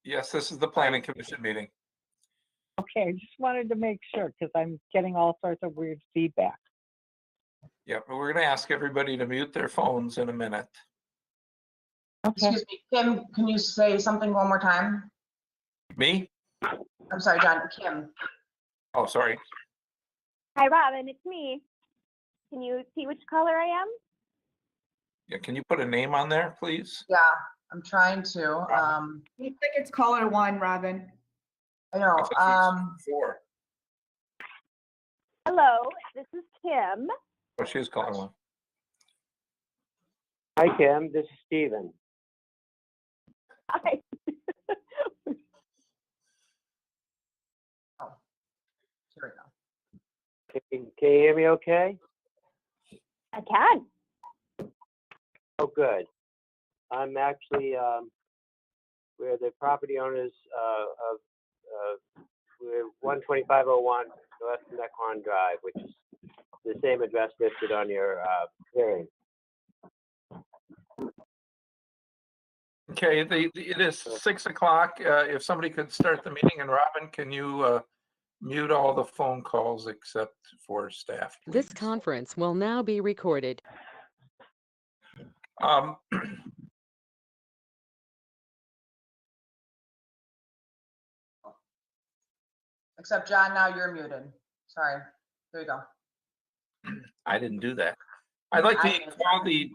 Yes, this is the Planning Commission meeting. Okay, I just wanted to make sure because I'm getting all sorts of weird feedback. Yeah, but we're going to ask everybody to mute their phones in a minute. Okay. Excuse me, Kim, can you say something one more time? Me? I'm sorry, John, Kim. Oh, sorry. Hi, Robin, it's me. Can you see which color I am? Yeah, can you put a name on there, please? Yeah, I'm trying to. Looks like it's caller 1, Robin. I know. I thought she was 4. Hello, this is Kim. Oh, she is calling one. Hi, Kim. This is Stephen. Hi. Oh, here we go. Can you hear me okay? I can. Oh, good. I'm actually, we're the property owners of we're 12501 West Mequon Drive, which is the same address listed on your hearing. Okay, it is 6 o'clock. If somebody could start the meeting, and Robin, can you mute all the phone calls except for staff, please? This conference will now be recorded. Except John, now you're muted. Sorry. There you go. I didn't do that. I'd like to I- call the,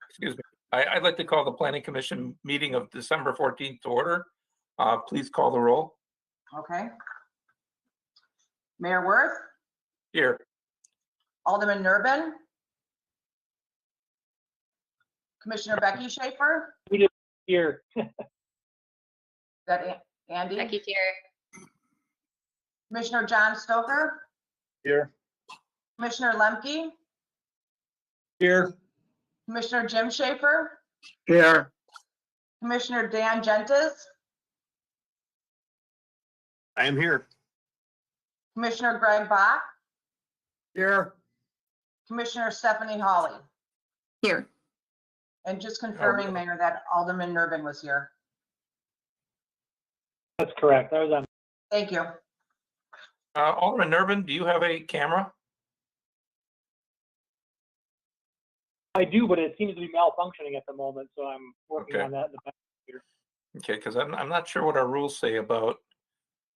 excuse me, I'd like to call the Planning Commission meeting of December 14th to order. Please call the roll. Okay. Mayor Worth, Here. Alderman Nurbin, Commissioner Becky Schaefer, Here. is that Andy? Becky's here. Commissioner John Stoker, Here. Commissioner Lemke, Here. Commissioner Jim Schaefer, Here. Commissioner Dan Gentes, I am here. Commissioner Greg Bach, Here. Commissioner Stephanie Hawley. Here. And just confirming, Mayor, that Alderman Nurbin was here. That's correct. I was on. Thank you. Alderman Nurbin, do you have a camera? I do, but it seems to be malfunctioning at the moment, so I'm working Okay. on that in the back. Okay, because I'm not sure what our rules say about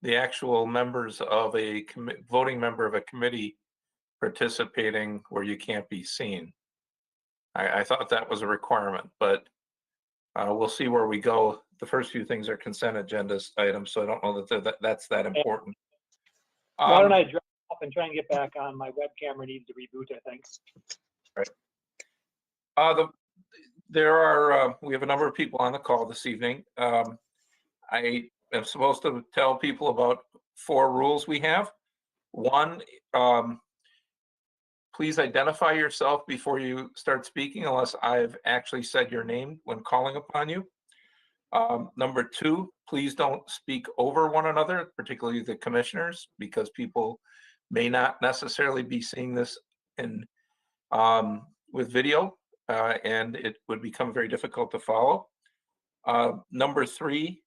the actual members of a voting member of a committee participating where you can't be seen. I thought that was a requirement, but we'll see where we go. The first few things are consent agenda items, so I don't know that that's that important. Why don't I drop off and try and get back on? My web camera needs to reboot, I think. We have a number of people on the call this evening. I am supposed to tell people about 4 rules we have. 1, please identify yourself before you start speaking unless I've actually said your name when calling upon you. Number 2, please don't speak over one another, particularly the commissioners, because people may not necessarily be seeing this in with video, and it would become very difficult to follow. Number 3,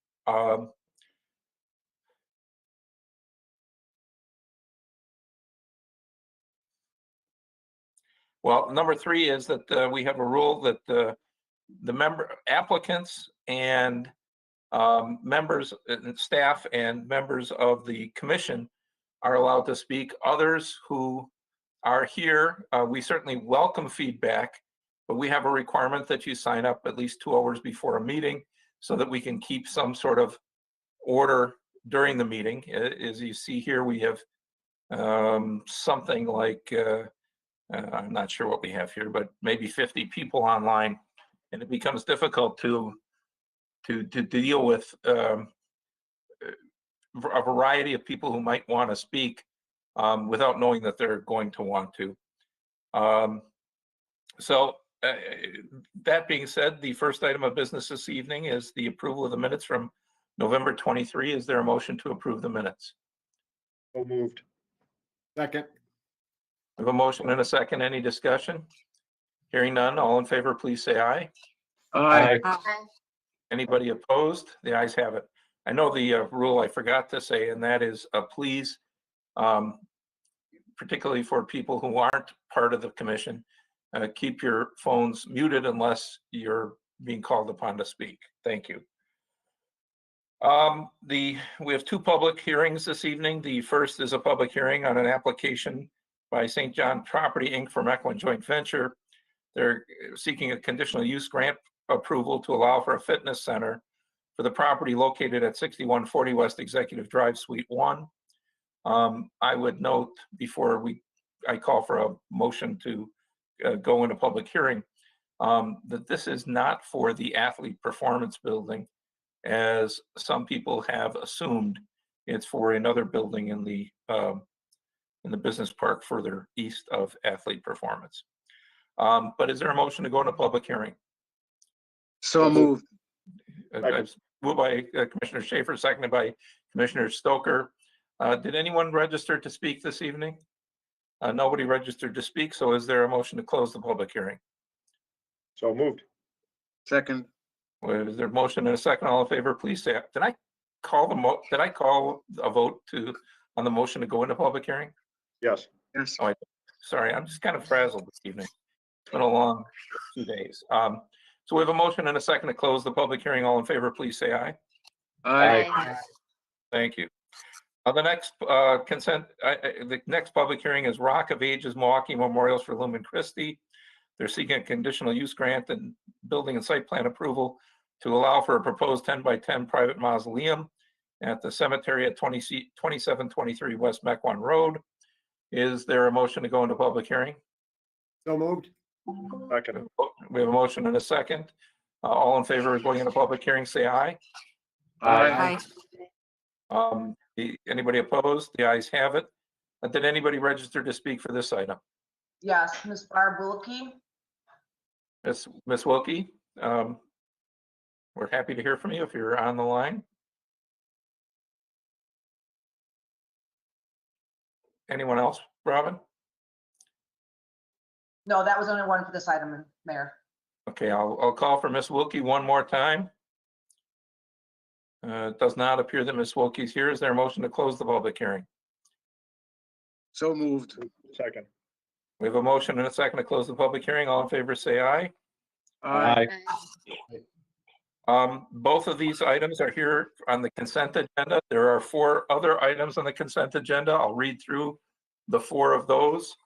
number 3 is that we have a rule that the member applicants and members and staff and members of the commission are allowed to speak. Others who are here, we certainly welcome feedback, but we have a requirement that you sign up at least 2 hours before a meeting so that we can keep some sort of order during the meeting. As you see here, we have something like, I'm not sure what we have here, but maybe 50 people online, and it becomes difficult to deal with a variety of people who might want to speak without knowing that they're going to want to. That being said, the first item of business this evening is the approval of the minutes from November 23. Is there a motion to approve the minutes? So moved. Second. We have a motion and a second. Any discussion? Hearing none, all in favor, please say aye. Aye. Anybody opposed? The ayes have it. I know the rule I forgot to say, and that is please, particularly for people who aren't part of the commission, keep your phones muted unless you're being called upon to speak. Thank you. We have two public hearings this evening. The first is a public hearing on an application by St. John Property Inc. for Mequon Joint Venture. They're seeking a conditional use grant approval to allow for a fitness center for the property located at 6140 West Executive Drive, Suite 1. I would note before I call for a motion to go into public hearing, that this is not for the athlete performance building, as some people have assumed. It's for another building in the business park further east of athlete performance. But is there a motion to go into public hearing? So moved. Moved by Commissioner Schaefer, seconded by Commissioner Stoker. Did anyone register to speak this evening? Nobody registered to speak, so is there a motion to close the public hearing? So moved. Second. Well, is there a motion and a second? All in favor, please say aye. Did I call a vote on the motion to go into public hearing? Yes. Yes. Oh, sorry, I'm just kind of frazzled this evening. It's been a long 2 days. So we have a motion and a second to close the public hearing. All in favor, please say aye. Aye. Thank you. The next the next public hearing is Rock of Ages Milwaukee Memorials for Lumen Christi. They're seeking a conditional use grant and building and site plan approval to allow for a proposed 10 by 10 private mausoleum at the cemetery at 2723 West Mequon Road. Is there a motion to go into public hearing? So moved. Second. We have a motion and a second. All in favor of going into public hearing, say aye. Aye. Anybody opposed? The ayes have it. Did anybody register to speak for this item? Yes, Ms. Barb Wilkie. Ms. Wilkie, we're happy to hear from you if you're on the line. Anyone else, Robin? No, that was only one for this item, Mayor. Okay, I'll call for Ms. Wilkie one more time. It does not appear that Ms. Wilkie's here. Is there a motion to close the public hearing? So moved. Second. We have a motion and a second to close the public hearing. All in favor, say aye. Aye. Both of these items are here on the consent agenda. There are 4 other items on the consent agenda. I'll read through the 4 of those.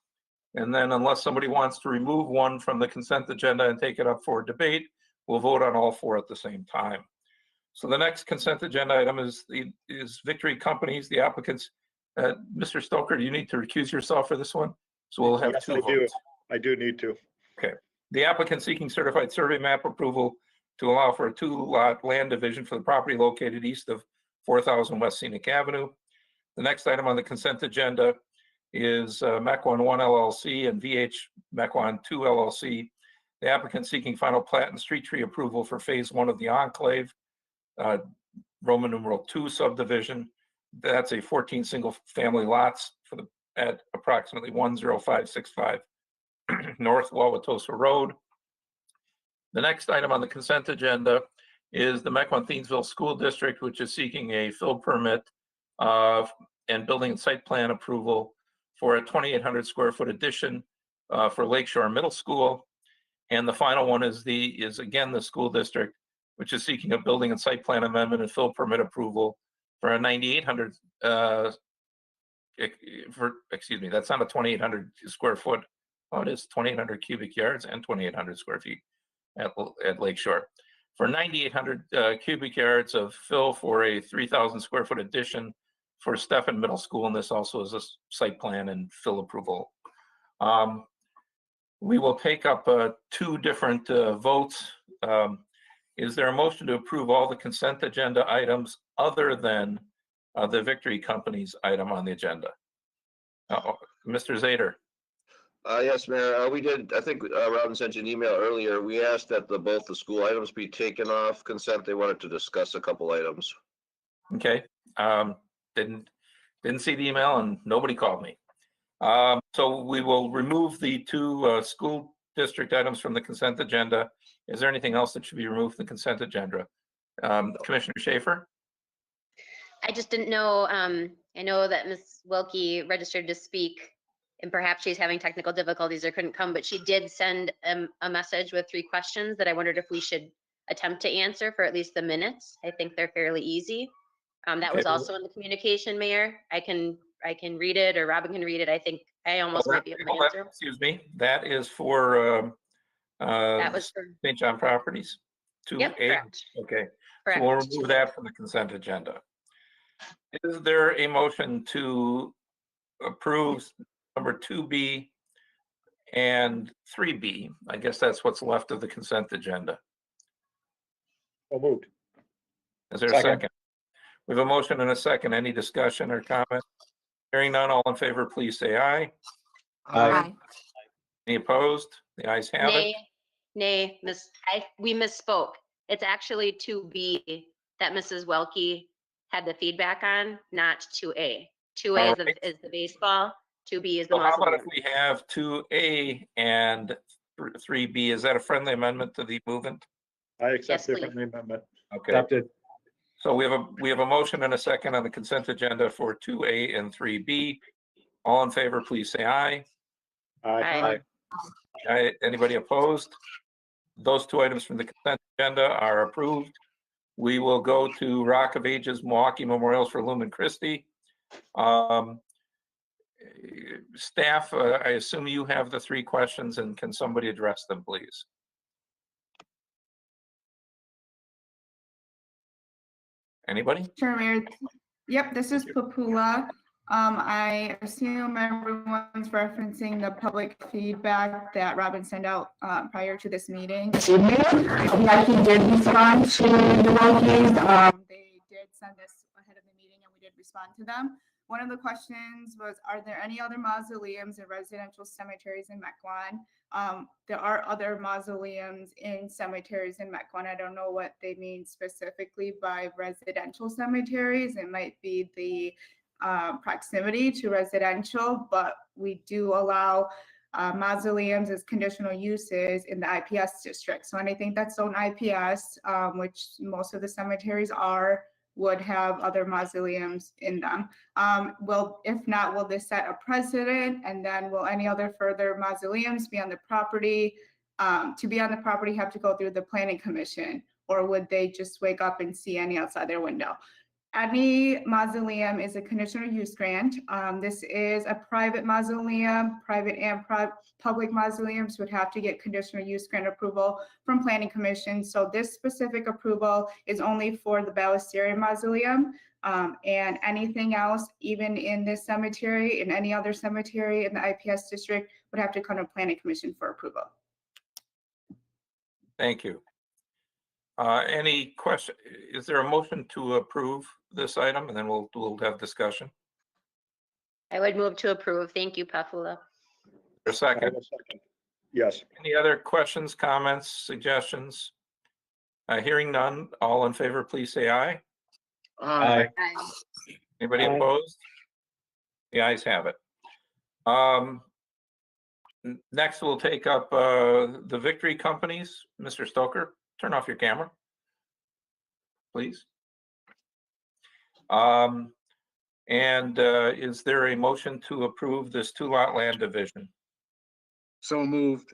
And then unless somebody wants to remove one from the consent agenda and take it up for debate, we'll vote on all 4 at the same time. So the next consent agenda item is Victory Companies, the applicants. Mr. Stoker, do you need to recuse yourself for this one? So we'll have Yes, 2 I do. votes. I do need to. Okay. The applicant seeking certified survey map approval to allow for a 2-lot land division for the property located east of 4000 West Scenic Avenue. The next item on the consent agenda is Mequon 1 LLC and VH Mequon 2 LLC. The applicant seeking final plat and street tree approval for phase 1 of the Enclave, Roman numeral 2 subdivision. That's a 14 single family lots at approximately 10565 North Wauwatosa Road. The next item on the consent agenda is the Mequon Thiensville School District, which is seeking a fill permit and building and site plan approval for a 2,800 square foot addition for Lakeshore Middle School. And the final one is again the school district, which is seeking a building and site plan amendment and fill permit approval for a 9,800 that's not a 2,800 square foot. Oh, it is 2,800 cubic yards and 2,800 square feet at Lakeshore for 9,800 cubic yards of fill for a 3,000 square foot addition for Stefan Middle School. And this also is a site plan and fill approval. We will take up 2 different votes. Is there a motion to approve all the consent agenda items other than the Victory Companies item on the agenda? Mr. Zader. Yes, Mayor, we did, I think Robin sent you an email earlier. We asked that both the school items be taken off consent. They wanted to discuss a couple items. Okay, didn't see the email and nobody called me. So we will remove the 2 school district items from the consent agenda. Is there anything else that should be removed from the consent agenda? Commissioner Schaefer? I just didn't know, I know that Ms. Wilkie registered to speak and perhaps she's having technical difficulties or couldn't come, but she did send a message with 3 questions that I wondered if we should attempt to answer for at least the minutes. I think they're fairly easy. That was Okay. also in the communication, Mayor. I can read it or Robin can read it. I think I almost might be able to Hold on, answer. excuse me, that is for That was for, St. John Properties? 2A? yep, correct. Okay, so we'll Correct. remove that from the consent agenda. Is there a motion to approve number 2B and 3B? I guess that's what's left of the consent agenda. So moved. Is there a Second. second? We have a motion and a second. Any discussion or comment? Hearing none, all in favor, please say aye. Aye. Any opposed? The ayes have it. Nay, we misspoke. It's actually 2B that Mrs. Welke had the feedback on, not 2A. 2A All right. is the baseball, 2B is the So how about if mausoleum. we have 2A and 3B? Is that a friendly amendment to the movement? I Yes, accept the please. friendly amendment. Okay, so we have a motion and a second on the consent agenda for 2A and 3B. All in favor, please say aye. Aye. Aye. Anybody opposed? Those 2 items from the consent agenda are approved. We will go to Rock of Ages Milwaukee Memorials for Lumen Christi. Staff, I assume you have the 3 questions, and can somebody address them, please? Anybody? Sure, Mayor. Yep, this is Papula. I assume everyone's referencing the public feedback that Robin sent out prior to this meeting. We actually did respond to the Wilkies. They did send this ahead of the meeting and we did respond to them. One of the questions was, are there any other mausoleums in residential cemeteries in Mequon? There are other mausoleums in cemeteries in Mequon. I don't know what they mean specifically by residential cemeteries. It might be the proximity to residential, but we do allow mausoleums as conditional uses in the IPS district. So anything that's zone IPS, which most of the cemeteries are, would have other mausoleums in them. If not, will this set a precedent? And then will any other further mausoleums be on the property? To be on the property, have to go through the planning commission, or would they just wake up and see any outside their window? Any mausoleum is a conditional use grant. This is a private mausoleum. Private and public mausoleums would have to get conditional use grant approval from Planning Commission. So this specific approval is only for the Ballesteria Mausoleum. And anything else, even in this cemetery, in any other cemetery in the IPS district, would have to come to Planning Commission for approval. Thank you. Any question? Is there a motion to approve this item, and then we'll have discussion? I would move to approve. Thank you, Papula. For a second. Yes. Any other questions, comments, suggestions? Hearing none, all in favor, please say aye. Aye. Anybody Aye. opposed? The ayes have it. Next, we'll take up the Victory Companies. Mr. Stoker, turn off your camera, please. Is there a motion to approve this 2-lot land division? So moved.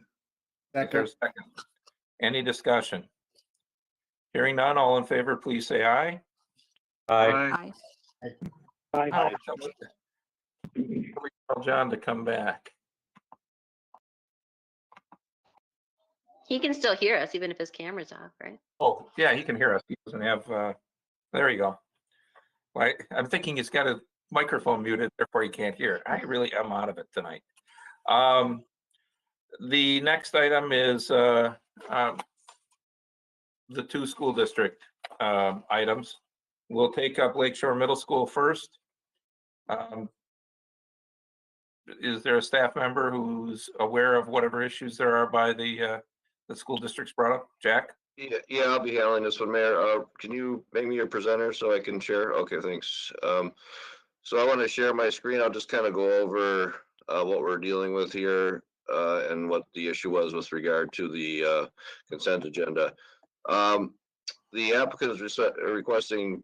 Is there a second? Any discussion? Hearing none, all in favor, please say aye. Aye. Aye. Tell John to come back. He can still hear us even if his camera's off, right? Oh, yeah, he can hear us. He doesn't have, there you go. Right, I'm thinking he's got a microphone muted, therefore he can't hear. I really am out of it tonight. The next item is the 2 school district items. We'll take up Lakeshore Middle School first. Is there a staff member who's aware of whatever issues there are by the school district's brought up? Jack? Yeah, I'll be handling this one, Mayor. Can you make me your presenter so I can share? Okay, thanks. So I want to share my screen. I'll just kind of go over what we're dealing with here and what the issue was with regard to the consent agenda. The applicant is requesting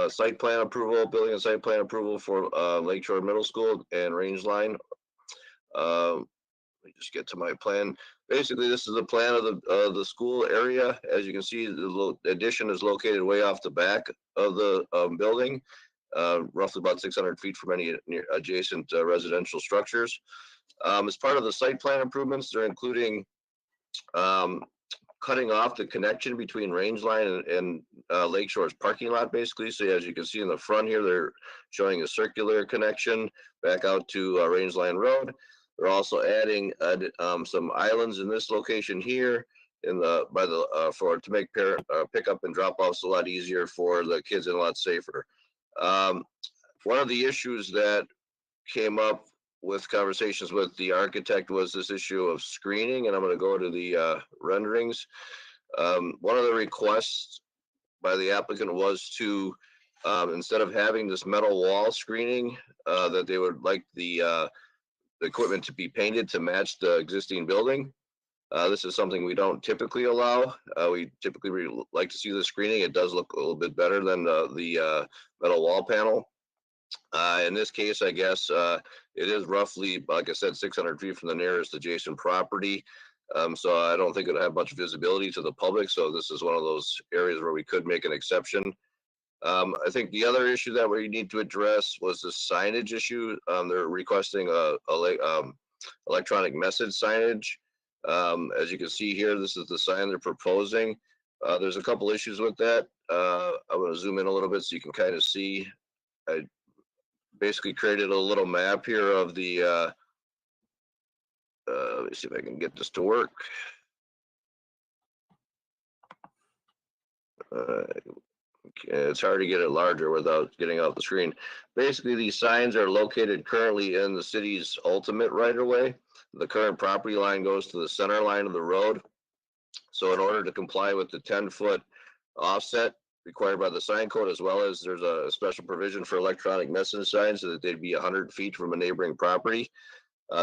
site plan approval, building and site plan approval for Lakeshore Middle School and Range Line. Let me just get to my plan. Basically, this is a plan of the school area. As you can see, the addition is located way off the back of the building, roughly about 600 feet from any adjacent residential structures. As part of the site plan improvements, they're including cutting off the connection between Range Line and Lakeshore's parking lot, basically. So as you can see in the front here, they're showing a circular connection back out to Range Line Road. They're also adding some islands in this location here in the to make pickup and drop offs a lot easier for the kids and a lot safer. One of the issues that came up with conversations with the architect was this issue of screening, and I'm going to go to the renderings. One of the requests by the applicant was to, instead of having this metal wall screening, that they would like the equipment to be painted to match the existing building. This is something we don't typically allow. We typically like to see the screening. It does look a little bit better than the metal wall panel. In this case, I guess it is roughly, like I said, 600 feet from the nearest adjacent property. So I don't think it'll have much visibility to the public. So this is one of those areas where we could make an exception. I think the other issue that we need to address was the signage issue. They're requesting electronic message signage. As you can see here, this is the sign they're proposing. There's a couple issues with that. I'm going to zoom in a little bit so you can kind of see. I basically created a little map here of the, let me see if I can get this to work. It's hard to get it larger without getting off the screen. Basically, these signs are located currently in the city's ultimate right-of-way. The current property line goes to the center line of the road. So in order to comply with the 10-foot offset required by the sign code, as well as there's a special provision for electronic message signs so that they'd be 100 feet from a neighboring property.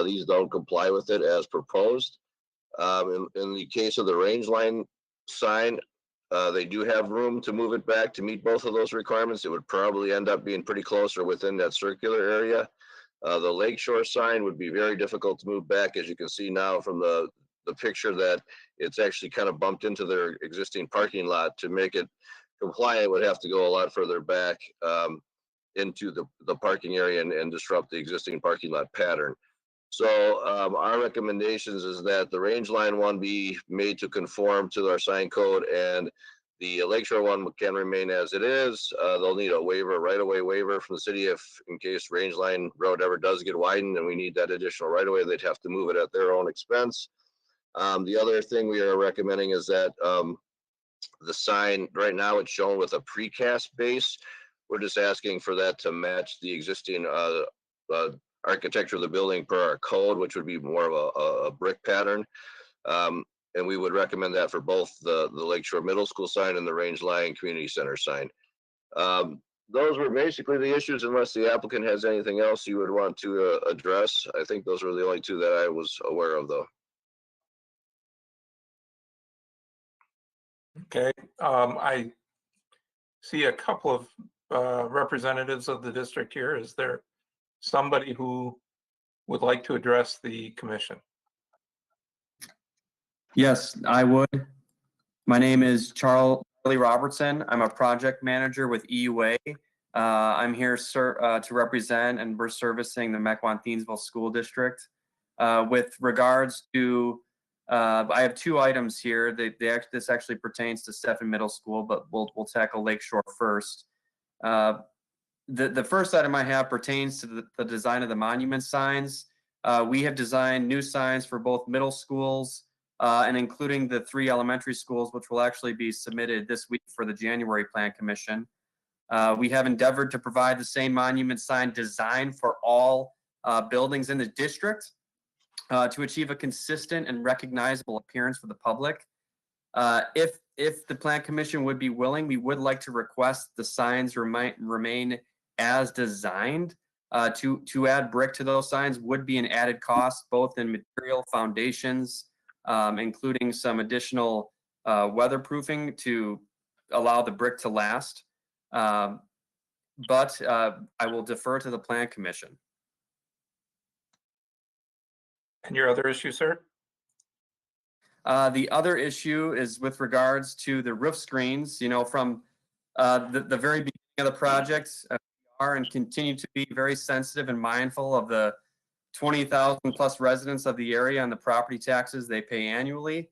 These don't comply with it as proposed. In the case of the Range Line sign, they do have room to move it back to meet both of those requirements. It would probably end up being pretty close or within that circular area. The Lakeshore sign would be very difficult to move back, as you can see now from the picture that it's actually kind of bumped into their existing parking lot. To make it compliant, would have to go a lot further back into the parking area and disrupt the existing parking lot pattern. So our recommendations is that the Range Line one be made to conform to our sign code, and the Lakeshore one can remain as it is. They'll need a waiver, right-of-way waiver from the city if, in case Range Line Road ever does get widened and we need that additional right-of-way, they'd have to move it at their own expense. The other thing we are recommending is that the sign, right now it's shown with a precast base. We're just asking for that to match the existing architecture of the building per our code, which would be more of a brick pattern. And we would recommend that for both the Lakeshore Middle School sign and the Range Line Community Center sign. Those were basically the issues, unless the applicant has anything else you would want to address. I think those were the only two that I was aware of, though. Okay, I see a couple of representatives of the district here. Is there somebody who would like to address the commission? Yes, I would. My name is Charlie Robertson. I'm a project manager with EUA. I'm here to represent, and we're servicing the Mequon-Thiensville School District. With regards to, I have two items here. This actually pertains to Stefan Middle School, but we'll tackle Lakeshore first. The first item I have pertains to the design of the monument signs. We have designed new signs for both middle schools and including the 3 elementary schools, which will actually be submitted this week for the January Plan Commission. We have endeavored to provide the same monument sign design for all buildings in the district to achieve a consistent and recognizable appearance for the public. If the Plan Commission would be willing, we would like to request the signs remain as designed. To add brick to those signs would be an added cost, both in material, foundations, including some additional weatherproofing to allow the brick to last. but I will defer to the Plan Commission. And your other issue, sir? The other issue is with regards to the roof screens. You know, from the very beginning of the project, we are and continue to be very sensitive and mindful of the 20,000 plus residents of the area and the property taxes they pay annually.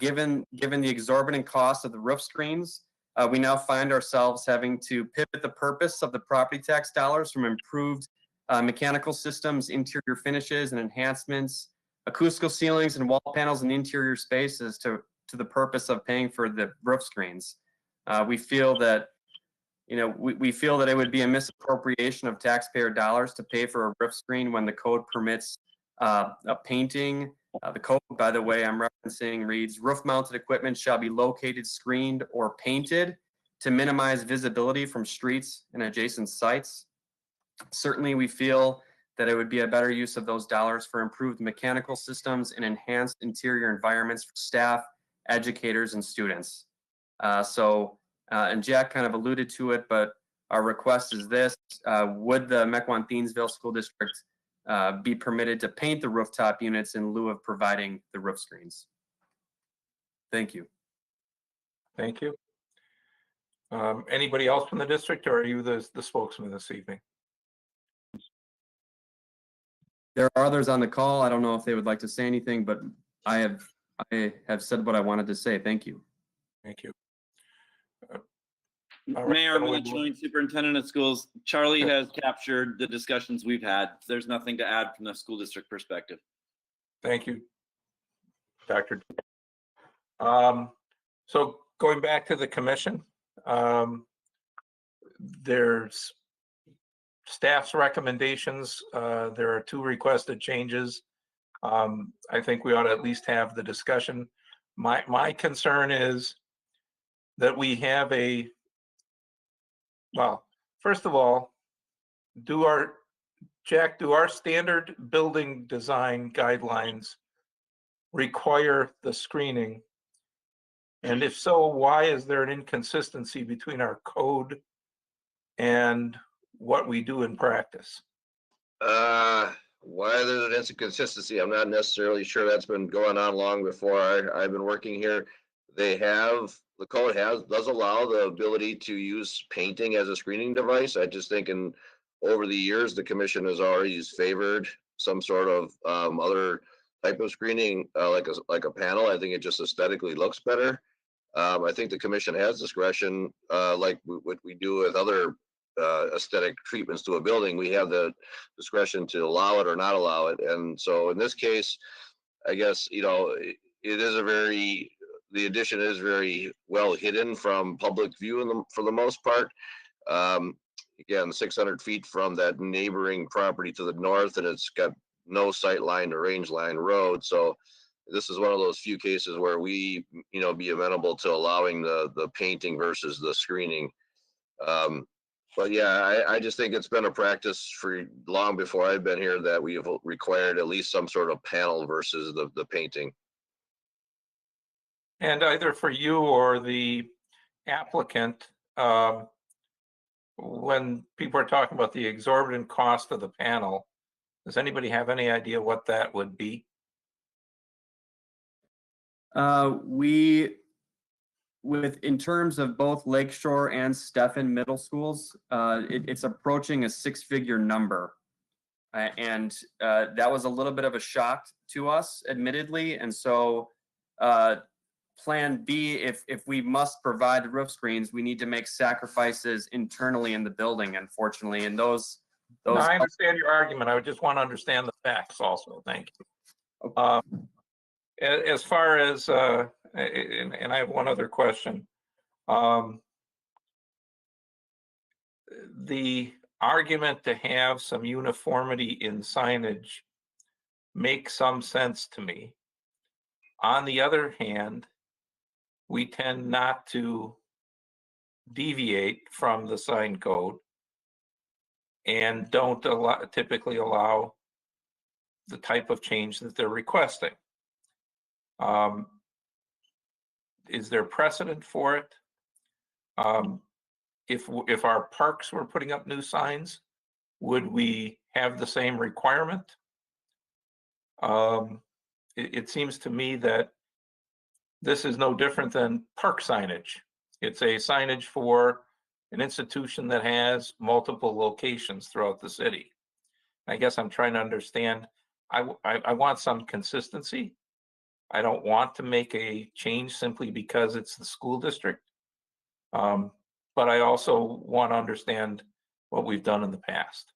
Given the exorbitant cost of the roof screens, we now find ourselves having to pivot the purpose of the property tax dollars from improved mechanical systems, interior finishes and enhancements, acoustical ceilings and wall panels and interior spaces to the purpose of paying for the roof screens. We feel that, you know, we feel that it would be a misappropriation of taxpayer dollars to pay for a roof screen when the code permits a painting. The code, by the way, I'm referencing reads, roof-mounted equipment shall be located, screened, or painted to minimize visibility from streets and adjacent sites. Certainly, we feel that it would be a better use of those dollars for improved mechanical systems and enhanced interior environments for staff, educators, and students. And Jack kind of alluded to it, but our request is this: would the Mequon-Thiensville School District be permitted to paint the rooftop units in lieu of providing the roof screens? Thank you. Thank you. Anybody else from the district, or are you the spokesman this evening? There are others on the call. I don't know if they would like to say anything, but I have said what I wanted to say. Thank you. Thank you. Mayor, I'm the joint superintendent of schools. Charlie has captured the discussions we've had. There's nothing to add from the school district perspective. Thank you, Dr. So going back to the commission, there's staff's recommendations. There are 2 requested changes. I think we ought to at least have the discussion. My concern is that we have well, first of all, do our standard building design guidelines require the screening? And if so, why is there an inconsistency between our code and what we do in practice? Why there's an inconsistency, I'm not necessarily sure. That's been going on long before I've been working here. The code does allow the ability to use painting as a screening device. I just think over the years, the commission has always favored some sort of other type of screening, like a panel. I think it just aesthetically looks better. I think the commission has discretion, like what we do with other aesthetic treatments to a building. We have the discretion to allow it or not allow it. And so in this case, I guess, you know, the addition is very well hidden from public view for the most part. Again, 600 feet from that neighboring property to the north, and it's got no sight line to range line road. So this is one of those few cases where we, you know, be amenable to allowing the painting versus the screening. But yeah, I just think it's been a practice for long before I've been here that we have required at least some sort of panel versus the painting. And either for you or the applicant, when people are talking about the exorbitant cost of the panel, does anybody have any idea what that would be? In terms of both Lakeshore and Stefan middle schools, it's approaching a 6-figure number. And that was a little bit of a shock to us, admittedly. And so plan B, if we must provide the roof screens, we need to make sacrifices internally in the building, unfortunately. And those. No, I understand your argument. I would just want to understand the facts also. Thank you. As far as, and I have one other question. The argument to have some uniformity in signage makes some sense to me. On the other hand, we tend not to deviate from the sign code and don't typically allow the type of change that they're requesting. Is there precedent for it? if our parks were putting up new signs, would we have the same requirement? It seems to me that this is no different than park signage. It's a signage for an institution that has multiple locations throughout the city. I guess I'm trying to understand, I want some consistency. I don't want to make a change simply because it's the school district. But I also want to understand what we've done in the past.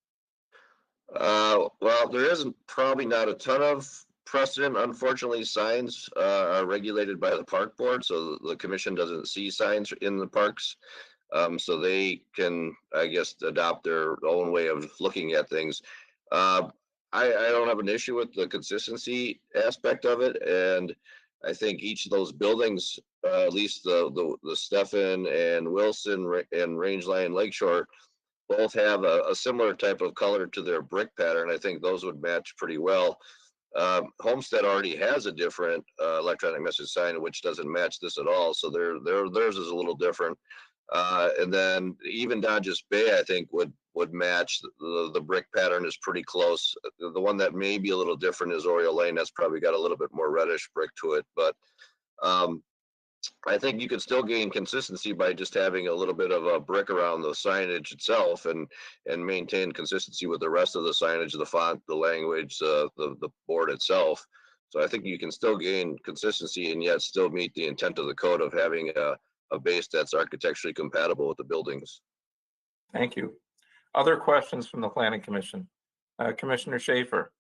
Well, there isn't probably not a ton of precedent. Unfortunately, signs are regulated by the park board, so the commission doesn't see signs in the parks. So they can, I guess, adopt their own way of looking at things. I don't have an issue with the consistency aspect of it, and I think each of those buildings, at least the Stefan and Wilson and Rangeline Lakeshore, both have a similar type of color to their brick pattern. I think those would match pretty well. Homestead already has a different electronic message sign, which doesn't match this at all. So theirs is a little different. And then even Dodges Bay, I think would match. The brick pattern is pretty close. The one that may be a little different is Oriole Lane. That's probably got a little bit more reddish brick to it. But I think you could still gain consistency by just having a little bit of a brick around the signage itself and maintain consistency with the rest of the signage, the font, the language, the board itself. So I think you can still gain consistency and yet still meet the intent of the code of having a base that's architecturally compatible with the buildings. Thank you. Other questions from the Planning Commission? Commissioner Schaefer.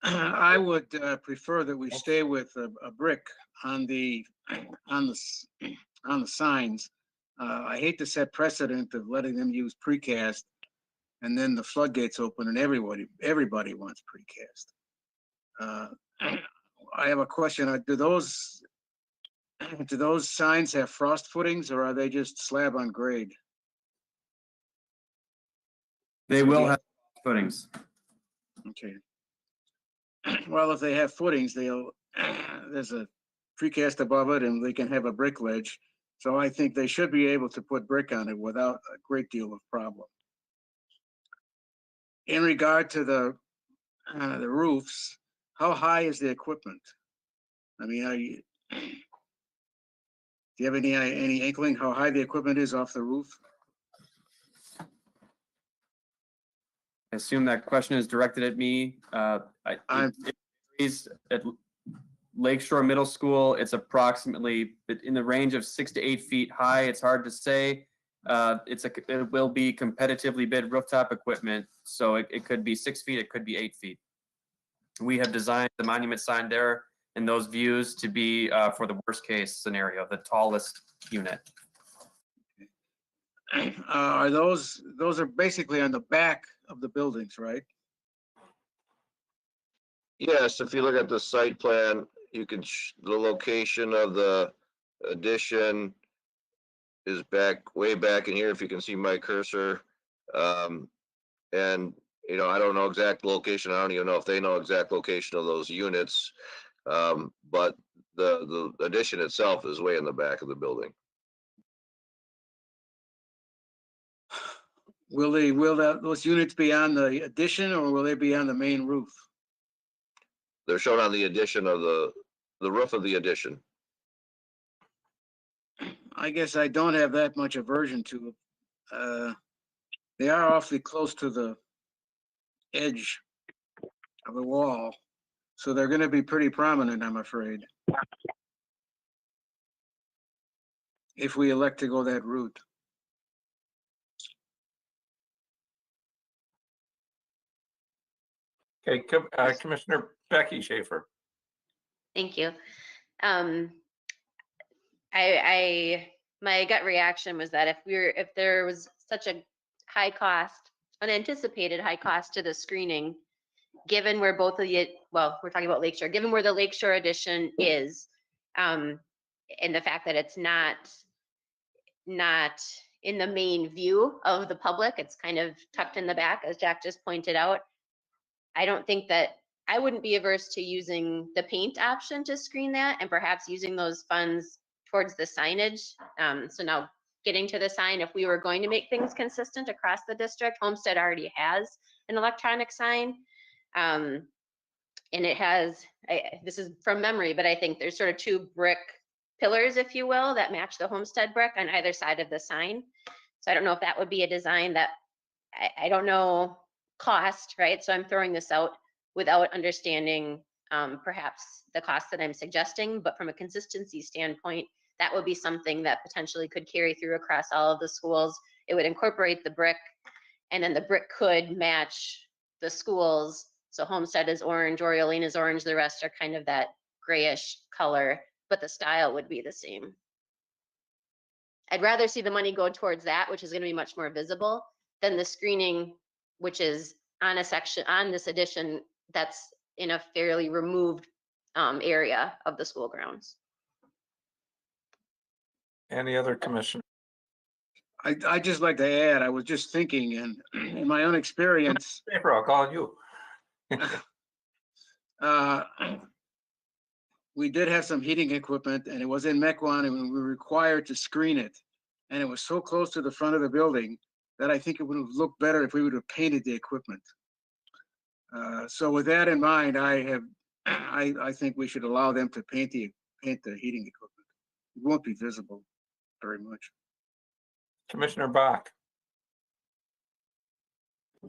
I would prefer that we stay with a brick on the signs. I hate to set precedent of letting them use precast, and then the floodgates open and everybody wants precast. I have a question. Do those signs have frost footings, or are they just slab on grade? They will have footings. Okay. Well, if they have footings, there's a precast above it and they can have a brick ledge. So I think they should be able to put brick on it without a great deal of problem. In regard to the roofs, how high is the equipment? I mean, do you have any inkling how high the equipment is off the roof? I assume that question is directed at me. It is at Lakeshore Middle School. It's approximately in the range of 6 to 8 feet high. It's hard to say. It will be competitively bid rooftop equipment, so it could be 6 feet. It could be 8 feet. We have designed the monument sign there and those views to be for the worst case scenario, the tallest unit. Are those are basically on the back of the buildings, right? Yes, if you look at the site plan, you can, the location of the addition is way back in here, if you can see my cursor. And, you know, I don't know exact location. I don't even know if they know exact location of those units. But the addition itself is way in the back of the building. Will those units be on the addition, or will they be on the main roof? They're shown on the addition of the roof of the addition. I guess I don't have that much aversion to it. They are awfully close to the edge of the wall, so they're going to be pretty prominent, I'm afraid, if we elect to go that route. Okay, Commissioner Becky Schaefer. Thank you. My gut reaction was that if there was such a high cost, unanticipated high cost to the screening, given where both of the, well, we're talking about Lakeshore, given where the Lakeshore addition is, and the fact that it's not in the main view of the public, it's kind of tucked in the back, as Jack just pointed out. I don't think that, I wouldn't be averse to using the paint option to screen that and perhaps using those funds towards the signage. So now getting to the sign, if we were going to make things consistent across the district, Homestead already has an electronic sign. And it has, this is from memory, but I think there's sort of two brick pillars, if you will, that match the Homestead brick on either side of the sign. So I don't know if that would be a design that, I don't know cost, right? So I'm throwing this out without understanding perhaps the cost that I'm suggesting, but from a consistency standpoint, that would be something that potentially could carry through across all of the schools. It would incorporate the brick, and then the brick could match the schools. So Homestead is orange, Oriolene is orange, the rest are kind of that grayish color, but the style would be the same. I'd rather see the money go towards that, which is going to be much more visible, than the screening, which is on a section, on this addition that's in a fairly removed area of the school grounds. Any other commissioner? I just like to add, I was just thinking, and in my own experience, Paper, I'll call you. we did have some heating equipment, and it was in Mequon, and we were required to screen it. And it was so close to the front of the building that I think it would have looked better if we would have painted the equipment. So with that in mind, I think we should allow them to paint the heating equipment. It won't be visible very much. Commissioner Bach.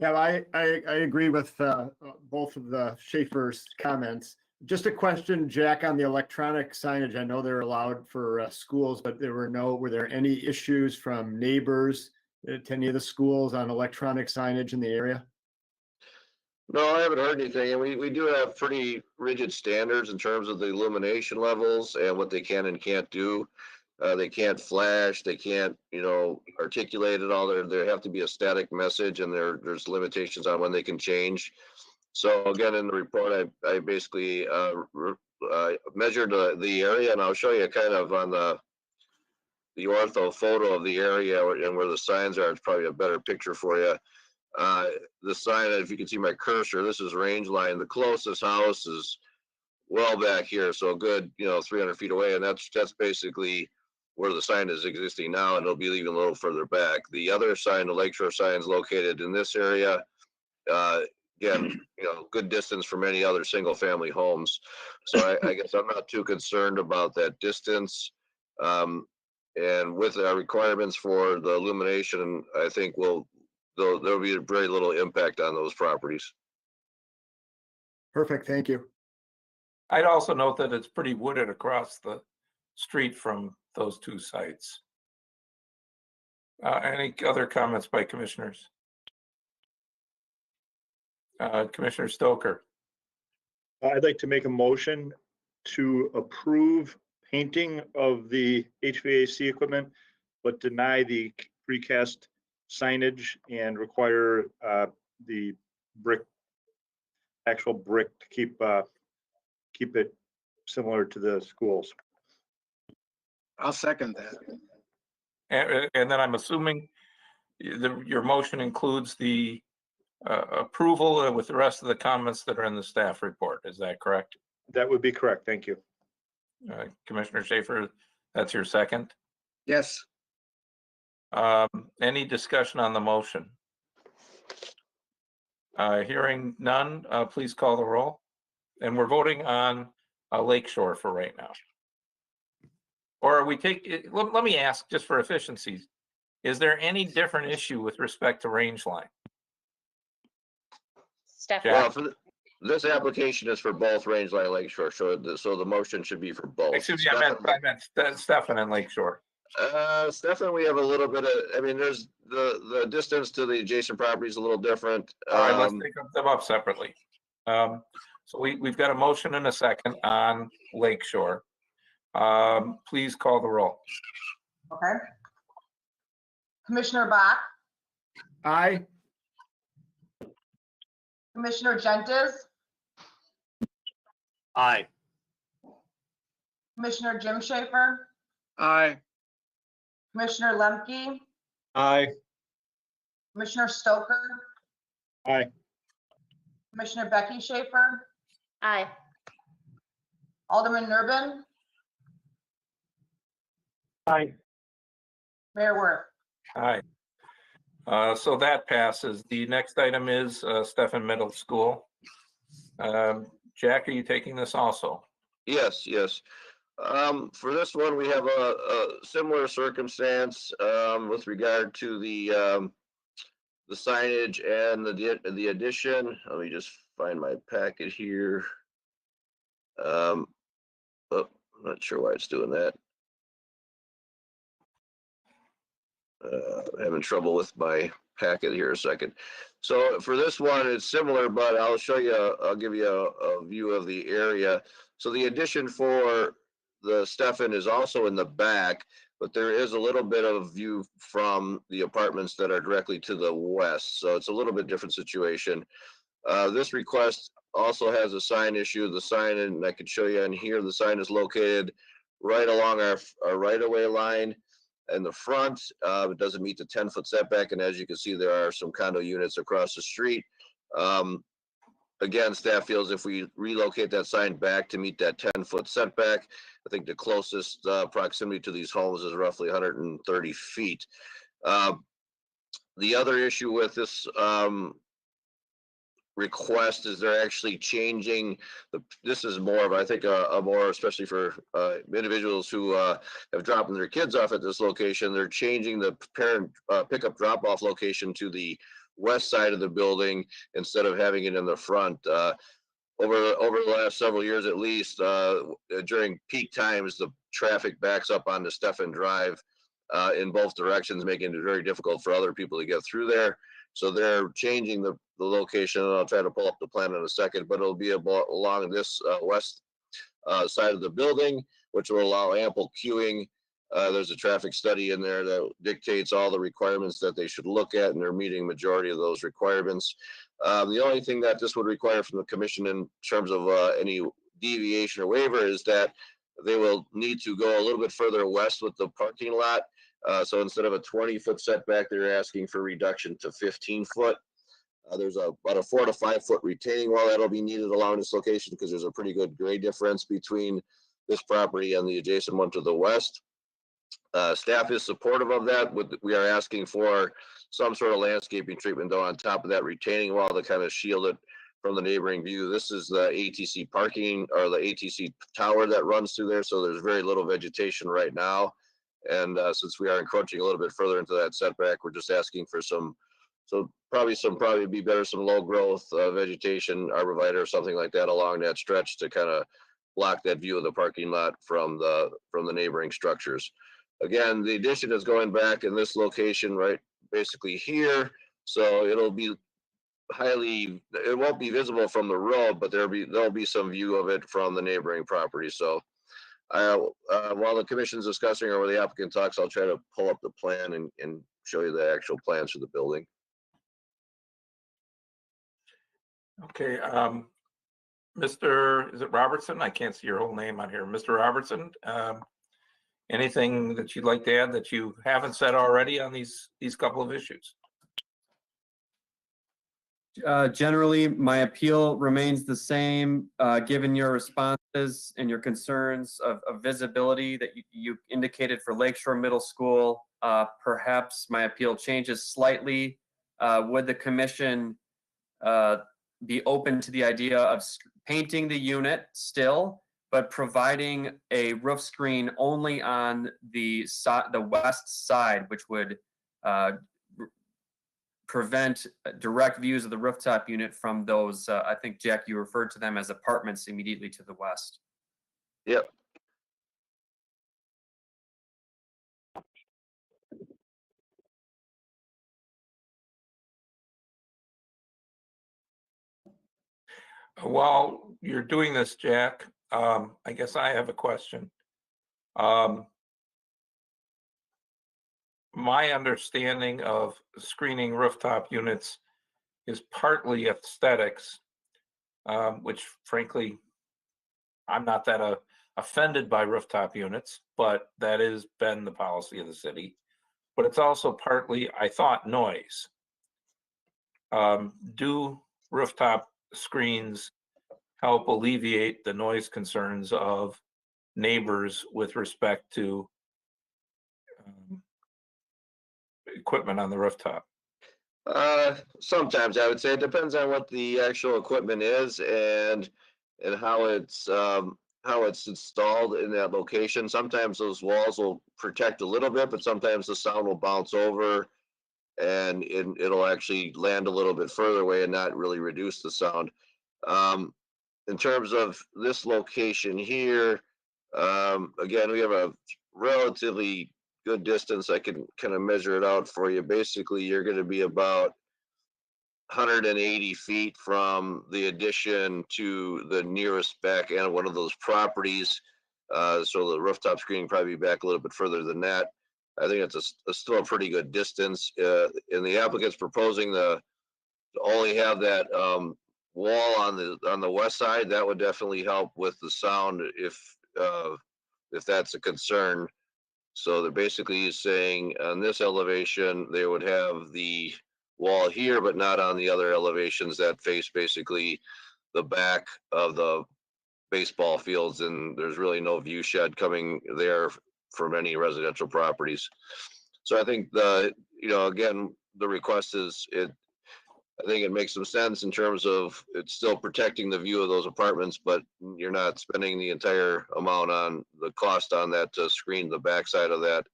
Yeah, I agree with both of the Schaefer's comments. Just a question, Jack, on the electronic signage. I know they're allowed for schools, but were there any issues from neighbors to any of the schools on electronic signage in the area? No, I haven't heard anything, and we do have pretty rigid standards in terms of the illumination levels and what they can and can't do. They can't flash, they can't, articulate it all. There have to be a static message, and there's limitations on when they can change. So again, in the report, I basically measured the area, and I'll show you kind of on the ortho photo of the area and where the signs are. It's probably a better picture for you. The sign, if you can see my cursor, this is range line. The closest house is well back here, so a good 300 feet away, and that's basically where the sign is existing now, and it'll be even a little further back. The other sign, the Lakeshore sign, is located in this area. Again, good distance from any other single family homes. So I guess I'm not too concerned about that distance. And with our requirements for the illumination, I think there'll be very little impact on those properties. Perfect, thank you. I'd also note that it's pretty wooded across the street from those two sites. Any other comments by commissioners? Commissioner Stoker. I'd like to make a motion to approve painting of the HVAC equipment, but deny the precast signage and require the actual brick to keep it similar to the schools. I'll second that. And then I'm assuming your motion includes the approval with the rest of the comments that are in the staff report. Is that correct? That would be correct. Thank you. Commissioner Schaefer, that's your second? Yes. Any discussion on the motion? Hearing none, please call the roll. And we're voting on Lakeshore for right now. Or are we let me ask, just for efficiencies, is there any different issue with respect to range line? Stefan. Well, this application is for both range line and Lakeshore, so the motion should be for both. Excuse me, I meant Stefan and Lakeshore. Stefan, we have a little bit of, there's the distance to the adjacent property is a little different. All right, let's take them up separately. So we've got a motion and a second on Lakeshore. Please call the roll. Okay. Commissioner Bach, Aye. Commissioner Gentes, Aye. Commissioner Jim Schaefer, Aye. Commissioner Lemke, Aye. Commissioner Stoker, Aye. Commissioner Becky Schaefer, Aye. Alderman Nurbin, Aye. Mayor Worth. Aye. So that passes. The next item is Stefan Middle School. Jack, are you taking this also? Yes, yes. For this one, we have a similar circumstance, with regard to the signage and the addition. Let me just find my packet here. Oh, I'm not sure why it's doing that. Having trouble with my packet here a second. So for this one, it's similar, but I'll show you, I'll give you a view of the area. So the addition for the Stefan is also in the back, but there is a little bit of view from the apartments that are directly to the west. So it's a little bit different situation. This request also has a sign issue. The sign, and I could show you in here, the sign is located right along our right-of-way line in the front. It doesn't meet the 10-foot setback, and as you can see, there are some condo units across the street. Again, staff feels if we relocate that sign back to meet that 10-foot setback, I think the closest proximity to these homes is roughly 130 feet. The other issue with this request is they're actually changing this is more of, I think, a more, especially for individuals who have dropped their kids off at this location, they're changing the parent pickup drop-off location to the west side of the building instead of having it in the front. Over the last several years, at least, during peak times, the traffic backs up onto Stefan Drive in both directions, making it very difficult for other people to get through there. So they're changing the location, and I'll try to pull up the plan in a second, but it'll be along this west side of the building, which will allow ample queuing. There's a traffic study in there that dictates all the requirements that they should look at, and they're meeting majority of those requirements. The only thing that this would require from the commission in terms of any deviation or waiver is that they will need to go a little bit further west with the parking lot. So instead of a 20-foot setback, they're asking for reduction to 15 foot. There's about a 4 to 5 foot retaining wall that'll be needed along this location because there's a pretty good grade difference between this property and the adjacent one to the west. Staff is supportive of that. We are asking for some sort of landscaping treatment though on top of that retaining wall to kind of shield it from the neighboring view. This is the ATC parking, or the ATC tower that runs through there, so there's very little vegetation right now. And since we are encroaching a little bit further into that setback, we're just asking for some be better, some low growth vegetation, arborvitae or something like that along that stretch to kind of block that view of the parking lot from the neighboring structures. Again, the addition is going back in this location, right, basically here. So it'll be it won't be visible from the road, but there'll be some view of it from the neighboring property. So while the commission's discussing or where the applicant talks, I'll try to pull up the plan and show you the actual plans for the building. Okay, Mr. Is it Robertson? I can't see your whole name on here. Mr. Robertson, anything that you'd like to add that you haven't said already on these couple of issues? Generally, my appeal remains the same, given your responses and your concerns of visibility that you indicated for Lakeshore Middle School. Perhaps my appeal changes slightly. Would the commission be open to the idea of painting the unit still, but providing a roof screen only on the west side, which would prevent direct views of the rooftop unit from those, I think, Jack, you referred to them as apartments immediately to the west. Yep. While you're doing this, Jack, I guess I have a question. My understanding of screening rooftop units is partly aesthetics, which frankly, I'm not that offended by rooftop units, but that has been the policy of the city. But it's also partly, I thought, noise. Do rooftop screens help alleviate the noise concerns of neighbors with respect to equipment on the rooftop? Sometimes I would say it depends on what the actual equipment is and how it's installed in that location. Sometimes those walls will protect a little bit, but sometimes the sound will bounce over and it'll actually land a little bit further away and not really reduce the sound. In terms of this location here, again, we have a relatively good distance. I can kind of measure it out for you. Basically, you're going to be about 180 feet from the addition to the nearest back end of one of those properties. So the rooftop screening probably be back a little bit further than that. I think it's still a pretty good distance. And the applicant's proposing to only have that wall on the west side. That would definitely help with the sound if that's a concern. So they're basically saying on this elevation, they would have the wall here, but not on the other elevations that face basically the back of the baseball fields. And there's really no view shed coming there from any residential properties. So I think again, the request is I think it makes some sense in terms of it's still protecting the view of those apartments, but you're not spending the entire amount on the cost on that to screen the backside of that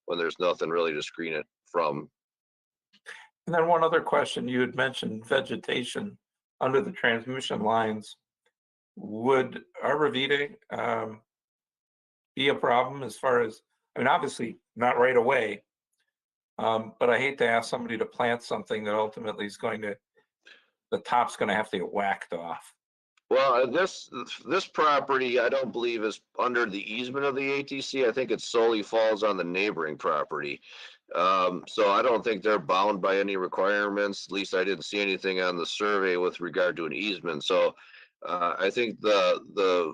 when there's nothing really to screen it from. And then one other question, you had mentioned vegetation under the transmission lines. Would arborvitae be a problem as far as, I mean, obviously not right away, but I hate to ask somebody to plant something that ultimately is the top's going to have to get whacked off. Well, this property, I don't believe is under the easement of the ATC. I think it solely falls on the neighboring property. So I don't think they're bound by any requirements. At least I didn't see anything on the survey with regard to an easement. So I think the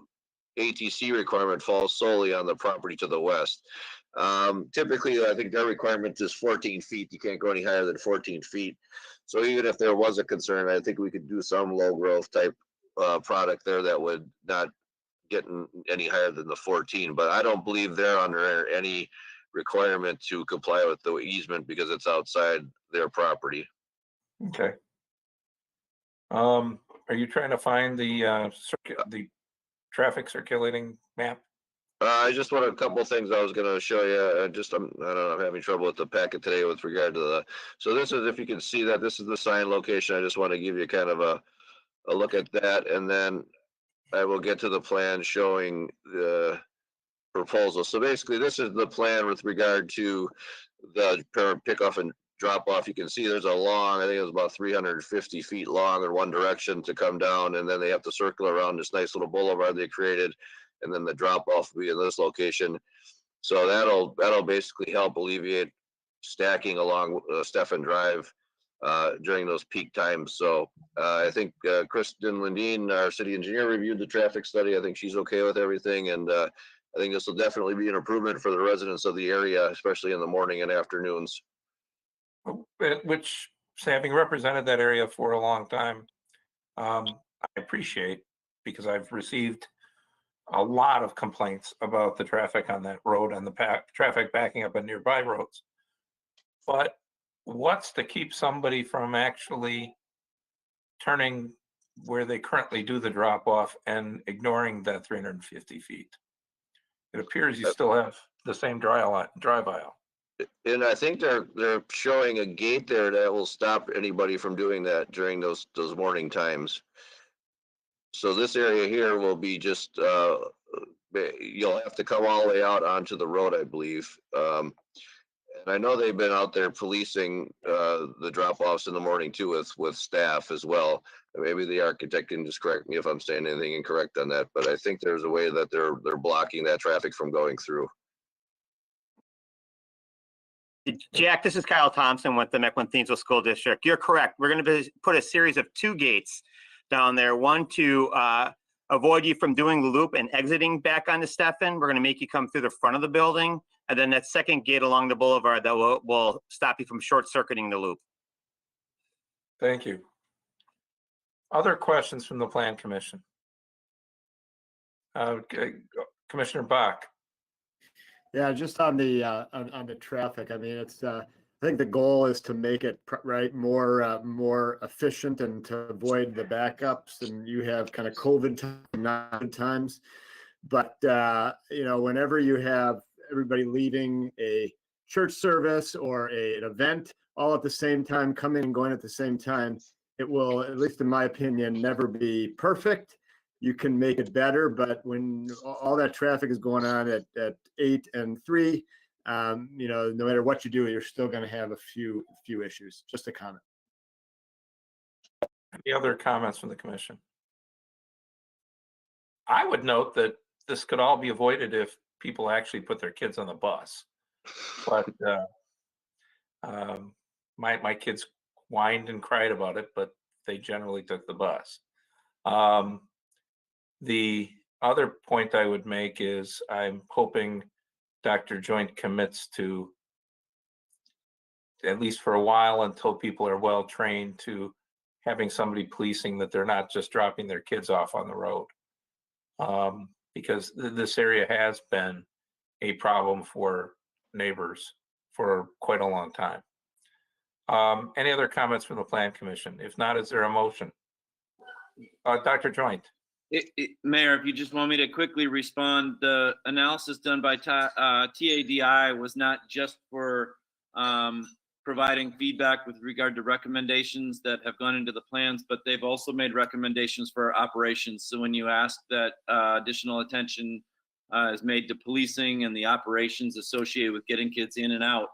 ATC requirement falls solely on the property to the west. Typically, I think their requirement is 14 feet. You can't go any higher than 14 feet. So even if there was a concern, I think we could do some low growth type product there that would not get any higher than the 14. But I don't believe they're under any requirement to comply with the easement because it's outside their property. Okay. Are you trying to find the traffic circulating map? I just want a couple of things I was going to show you. I don't know, I'm having trouble with the packet today with regard to so this is, if you can see that, this is the sign location. I just want to give you kind of a look at that. And then I will get to the plan showing the proposal. So basically this is the plan with regard to the parent pickoff and drop off. You can see there's a long, I think it was about 350 feet long in one direction to come down. And then they have to circle around this nice little boulevard they created. And then the drop off will be in this location. So that'll basically help alleviate stacking along Stefan Drive during those peak times. So I think Kristen Lindeen, our city engineer, reviewed the traffic study. I think she's okay with everything. And I think this will definitely be an improvement for the residents of the area, especially in the morning and afternoons. Which, having represented that area for a long time, I appreciate, because I've received a lot of complaints about the traffic on that road and the traffic backing up on nearby roads. But what's to keep somebody from actually turning where they currently do the drop off and ignoring that 350 feet? It appears you still have the same drive aisle. And I think they're showing a gate there that will stop anybody from doing that during those morning times. So this area here will be just, you'll have to come all the way out onto the road, I believe. And I know they've been out there policing the drop-offs in the morning too with staff as well. Maybe the architect can just correct me if I'm saying anything incorrect on that, but I think there's a way that they're blocking that traffic from going through. Jack, this is Kyle Thompson with the Mequon Thiensville School District. You're correct. We're going to put a series of 2 gates down there. One to avoid you from doing the loop and exiting back onto Stefan. We're going to make you come through the front of the building. And then that second gate along the boulevard that will stop you from short circuiting the loop. Thank you. Other questions from the Plan Commission? Commissioner Bach. Yeah, just on the traffic. I mean, it's I think the goal is to make it more efficient and to avoid the backups. And you have kind of COVID times, but whenever you have everybody leaving a church service or an event all at the same time, coming and going at the same time, it will, at least in my opinion, never be perfect. You can make it better, but when all that traffic is going on at 8 and 3, no matter what you do, you're still going to have a few issues. Just a comment. Any other comments from the commission? I would note that this could all be avoided if people actually put their kids on the bus. But my kids whined and cried about it, but they generally took the bus. The other point I would make is I'm hoping Dr. Joint commits to, at least for a while until people are well trained, to having somebody policing that they're not just dropping their kids off on the road. Because this area has been a problem for neighbors for quite a long time. Any other comments from the Plan Commission? If not, is there a motion? Dr. Joint. Mayor, if you just want me to quickly respond, the analysis done by TADI was not just for providing feedback with regard to recommendations that have gone into the plans, but they've also made recommendations for operations. So when you ask that additional attention is made to policing and the operations associated with getting kids in and out,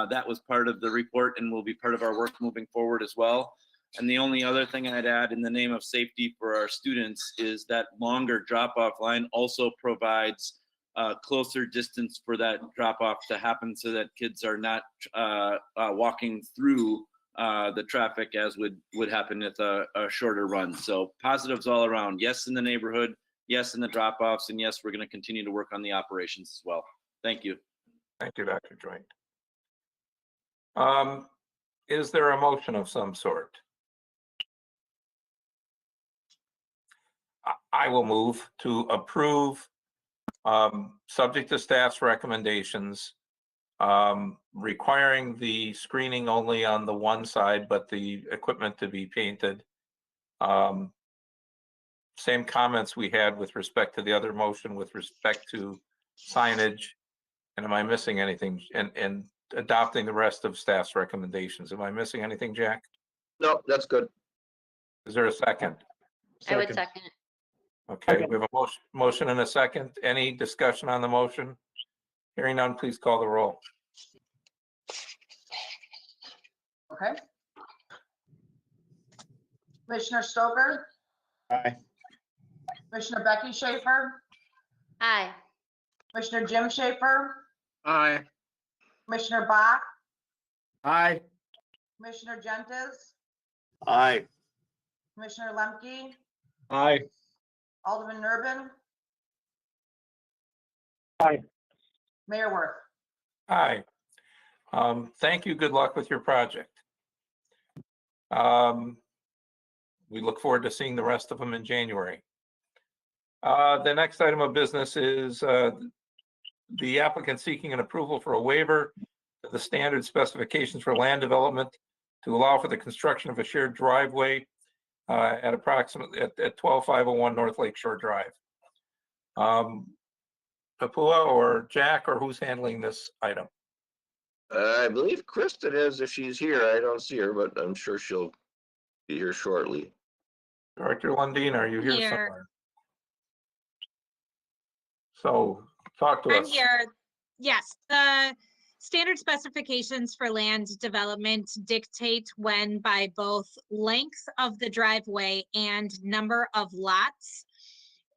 that was part of the report and will be part of our work moving forward as well. And the only other thing I'd add in the name of safety for our students is that longer drop-off line also provides closer distance for that drop-off to happen so that kids are not walking through the traffic as would happen with a shorter run. So positives all around. Yes, in the neighborhood. Yes, in the drop-offs. And yes, we're going to continue to work on the operations as well. Thank you. Thank you, Dr. Joint. Is there a motion of some sort? I will move to approve, subject to staff's recommendations, requiring the screening only on the one side, but the equipment to be painted. Same comments we had with respect to the other motion with respect to signage. And am I missing anything? And adopting the rest of staff's recommendations. Am I missing anything, Jack? No, that's good. Is there a second? I would second. Okay, we have a motion and a second. Any discussion on the motion? Hearing none, please call the roll. Okay. Commissioner Stoker, Aye. Commissioner Becky Schaefer, Aye. Commissioner Jim Schaefer, Aye. Commissioner Bach, Aye. Commissioner Gentes, Aye. Commissioner Lemke, Aye. Alderman Nurbin, Aye. Mayor Worth. Aye. Thank you. Good luck with your project. We look forward to seeing the rest of them in January. The next item of business is the applicant seeking an approval for a waiver of the standard specifications for land development to allow for the construction of a shared driveway at approximately at 12501 North Lakeshore Drive. Papua or Jack, or who's handling this item? I believe Kristen is, if she's here. I don't see her, but I'm sure she'll be here shortly. Director Lundin, are you here Here. somewhere? So talk to I'm us. here. Yes, the standard specifications for land development dictate when by both length of the driveway and number of lots,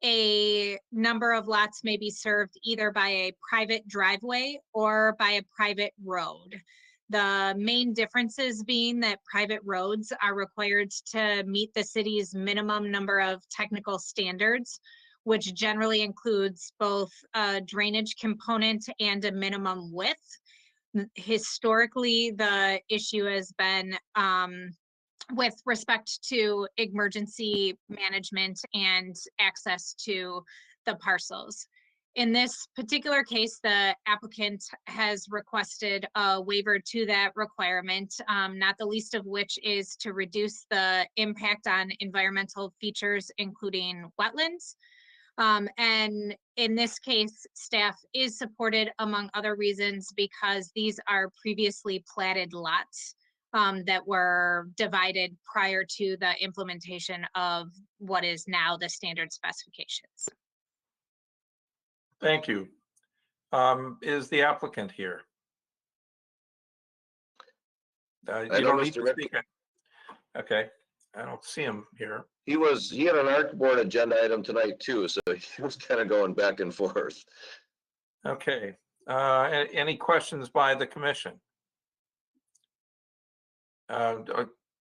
a number of lots may be served either by a private driveway or by a private road. The main differences being that private roads are required to meet the city's minimum number of technical standards, which generally includes both a drainage component and a minimum width. Historically, the issue has been with respect to emergency management and access to the parcels. In this particular case, the applicant has requested a waiver to that requirement, not the least of which is to reduce the impact on environmental features, including wetlands. And in this case, staff is supported, among other reasons, because these are previously platted lots that were divided prior to the implementation of what is now the standard specifications. Thank you. Is the applicant here? You know don't need Mr. to speak. Okay, I don't see him here. He had an art board agenda item tonight too, so he was kind of going back and forth. Okay, any questions by the commission?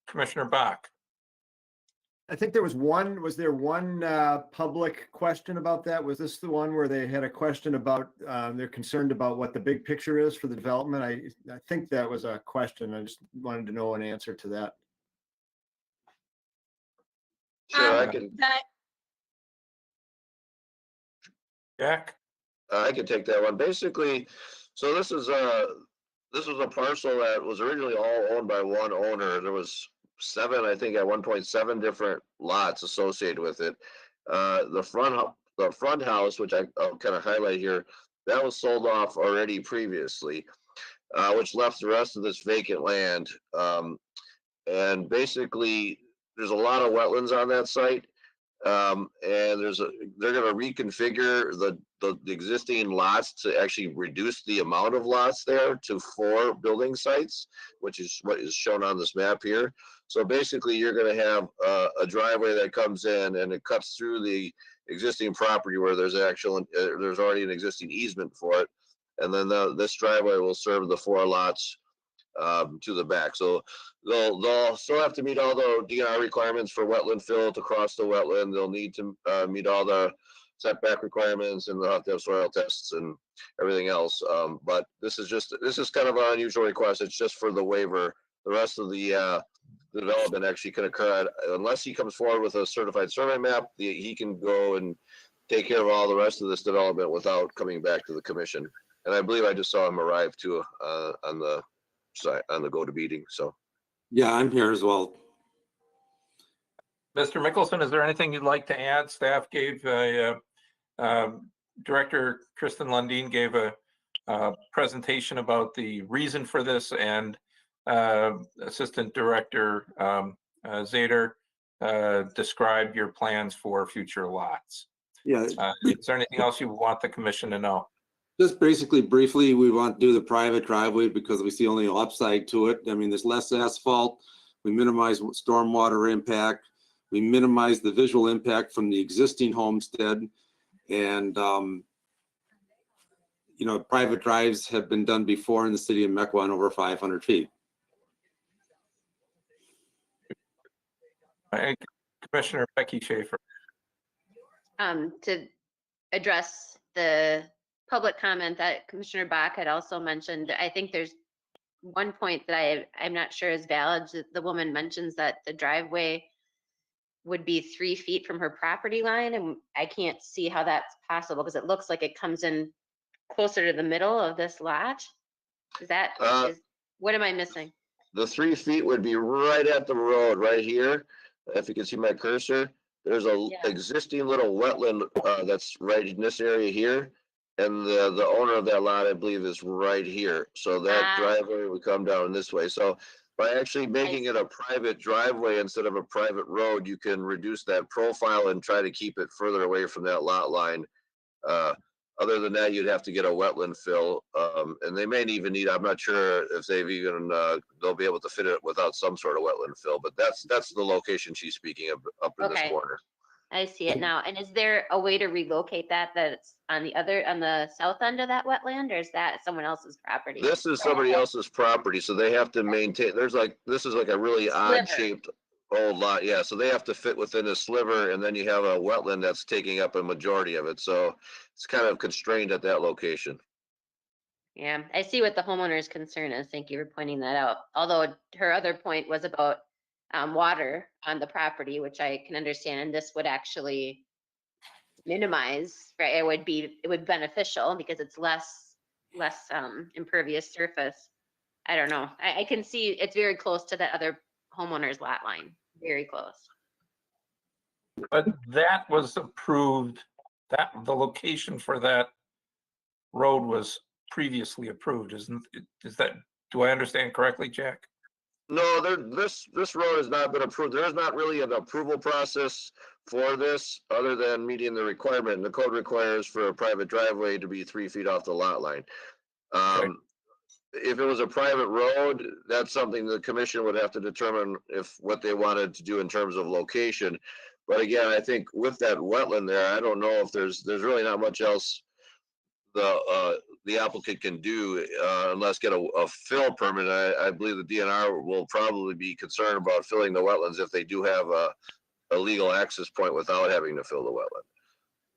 Commissioner Bach? I think there was there one public question about that? Was this the one where they had a question about, they're concerned about what the big picture is for the development? I think that was a question. I just wanted to know an answer to that. Sure, I can. Jack? I can take that one. Basically, so this was a parcel that was originally all owned by one owner. There was I think at one point, 7 different lots associated with it. The front house, which I'll kind of highlight here, that was sold off already previously, which left the rest of this vacant land. And basically, there's a lot of wetlands on that site. And they're going to reconfigure the existing lots to actually reduce the amount of lots there to 4 building sites, which is what is shown on this map here. So basically, you're going to have a driveway that comes in and it cuts through the existing property where there's already an existing easement for it, and then this driveway will serve the 4 lots to the back. So they'll still have to meet all the DNR requirements for wetland fill to cross the wetland. They'll need to meet all the setback requirements, and they'll have to have soil tests and everything else. But this is kind of an unusual request. It's just for the waiver. The rest of the development actually can occur unless he comes forward with a certified survey map. He can go and take care of all the rest of this development without coming back to the commission. And I believe I just saw him arrive too on the go to meeting. So yeah, I'm here as well. Mr. Mickelson, is there anything you'd like to add? Staff gave Director Kristen Lundin gave a presentation about the reason for this, and Assistant Director Zader described your plans for future lots. Yeah. Is there anything else you want the commission to know? Just basically briefly, we want to do the private driveway because we see only upside to it. I mean, there's less asphalt. We minimize stormwater impact. We minimize the visual impact from the existing homestead. And, you know, private drives have been done before in the city of Mequon over 500 feet. Commissioner Becky Schaefer. To address the public comment that Commissioner Bach had also mentioned, I think there's one point that I'm not sure is valid. The woman mentions that the driveway would be 3 feet from her property line, and I can't see how that's possible because it looks like it comes in closer to the middle of this lot. Is that, what am I missing? the 3 feet would be right at the road right here. If you can see my cursor, there's a existing little wetland that's right in this area here. And the owner of that lot, I believe, is right here. So that driveway would come down this way. So by actually making it a private driveway instead of a private road, you can reduce that profile and try to keep it further away from that lot line. Other than that, you'd have to get a wetland fill. And they may even need, I'm not sure if they've even, they'll be able to fit it without some sort of wetland fill, but that's the location she's speaking of up in this corner. I see it now. And is there a way to relocate that's on the south end of that wetland, or is that someone else's property? This is somebody else's property, so they have to maintain, this is like a really odd shaped old lot. Yeah, so they have to fit within a sliver, and then you have a wetland that's taking up a majority of it. So it's kind of constrained at that location. Yeah, I see what the homeowner's concern is. Thank you for pointing that out. Although her other point was about water on the property, which I can understand, and this would actually minimize, right? It would be beneficial because it's less impervious surface. I don't know. I can see it's very close to that other homeowner's lot line, very close. But that was approved, that the location for that road was previously approved, isn't it? Is that, do I understand correctly, Jack? No, this road has not been approved. There is not really an approval process for this other than meeting the requirement. The code requires for a private driveway to be 3 feet off the lot line. If it was a private road, that's something the commission would have to determine if what they wanted to do in terms of location. But again, I think with that wetland there, I don't know if there's really not much else the applicant can do unless get a fill permit. I believe the DNR will probably be concerned about filling the wetlands if they do have a legal access point without having to fill the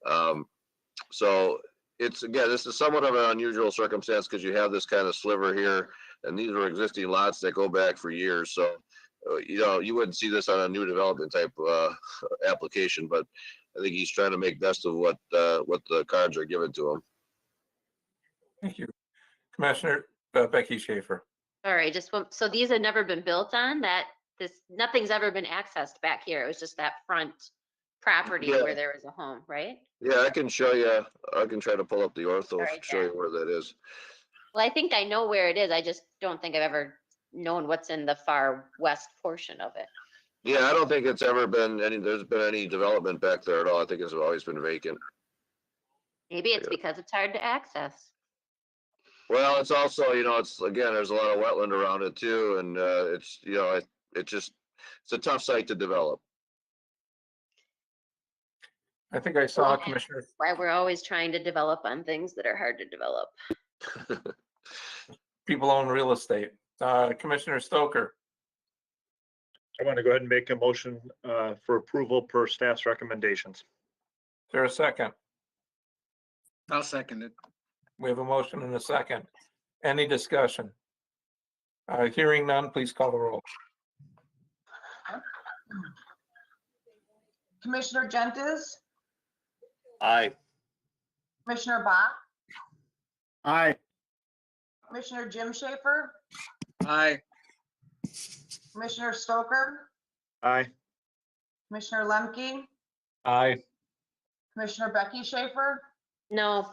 wetland. So it's, again, this is somewhat of an unusual circumstance because you have this kind of sliver here, and these are existing lots that go back for years. So, you wouldn't see this on a new development type application, but I think he's trying to make best of what the cards are given to him. Thank you. Commissioner Becky Schaefer. All right, so these had never been built on, nothing's ever been accessed back here. It was just that front property where there was a home, right? Yeah, I can show you. I can try to pull up the ortho, Right show you where that is. Well, I think I know where it is. I just don't think I've ever known what's in the far west portion of it. Yeah, I don't think it's ever been there's been any development back there at all. I think it's always been vacant. Maybe it's because it's hard to access. Well, it's also, it's, again, there's a lot of wetland around it too. And it's, it's a tough site to develop. I think I saw Commissioner. That's why we're always trying to develop on things that are hard to develop. People own real estate. Commissioner Stoker. I want to go ahead and make a motion for approval per staff's recommendations. Is there a second? I'll second it. We have a motion and a second. Any discussion? Hearing none, please call the roll. Commissioner Gentes, Aye. Commissioner Bach, Aye. Commissioner Jim Schaefer, Aye. Commissioner Stoker, Aye. Commissioner Lemke, Aye. Commissioner Becky Schaefer, No.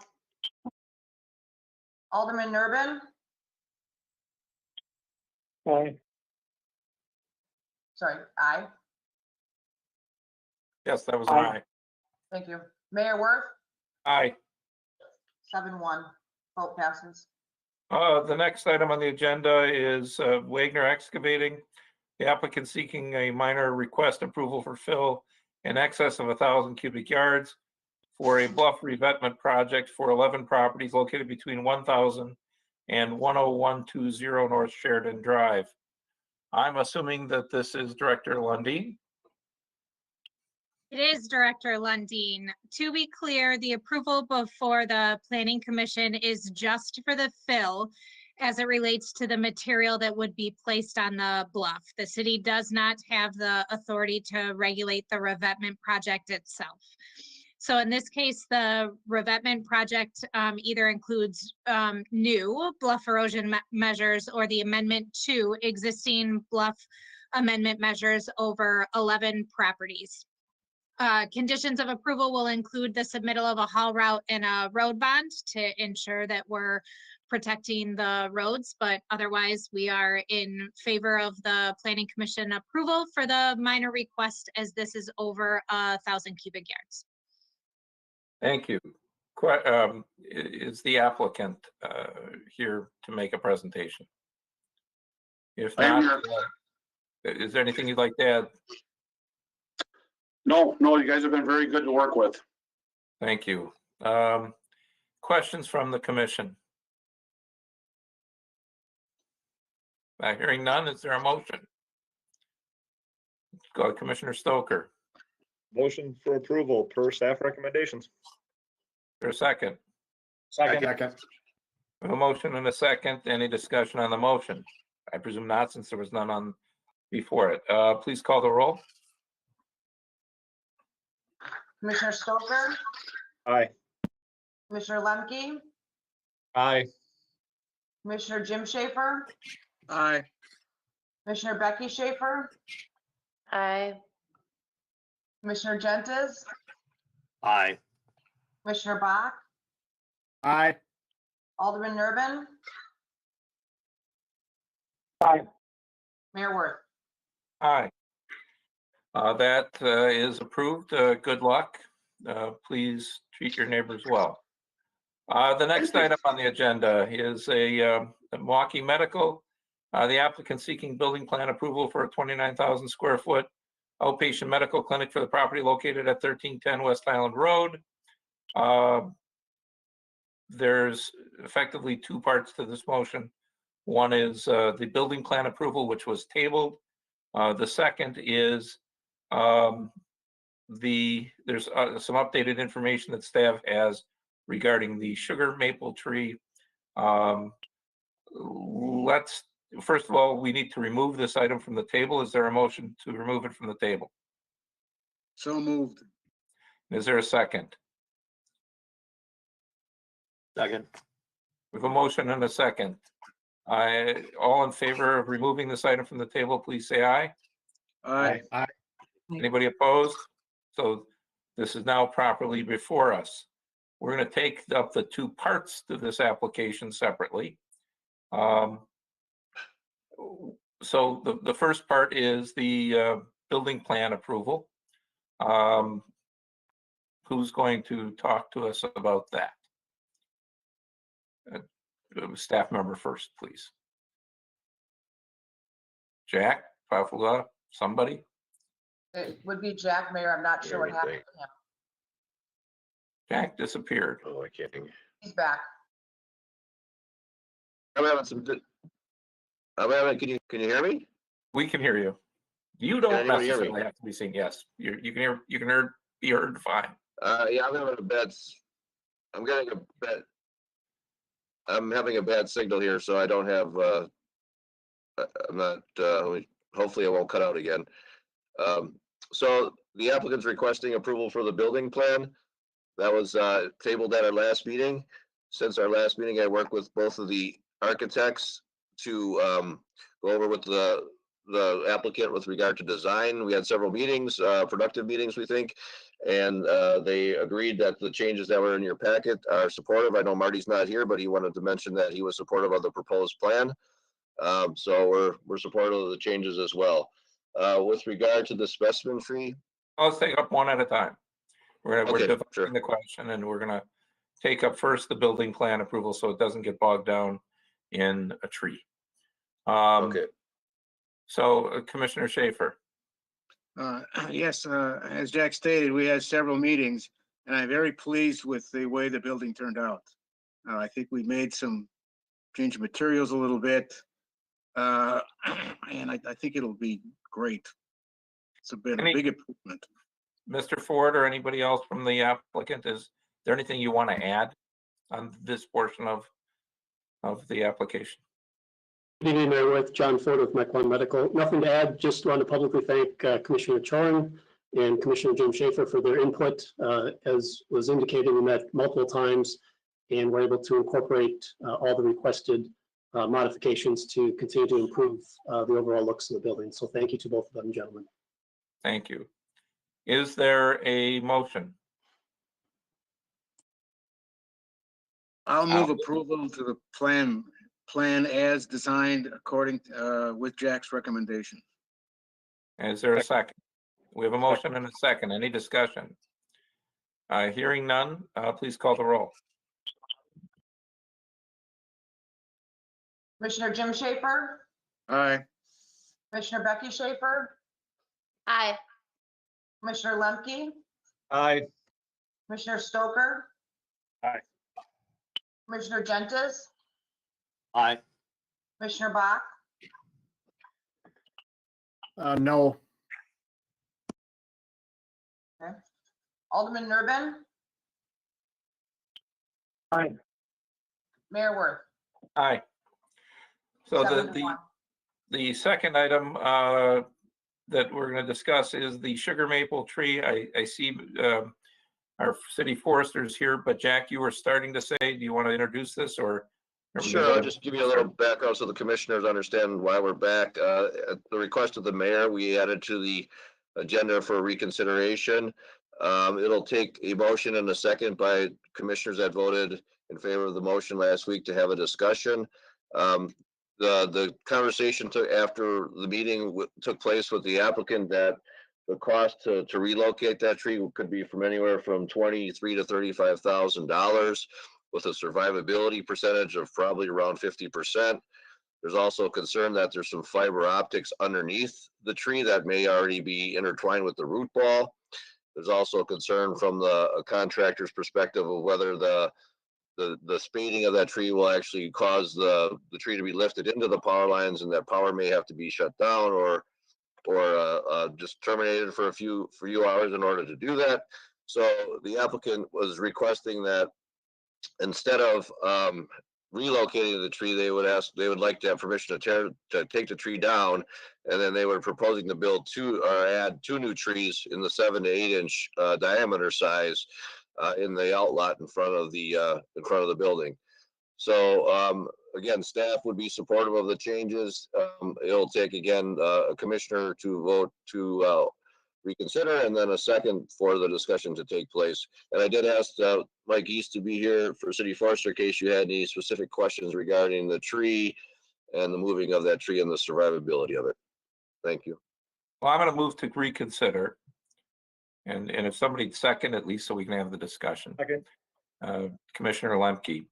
Alderman Nurbin, Aye. sorry, aye. Yes, that was an aye. Thank you. Mayor Worth, Aye. 7-1, vote passes. The next item on the agenda is Wagner Excavating. The applicant seeking a minor request approval for fill in excess of 1,000 cubic yards for a bluff revetment project for 11 properties located between 1,000 and 10120 North Sheridan Drive. I'm assuming that this is Director Lundin. It is Director Lundin. To be clear, the approval before the Planning Commission is just for the fill as it relates to the material that would be placed on the bluff. The city does not have the authority to regulate the revetment project itself. So in this case, the revetment project either includes new bluff erosion measures or the amendment to existing bluff amendment measures over 11 properties. Conditions of approval will include the submittal of a haul route and a road bond to ensure that we're protecting the roads, but otherwise we are in favor of the Planning Commission approval for the minor request as this is over 1,000 cubic yards. Thank you. Is the applicant here to make a presentation? If not, is there anything you'd like to add? No, you guys have been very good to work with. Thank you. Questions from the commission? Hearing none, is there a motion? Let's go to Commissioner Stoker. Motion for approval per staff recommendations. Is there a second? Second. We have a motion and a second. Any discussion on the motion? I presume not, since there was none on before it. Please call the roll. Commissioner Stoker, Aye. Commissioner Lemke, Aye. Commissioner Jim Schaefer, Aye. Commissioner Becky Schaefer, Aye. Commissioner Gentes, Aye. Commissioner Bach, Aye. Alderman Nervin, Aye. Mayor Worth. Aye. That is approved. Good luck. Please treat your neighbors well. The next item on the agenda is a Milwaukee Medical. The applicant seeking building plan approval for a 29,000 square foot outpatient medical clinic for the property located at 1310 West Island Road. There's effectively two parts to this motion. One is the building plan approval, which was tabled. The second is there's some updated information that staff has regarding the sugar maple tree. First of all, we need to remove this item from the table. Is there a motion to remove it from the table? So moved. Is there a second? Second. We have a motion and a second. All in favor of removing this item from the table, please say aye. Aye. Aye. Anybody opposed? So this is now properly before us. We're going to take up the two parts to this application separately. So the first part is the building plan approval. Who's going to talk to us about that? Staff member first, please. Jack, Pafula, somebody? It would be Jack, Mayor. I'm not sure what happened to him. Jack disappeared. Oh, I can't. He's back. I'm having some good. Can you hear me? We can hear you. You Can don't anybody hear me? necessarily have to be seen. Yes, you can be heard fine. Yeah, I'm having a bad. I'm getting a bad. I'm having a bad signal here, so I don't have. I'm not. Hopefully, it won't cut out again. So the applicant's requesting approval for the building plan. That was tabled at our last meeting. Since our last meeting, I worked with both of the architects to go over with the applicant with regard to design. We had several meetings, productive meetings, we think, and they agreed that the changes that were in your packet are supportive. I know Marty's not here, but he wanted to mention that he was supportive of the proposed plan. So we're supportive of the changes as well. With regard to the specimen tree. Let's take up one at a time. We're dividing the question, and we're gonna take up first the building plan approval so it doesn't get bogged down in a tree. Okay. So Commissioner Schaefer. Yes, as Jack stated, we had several meetings, and I'm very pleased with the way the building turned out. I think we made some change materials a little bit, and I think it'll be great. It's been a big improvement. Mr. Ford or anybody else from the applicant, is there anything you want to add on this portion of the application? Good evening, Mayor Worth. John Ford with Mequon Medical. Nothing to add, just want to publicly thank Commissioner Chorin and Commissioner Jim Schaefer for their input. As was indicated, we met multiple times and were able to incorporate all the requested modifications to continue to improve the overall looks of the building. So thank you to both of them, gentlemen. Thank you. Is there a motion? I'll move approval to the plan as designed according with Jack's recommendation. Is there a second? We have a motion and a second. Any discussion? Hearing none, please call the roll. Commissioner Jim Schaefer, Aye. Commissioner Becky Schaefer, Aye. Commissioner Lemke, Aye. Commissioner Stoker, Aye. Commissioner Gentes, Aye. Commissioner Bach, No. okay. Alderman Nervin, Aye. Mayor Worth. Aye. So 7-1. the second item that we're going to discuss is the sugar maple tree. I see our city forester is here, but Jack, you were starting to say, do you want to introduce this or? Sure, I'll just give you a little background so the commissioners understand why we're back. At the request of the mayor, we added to the agenda for reconsideration. It'll take a motion and a second by commissioners that voted in favor of the motion last week to have a discussion. The conversation took after the meeting took place with the applicant that the cost to relocate that tree could be from anywhere from $23,000 to $35,000 with a survivability percentage of probably around 50%. There's also concern that there's some fiber optics underneath the tree that may already be intertwined with the root ball. There's also a concern from the contractor's perspective of whether the spading of that tree will actually cause the tree to be lifted into the power lines, and that power may have to be shut down or just terminated for a few hours in order to do that. So the applicant was requesting that instead of relocating the tree, they would like to have permission to take the tree down, and then they were proposing to build add two new trees in the 7 to 8 inch diameter size in the outlot in front of the building. So again, staff would be supportive of the changes. It'll take again a commissioner to vote to reconsider, and then a second for the discussion to take place. And I did ask Mike East to be here for city forester in case you had any specific questions regarding the tree and the moving of that tree and the survivability of it. Thank you. Well, I'm going to move to reconsider. And if somebody'd second, at least so we can have the discussion. Second. Commissioner Lemke.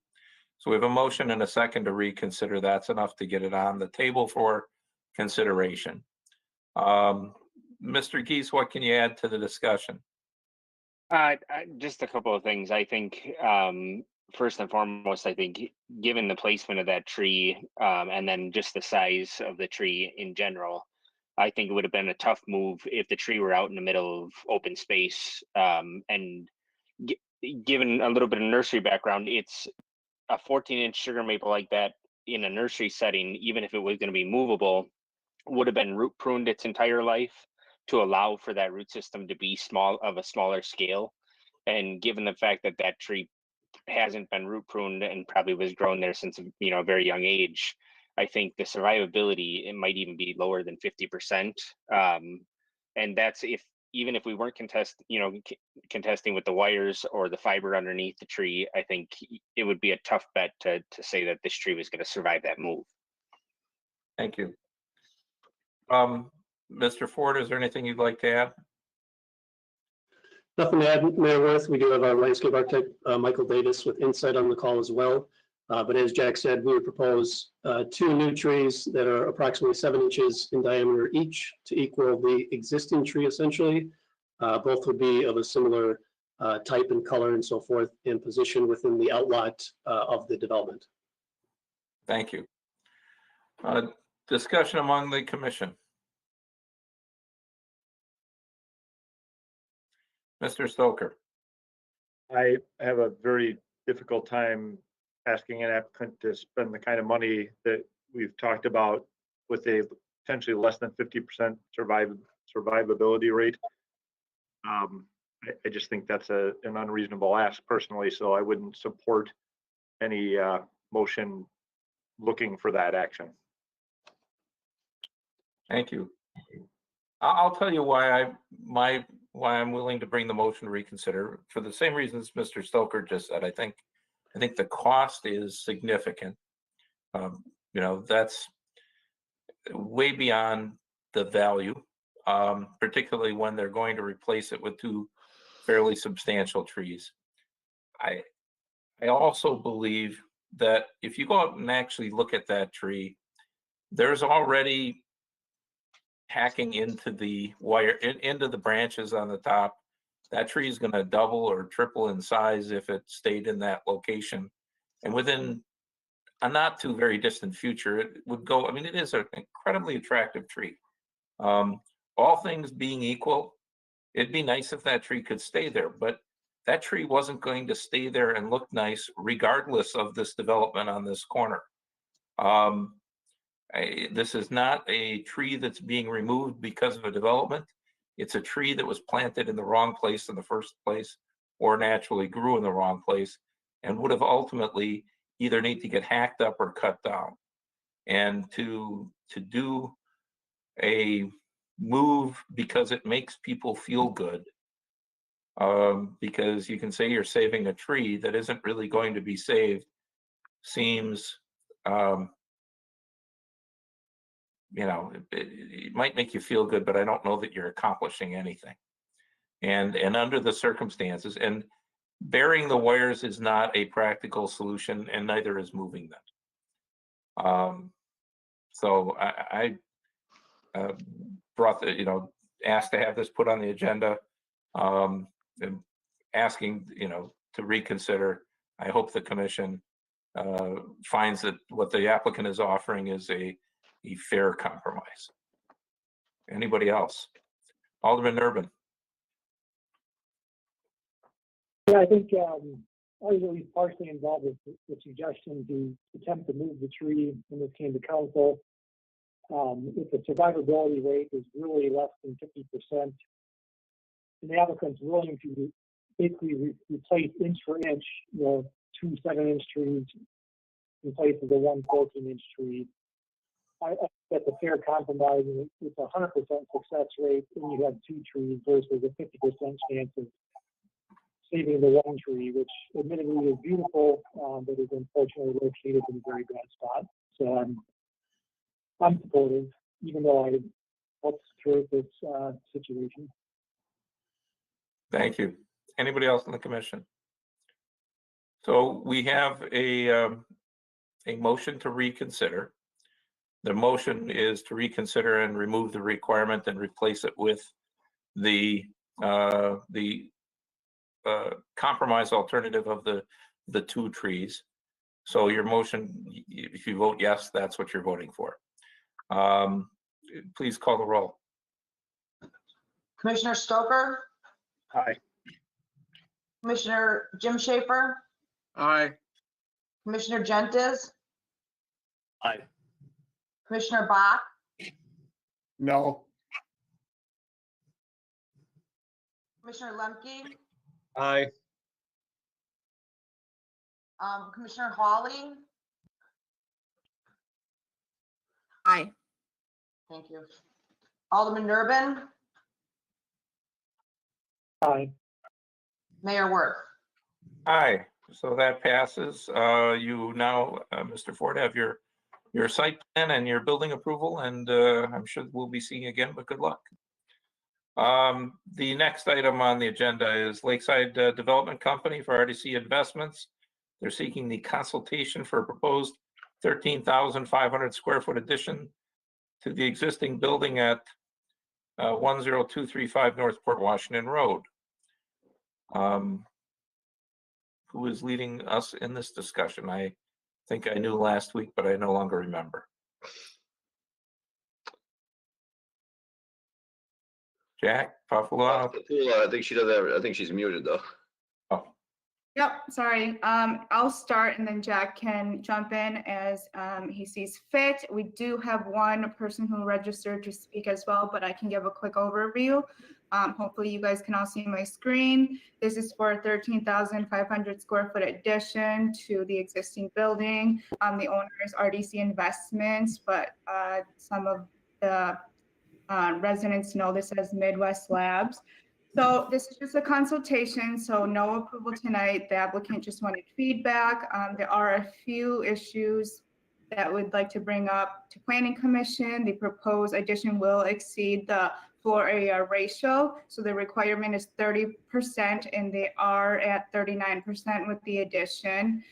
So we have a motion and a second to reconsider. That's enough to get it on the table for consideration. Mr. Geese, what can you add to the discussion? Just a couple of things. I think first and foremost, I think given the placement of that tree and then just the size of the tree in general, I think it would have been a tough move if the tree were out in the middle of open space. And given a little bit of nursery background, it's a 14-inch sugar maple like that in a nursery setting, even if it was going to be movable, would have been root pruned its entire life to allow for that root system to be of a smaller scale. And given the fact that that tree hasn't been root pruned and probably was grown there since a very young age, I think the survivability, it might even be lower than 50%. And that's even if we weren't contesting with the wires or the fiber underneath the tree, I think it would be a tough bet to say that this tree was going to survive that move. Thank you. Mr. Ford, is there anything you'd like to add? Nothing to add, Mayor Worth. We do have our landscape architect, Michael Davis, with insight on the call as well. But as Jack said, we would propose 2 new trees that are approximately 7 inches in diameter each to equal the existing tree essentially. Both would be of a similar type and color and so forth, and position within the outlot of the development. Thank you. Discussion among the commission. Mr. Stoker. I have a very difficult time asking an applicant to spend the kind of money that we've talked about with a potentially less than 50% survivability rate. I just think that's an unreasonable ask personally, so I wouldn't support any motion looking for that action. Thank you. I'll tell you why I'm willing to bring the motion to reconsider for the same reasons Mr. Stoker just said. I think the cost is significant. That's way beyond the value, particularly when they're going to replace it with 2 fairly substantial trees. I also believe that if you go out and actually look at that tree, there's already hacking into the wire, into the branches on the top. That tree is going to double or triple in size if it stayed in that location. And within a not too very distant future, it would go, it is an incredibly attractive tree. All things being equal, it'd be nice if that tree could stay there, but that tree wasn't going to stay there and look nice regardless of this development on this corner. This is not a tree that's being removed because of a development. It's a tree that was planted in the wrong place in the first place or naturally grew in the wrong place and would have ultimately either need to get hacked up or cut down. And to do a move because it makes people feel good, because you can say you're saving a tree that isn't really going to be saved, seems, it might make you feel good, but I don't know that you're accomplishing anything. And under the circumstances, and burying the wires is not a practical solution, and neither is moving them. So I brought the, asked to have this put on the agenda, and asking, to reconsider. I hope the commission finds that what the applicant is offering is a fair compromise. Anybody else? Alderman Urban. Yeah, I think I was at least partially involved with the suggestion to attempt to move the tree when this came to council. If the survivability rate is really less than 50%, and the applicant's willing to basically replace inch for inch, 2 7-inch trees in place of the 1 14-inch tree, I think that's a fair compromise, and it's a 100% success rate when you have 2 trees versus a 50% chance of saving the 1 tree, which admittedly is beautiful, but is unfortunately located in a very bad spot. So I'm supportive, even though I helped create this situation. Thank you. Anybody else in the commission? So we have a motion to reconsider. The motion is to reconsider and remove the requirement and replace it with the compromise alternative of the 2 trees. So your motion, if you vote yes, that's what you're voting for. Please call the roll. Commissioner Stoker, Aye. Commissioner Jim Schaefer, Aye. Commissioner Gentes, Aye. Commissioner Bach, No. Commissioner Lemke, Aye. Commissioner Hawley. Aye. Thank you. Alderman Urban, Aye. Mayor Worth. Aye. So that passes. You now, Mr. Ford, have your site plan and your building approval, and I'm sure we'll be seeing you again, but good luck. The next item on the agenda is Lakeside Development Company for RDC Investments. They're seeking the consultation for a proposed 13,500 square foot addition to the existing building at 10235 North Port Washington Road. Who is leading us in this discussion? I think I knew last week, but I no longer remember. Jack Pafulano. I think she does have, I think she's muted though. Oh. Yep, sorry. I'll start and then Jack can jump in as he sees fit. We do have one person who registered to speak as well, but I can give a quick overview. Hopefully you guys can all see my screen. This is for a 13,500 square foot addition to the existing building. The owner is RDC Investments, but some of the residents know this as Midwest Labs. So this is just a consultation, so no approval tonight. The applicant just wanted feedback. There are a few issues that we'd like to bring up to Planning Commission. The proposed addition will exceed the floor area ratio. So the requirement is 30% and they are at 39% with the addition.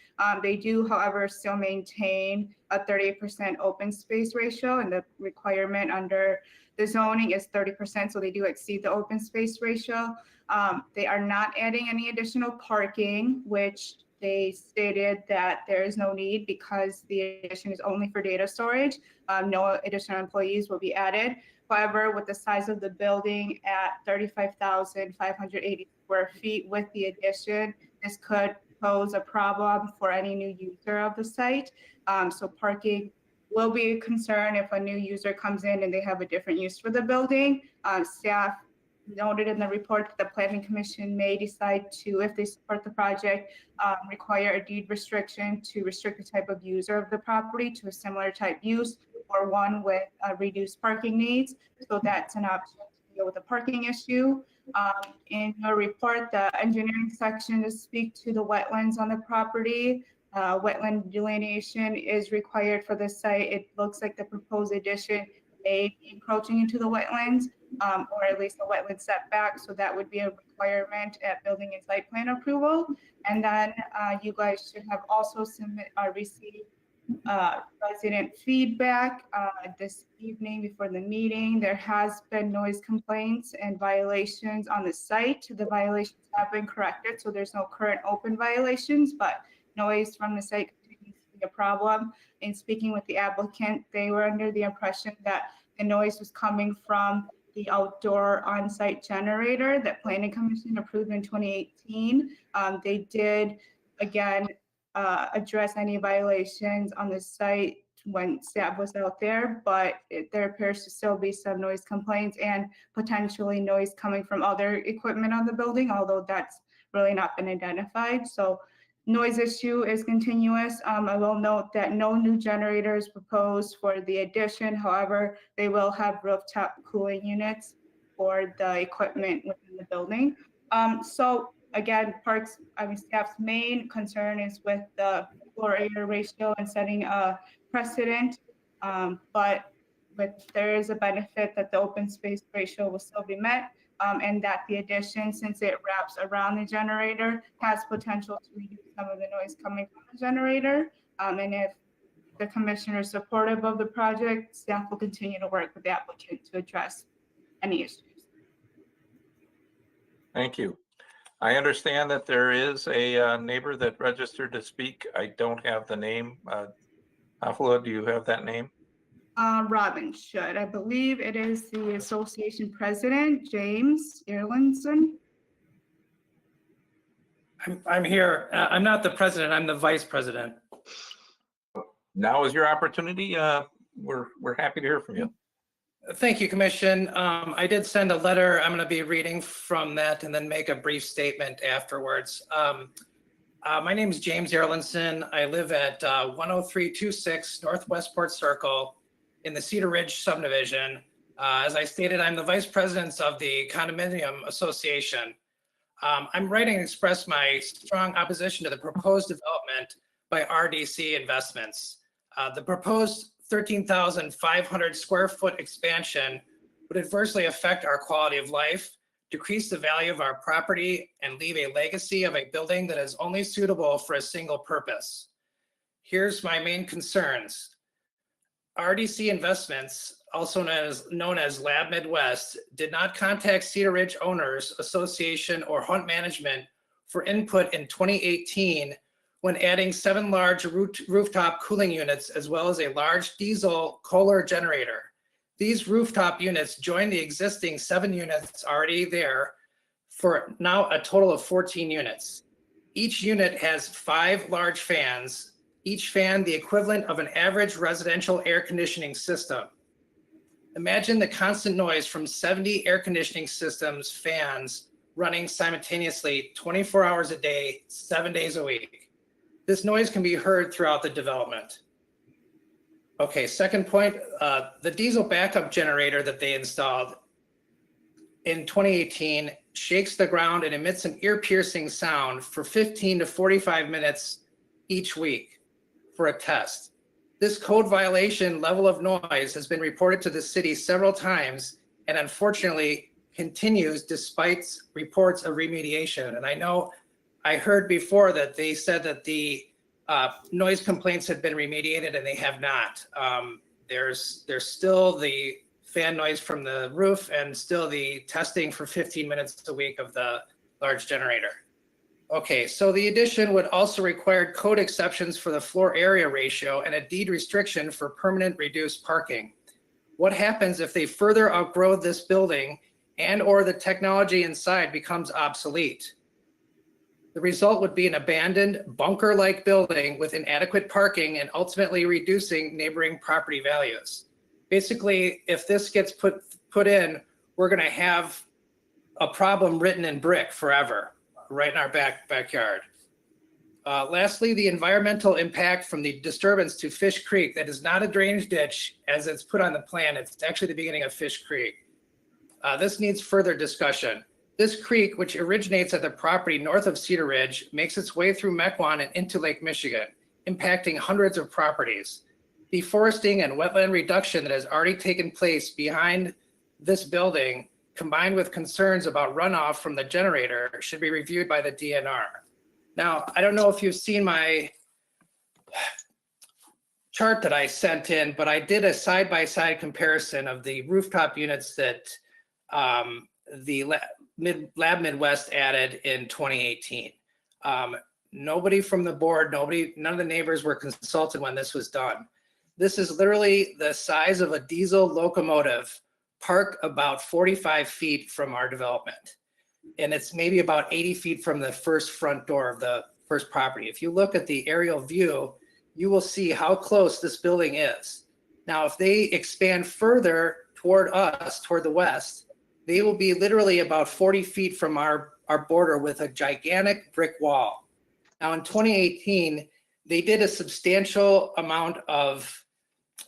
They do, however, still maintain a 38% open space ratio, and the requirement under the zoning is 30%, so they do exceed the open space ratio. They are not adding any additional parking, which they stated that there is no need because the addition is only for data storage. No additional employees will be added. However, with the size of the building at 35,580 square feet with the addition, this could pose a problem for any new user of the site. So parking will be a concern if a new user comes in and they have a different use for the building. Staff noted in the report that the planning commission may decide to, if they support the project, require a deed restriction to restrict the type of user of the property to a similar type use or one with reduced parking needs. So that's an option to deal with the parking issue. In your report, the engineering section to speak to the wetlands on the property. Wetland delineation is required for the site. It looks like the proposed addition may be encroaching into the wetlands, or at least a wetland setback. So that would be a requirement at building and site plan approval. And then you guys should have also received resident feedback this evening before the meeting. There has been noise complaints and violations on the site. The violations have been corrected, so there's no current open violations, but noise from the site continues to be a problem. In speaking with the applicant, they were under the impression that the noise was coming from the outdoor on-site generator that Planning Commission approved in 2018. They did, again, address any violations on the site when staff was out there, but there appears to still be some noise complaints and potentially noise coming from other equipment on the building, although that's really not been identified. So noise issue is continuous. I will note that no new generators proposed for the addition. However, they will have rooftop cooling units for the equipment within the building. So again, staff's main concern is with the floor area ratio and setting a precedent. But there is a benefit that the open space ratio will still be met, and that the addition, since it wraps around the generator, has potential to reduce some of the noise coming from the generator. And if the commissioner is supportive of the project, staff will continue to work with the applicant to address any issues. Thank you. I understand that there is a neighbor that registered to speak. I don't have the name. Afua, do you have that name? Robin should. I believe it is the association president, James Erlandson. I'm here. I'm not the president. I'm the vice president. Now is your opportunity. We're happy to hear from you. Thank you, Commission. I did send a letter. I'm going to be reading from that and then make a brief statement afterwards. My name is James Erlandson. I live at 10326 North Westport Circle in the Cedar Ridge subdivision. As I stated, I'm the vice president of the Condominium Association. I'm writing to express my strong opposition to the proposed development by RDC Investments. The proposed 13,500 square foot expansion would adversely affect our quality of life, decrease the value of our property, and leave a legacy of a building that is only suitable for a single purpose. Here's my main concerns. RDC Investments, also known as Lab Midwest, did not contact Cedar Ridge Owners Association or Hunt Management for input in 2018 when adding 7 large rooftop cooling units as well as a large diesel Kohler generator. These rooftop units join the existing 7 units already there for now a total of 14 units. Each unit has 5 large fans, each fan the equivalent of an average residential air conditioning system. Imagine the constant noise from 70 air conditioning systems, fans running simultaneously 24 hours a day, 7 days a week. This noise can be heard throughout the development. Okay, second point, the diesel backup generator that they installed in 2018 shakes the ground and emits an ear-piercing sound for 15 to 45 minutes each week for a test. This code violation level of noise has been reported to the city several times and unfortunately continues despite reports of remediation. And I know I heard before that they said that the noise complaints had been remediated and they have not. There's still the fan noise from the roof and still the testing for 15 minutes a week of the large generator. Okay, so the addition would also require code exceptions for the floor area ratio and a deed restriction for permanent reduced parking. What happens if they further outgrow this building and or the technology inside becomes obsolete? The result would be an abandoned bunker-like building with inadequate parking and ultimately reducing neighboring property values. Basically, if this gets put in, we're going to have a problem written in brick forever, right in our backyard. Lastly, the environmental impact from the disturbance to Fish Creek, that is not a drainage ditch as it's put on the plan. It's actually the beginning of Fish Creek. This needs further discussion. This creek, which originates at the property north of Cedar Ridge, makes its way through Mequon and into Lake Michigan, impacting hundreds of properties. Deforesting and wetland reduction that has already taken place behind this building, combined with concerns about runoff from the generator, should be reviewed by the DNR. Now, I don't know if you've seen my chart that I sent in, but I did a side-by-side comparison of the rooftop units that the Lab Midwest added in 2018. Nobody from the board, none of the neighbors were consulted when this was done. This is literally the size of a diesel locomotive parked about 45 feet from our development. And it's maybe about 80 feet from the first front door of the first property. If you look at the aerial view, you will see how close this building is. Now, if they expand further toward us, toward the west, they will be literally about 40 feet from our border with a gigantic brick wall. Now, in 2018, they did a substantial amount of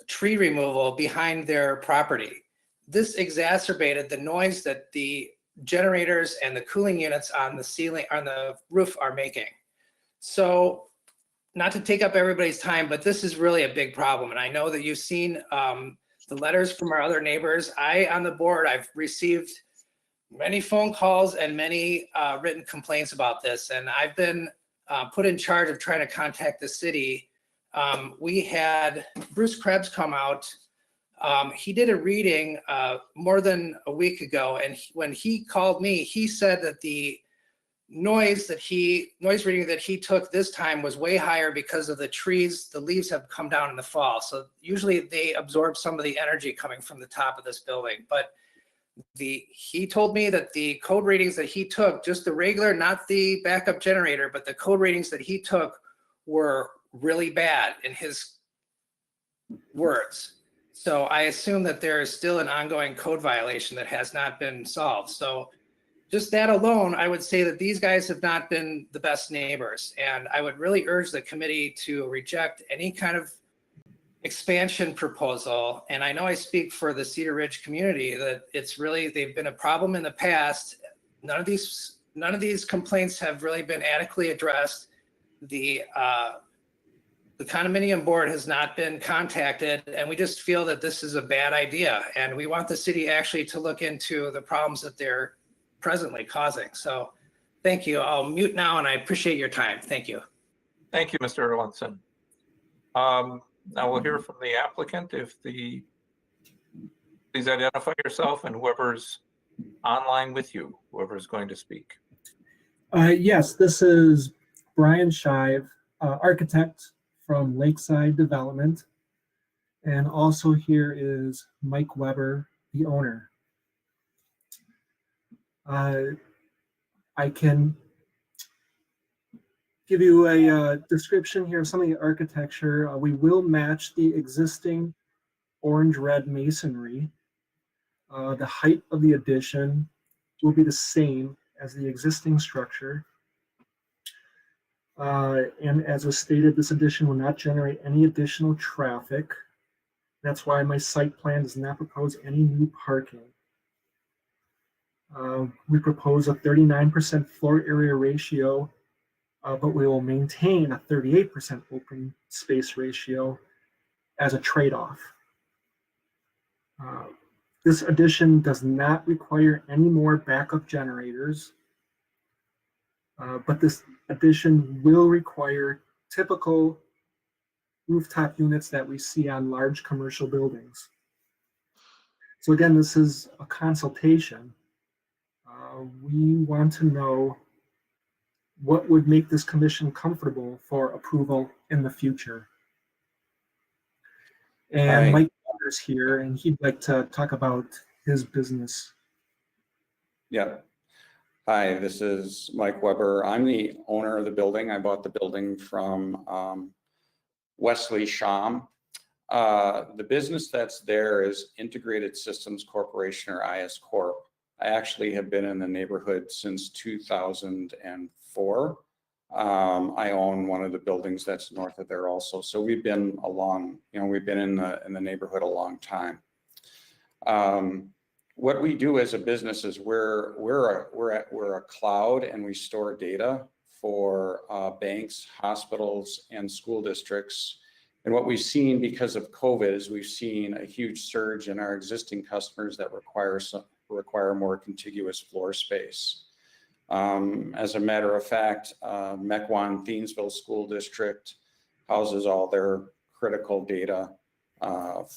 tree removal behind their property. This exacerbated the noise that the generators and the cooling units on the ceiling, on the roof are making. So, not to take up everybody's time, but this is really a big problem. And I know that you've seen the letters from our other neighbors. On the board, I've received many phone calls and many written complaints about this. And I've been put in charge of trying to contact the city. We had Bruce Krebs come out. He did a reading more than a week ago. And when he called me, he said that the noise reading that he took this time was way higher because of the trees. The leaves have come down in the fall. So usually they absorb some of the energy coming from the top of this building. But he told me that the code readings that he took, just the regular, not the backup generator, but the code readings that he took were really bad in his words. So I assume that there is still an ongoing code violation that has not been solved. So just that alone, I would say that these guys have not been the best neighbors. And I would really urge the committee to reject any kind of expansion proposal. And I know I speak for the Cedar Ridge community that they've been a problem in the past. None of these complaints have really been adequately addressed. The condominium board has not been contacted, and we just feel that this is a bad idea. And we want the city actually to look into the problems that they're presently causing. So thank you. I'll mute now, and I appreciate your time. Thank you. Thank you, Mr. Erlandson. Now we'll hear from the applicant. Please identify yourself and whoever's online with you, whoever's going to speak. Yes, this is Brian Shive, architect from Lakeside Development. And also here is Mike Weber, the owner. I can give you a description here of some of the architecture. We will match the existing orange-red masonry. The height of the addition will be the same as the existing structure. And as was stated, this addition will not generate any additional traffic. That's why my site plan does not propose any new parking. We propose a 39% floor area ratio, but we will maintain a 38% open space ratio as a trade-off. This addition does not require any more backup generators, but this addition will require typical rooftop units that we see on large commercial buildings. So again, this is a consultation. We want to know what would make this commission comfortable for approval in the future. And Mike is here, and he'd like to talk about his business. Yeah. Hi, this is Mike Weber. I'm the owner of the building. I bought the building from Wesley Sham. The business that's there is Integrated Systems Corporation, or IS Corp. I actually have been in the neighborhood since 2004. I own one of the buildings that's north of there also. So we've been we've been in the neighborhood a long time. What we do as a business is we're a cloud, and we store data for banks, hospitals, and school districts. And what we've seen because of COVID is we've seen a huge surge in our existing customers that require more contiguous floor space. As a matter of fact, Mequon Thiensville School District houses all their critical data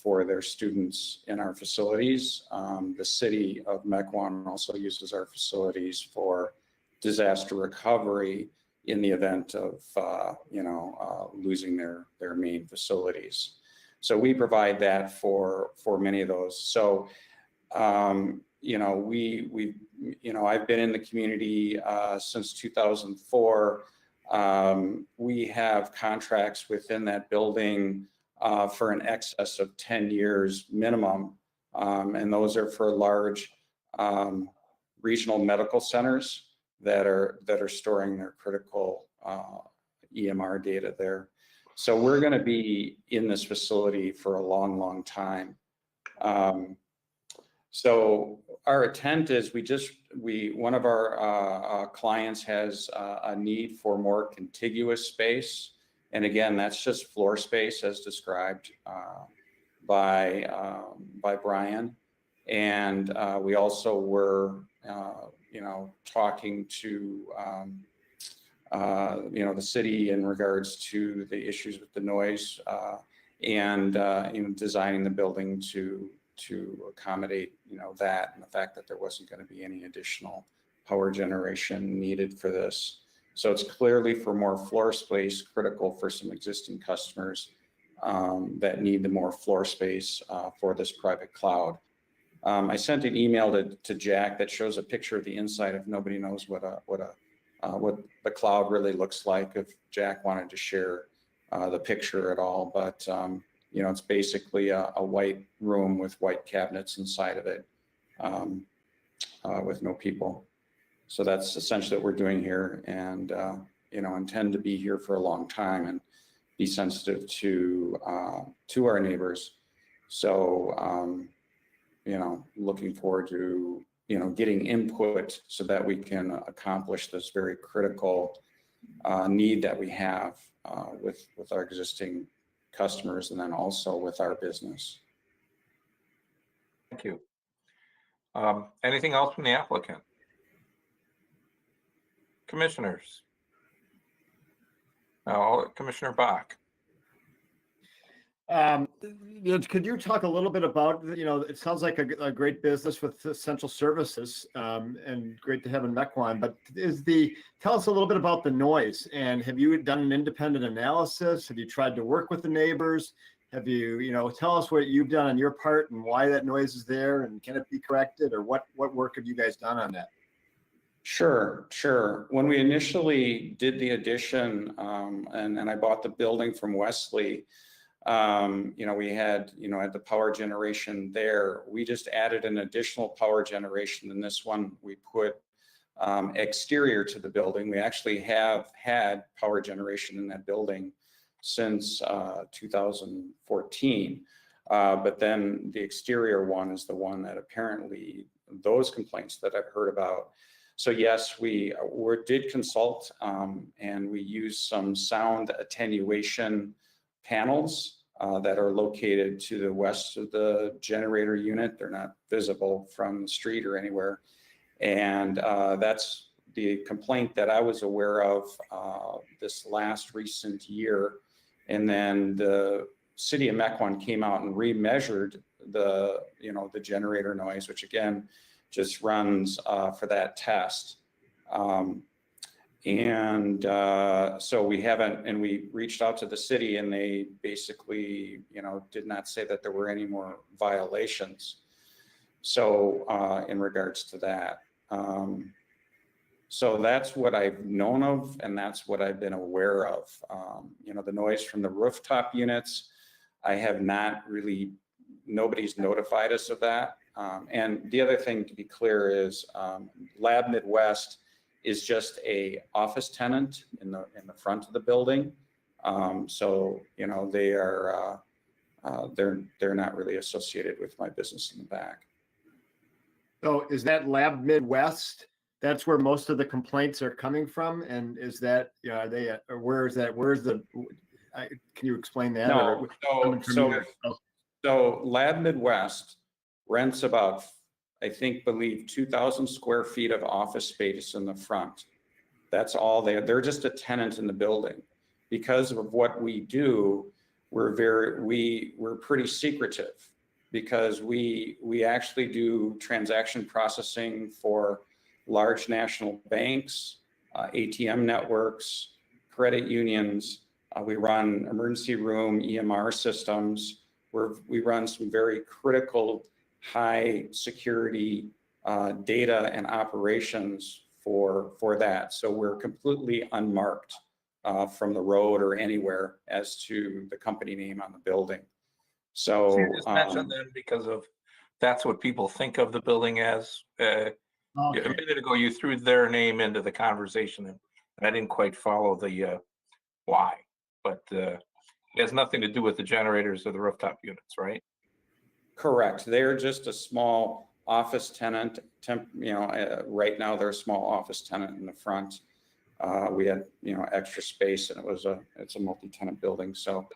for their students in our facilities. The city of Mequon also uses our facilities for disaster recovery in the event of losing their main facilities. So we provide that for many of those. So I've been in the community since 2004. We have contracts within that building for an excess of 10 years minimum. And those are for large regional medical centers that are storing their critical EMR data there. So we're going to be in this facility for a long, long time. So our intent is one of our clients has a need for more contiguous space. And again, that's just floor space as described by Brian. And we also were, talking to, the city in regards to the issues with the noise and designing the building to accommodate, that and the fact that there wasn't going to be any additional power generation needed for this. So it's clearly for more floor space, critical for some existing customers that need the more floor space for this private cloud. I sent an email to Jack that shows a picture of the inside if nobody knows what the cloud really looks like, if Jack wanted to share the picture at all. But it's basically a white room with white cabinets inside of it with no people. So that's essentially what we're doing here, and intend to be here for a long time and be sensitive to our neighbors. So looking forward to getting input so that we can accomplish this very critical need that we have with our existing customers, and then also with our business. Thank you. Anything else from the applicant? Commissioners? Commissioner Bach. Could you talk a little bit about, it sounds like a great business with essential services and great to have in Mequon, but tell us a little bit about the noise, and have you done an independent analysis? Have you tried to work with the neighbors? Have you, tell us what you've done on your part and why that noise is there, and can it be corrected, or what work have you guys done on that? Sure. When we initially did the addition and I bought the building from Wesley, we had the power generation there. We just added an additional power generation in this one. We put exterior to the building. We actually have had power generation in that building since 2014. But then the exterior one is the one that apparently those complaints that I've heard about. So yes, we did consult and we used some sound attenuation panels that are located to the west of the generator unit. They're not visible from the street or anywhere. And that's the complaint that I was aware of this last recent year. And then the city of Mequon came out and remeasured the generator noise, which again, just runs for that test. So we haven't, and we reached out to the city, and they basically, did not say that there were any more violations. So in regards to that, so that's what I've known of, and that's what I've been aware of. The noise from the rooftop units, I have not really, nobody's notified us of that. And the other thing to be clear is Lab Midwest is just a office tenant in the front of the building. So, you know, they are, they're not really associated with my business in the back. So is that Lab Midwest? That's where most of the complaints are coming from? And is that, you know, are they, or where is that, where's the, can you explain that? No, Or- so Lab Midwest rents about, I believe 2,000 square feet of office space in the front. That's all they're just a tenant in the building. Because of what we do, we're pretty secretive, because we actually do transaction processing for large national banks, ATM networks, credit unions. We run emergency room EMR systems. We run some very critical, high security data and operations for that. So we're completely unmarked from the road or anywhere as to the company name on the building. So you just mentioned them because of that's what people think of the building as. Okay. A minute ago, you threw their name into the conversation, and I didn't quite follow the why. But it has nothing to do with the generators or the rooftop units, right? Correct. They're just a small office tenant. Right now they're a small office tenant in the front. We had, you know, extra space, and it's a multi-tenant building. So,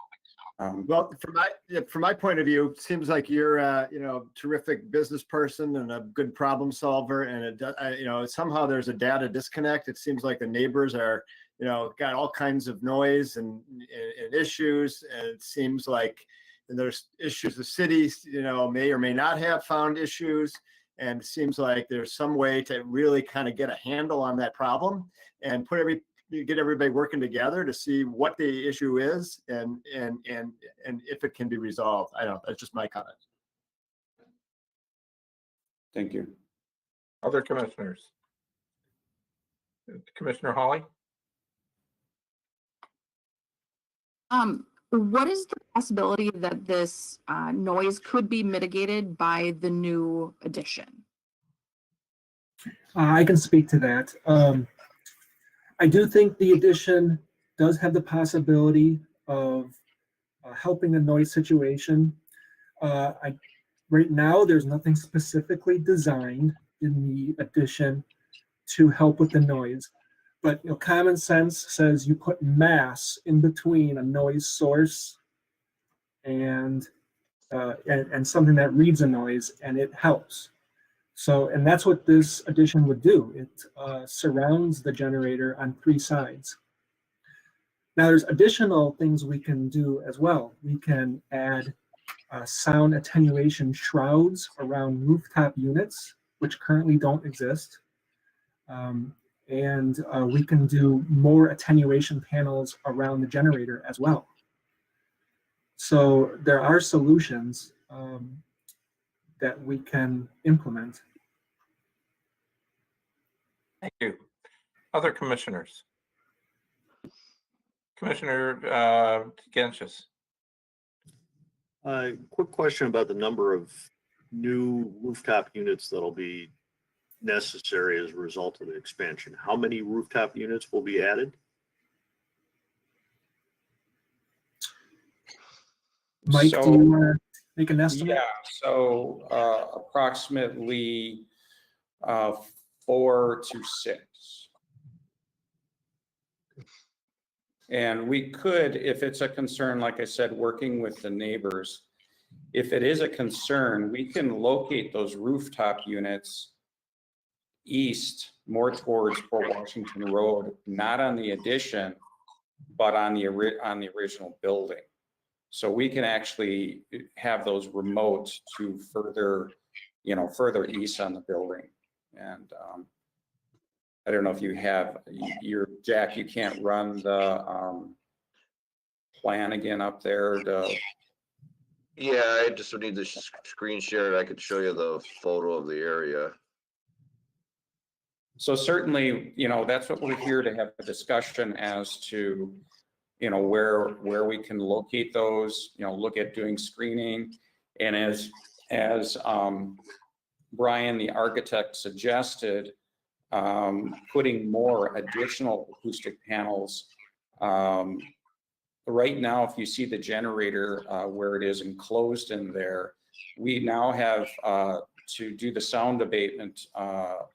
well, from my point of view, it seems like you're you know, terrific business person and a good problem solver. And you know, somehow there's a data disconnect. It seems like the neighbors are, you know, got all kinds of noise and issues. And it seems like there's issues the city, you know, may or may not have found issues. And it seems like there's some way to really kind of get a handle on that problem and get everybody working together to see what the issue is and if it can be resolved. I don't know, that's just my comment. thank you. Other commissioners? Commissioner Hawley? What is the possibility that this noise could be mitigated by the new addition? I can speak to that. I do think the addition does have the possibility of helping the noise situation. Right now, there's nothing specifically designed in the addition to help with the noise. But you know, common sense says you put mass in between a noise source and something that reads a noise, and it helps. So, and that's what this addition would do. It surrounds the generator on 3 sides. Now, there's additional things we can do as well. We can add sound attenuation shrouds around rooftop units, which currently don't exist. And we can do more attenuation panels around the generator as well. So there are solutions that we can implement. Thank you. Other commissioners? Commissioner Genchis. Quick question about the number of new rooftop units that'll be necessary as a result of the expansion. How many rooftop units will be added? Mike, do you want to make an estimate? Yeah, so approximately 4 to 6. And we could, if it's a concern, like I said, working with the neighbors, if it is a concern, we can locate those rooftop units east, more towards Port Washington Road, not on the addition, but on the original building. So we can actually have those remote to further east on the building. And I don't know if you have Jack, you can't run the plan again up there. Yeah, I just would need to screen share it. I could show you the photo of the area. So certainly, you know, that's what we're here to have a discussion as to, you know, where we can locate those, you know, look at doing screening. And as Brian, the architect, suggested putting more additional acoustic panels. Right now, if you see the generator where it is enclosed in there, we now have to do the sound abatement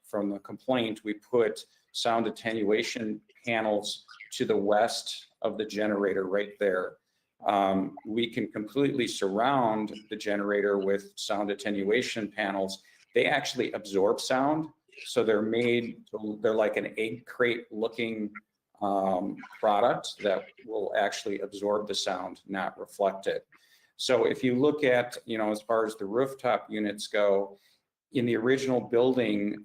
from the complaint. We put sound attenuation panels to the west of the generator right there. We can completely surround the generator with sound attenuation panels. They actually absorb sound. So they're like an egg crate looking product that will actually absorb the sound, not reflect it. So if you look at, as far as the rooftop units go, in the original building,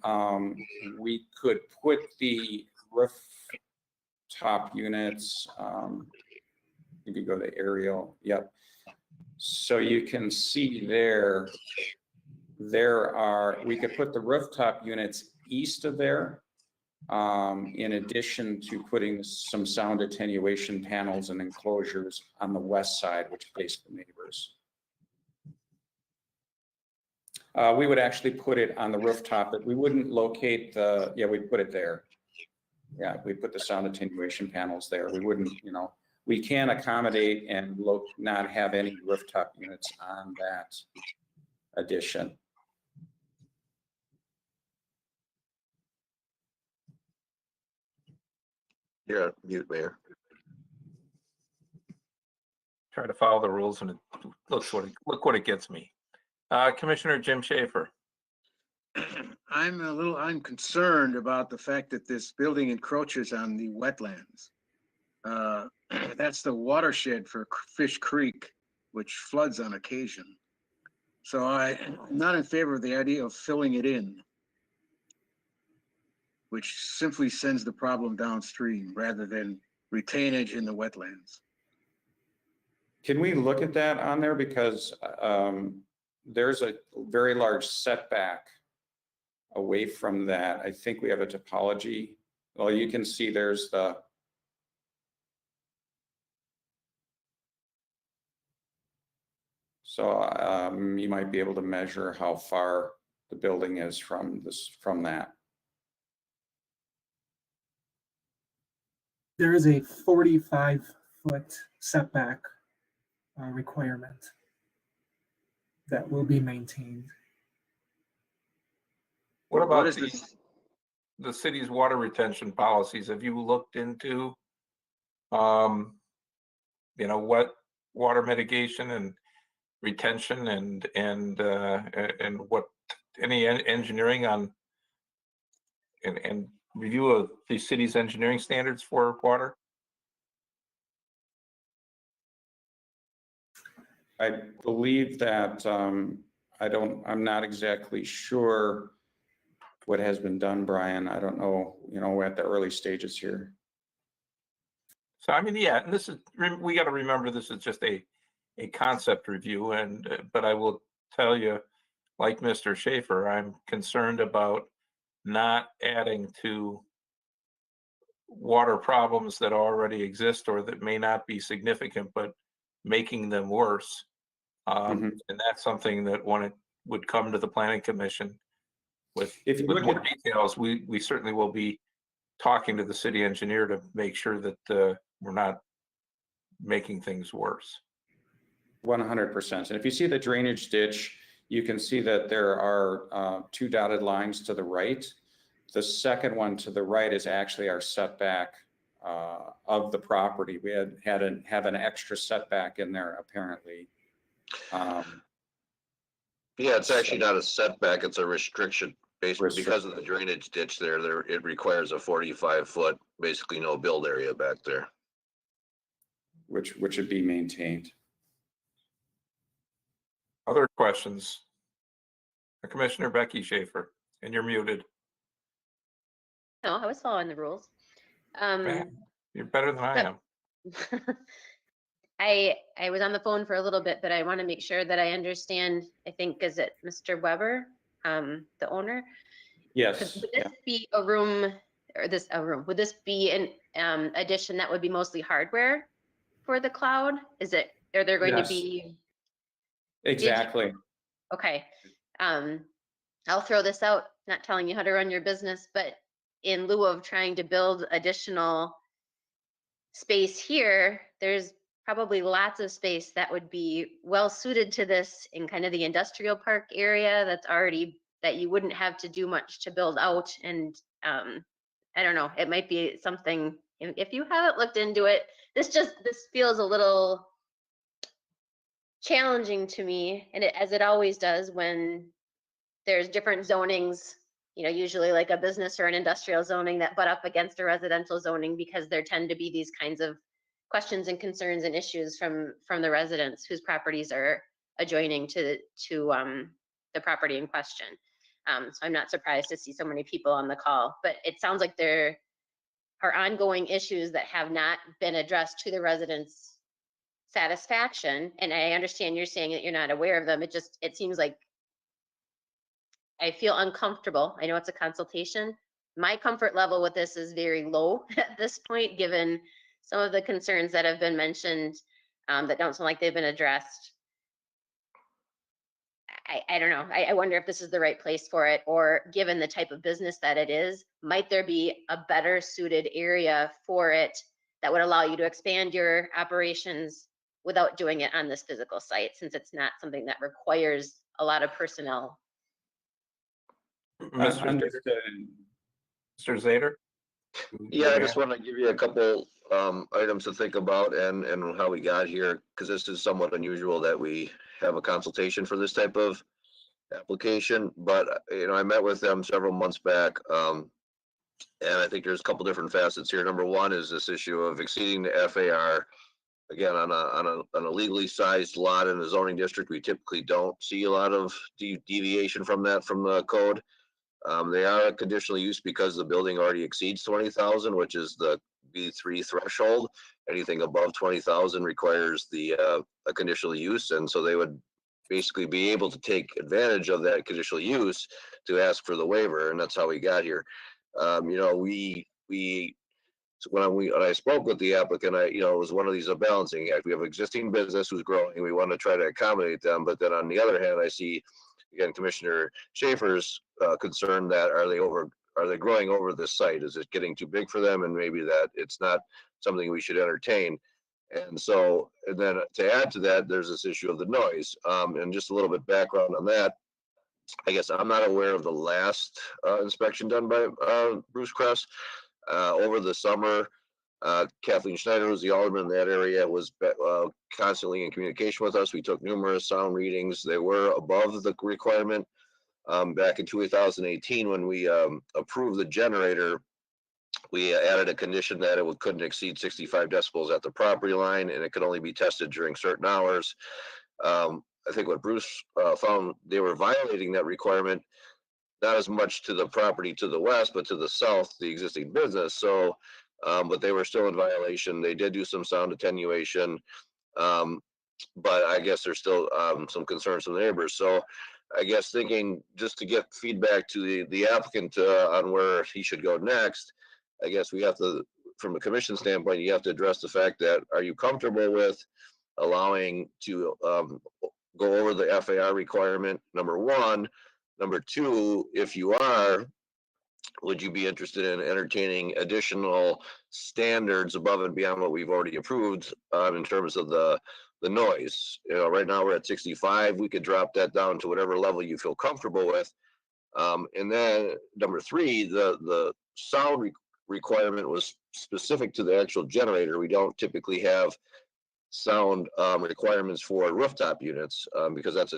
we could put the rooftop units, if you go to aerial, yep. So you can see we could put the rooftop units east of there, in addition to putting some sound attenuation panels and enclosures on the west side, which face the neighbors. We would actually put it on the rooftop, but we wouldn't locate we'd put it there. Yeah, we put the sound attenuation panels there. We wouldn't, we can accommodate and not have any rooftop units on that addition. You're on mute, Mayor. Try to follow the rules and look what it gets me. Commissioner Jim Schaefer. I'm concerned about the fact that this building encroaches on the wetlands. That's the watershed for Fish Creek, which floods on occasion. So I'm not in favor of the idea of filling it in, which simply sends the problem downstream rather than retainage in the wetlands. Can we look at that on there? Because there's a very large setback away from that. I think we have a topology. Well, you can see there's the, so you might be able to measure how far the building is from that. There is a 45-foot setback requirement that will be maintained. What about the city's water retention policies? Have you looked into, what water mitigation and retention and what any engineering on and review of the city's engineering standards for water? I believe that I'm not exactly sure what has been done, Brian. I don't know, we're at the early stages here. So I mean, yeah, and this is, we got to remember this is just a concept review, but I will tell you, like Mr. Schaefer, I'm concerned about not adding to water problems that already exist or that may not be significant, but making them worse. And that's something that when it would come to the planning commission with more details, we certainly will be talking to the city engineer to make sure that we're not making things worse. 100%. And if you see the drainage ditch, you can see that there are 2 dotted lines to the right. The second one to the right is actually our setback of the property. We have an extra setback in there apparently. Yeah, it's actually not a setback, it's a restriction. Basically, because of the drainage ditch there, it requires a 45-foot, basically no build area back there. Which would be maintained. Other questions? Commissioner Becky Schaefer, and you're muted. No, I was following the rules. You're better than I am. I was on the phone for a little bit, but I want to make sure that I understand. I think, is it Mr. Weber, the owner? Yes. Would this be a room, or would this be an addition that would be mostly hardware for the cloud? Are there going to be? Exactly. Okay. I'll throw this out, not telling you how to run your business, but in lieu of trying to build additional space here, there's probably lots of space that would be well suited to this in kind of the industrial park area that's already, that you wouldn't have to do much to build out. And I don't know, it might be something, if you haven't looked into it, this feels a little challenging to me, and as it always does when there's different zonings, usually like a business or an industrial zoning that butt up against a residential zoning, because there tend to be these kinds of questions and concerns and issues from the residents whose properties are adjoining to the property in question. So I'm not surprised to see so many people on the call, but it sounds like there are ongoing issues that have not been addressed to the residents' satisfaction. And I understand you're saying that you're not aware of them. It seems like I feel uncomfortable. I know it's a consultation. My comfort level with this is very low at this point, given some of the concerns that have been mentioned that don't sound like they've been addressed. I don't know. I wonder if this is the right place for it, or given the type of business that it is, might there be a better suited area for it that would allow you to expand your operations without doing it on this physical site, since it's not something that requires a lot of personnel. Mr. Zader? Yeah, I just want to give you a couple items to think about and how we got here, because this is somewhat unusual that we have a consultation for this type of application. But I met with them several months back, and I think there's a couple different facets here. Number one is this issue of exceeding the FAR. Again, on a legally sized lot in the zoning district, we typically don't see a lot of deviation from that from the code. They are a conditional use because the building already exceeds 20,000, which is the B3 threshold. Anything above 20,000 requires a conditional use, and so they would basically be able to take advantage of that conditional use to ask for the waiver, and that's how we got here. So when I spoke with the applicant, it was one of these, a balancing act. We have existing business who's growing. We want to try to accommodate them, but then on the other hand, I see, again, Commissioner Schaefer's concern that are they growing over this site? Is it getting too big for them? And maybe that it's not something we should entertain. And then to add to that, there's this issue of the noise. And just a little bit background on that. I guess I'm not aware of the last inspection done by Bruce Kress. Over the summer, Kathleen Schneider, who's the alderman in that area, was constantly in communication with us. We took numerous sound readings. They were above the requirement. Back in 2018, when we approved the generator, we added a condition that it couldn't exceed 65 decibels at the property line, and it could only be tested during certain hours. I think what Bruce found, they were violating that requirement, not as much to the property to the west, but to the south, the existing business. So, but they were still in violation. They did do some sound attenuation, but I guess there's still some concerns from the neighbors. So I guess thinking just to get feedback to the applicant on where he should go next, I guess we have to, from a commission standpoint, you have to address the fact that, are you comfortable with allowing to go over the FAR requirement, number one? Number two, if you are, would you be interested in entertaining additional standards above and beyond what we've already approved in terms of the noise? Right now we're at 65. We could drop that down to whatever level you feel comfortable with. And then number three, the sound requirement was specific to the actual generator. We don't typically have sound requirements for rooftop units because that's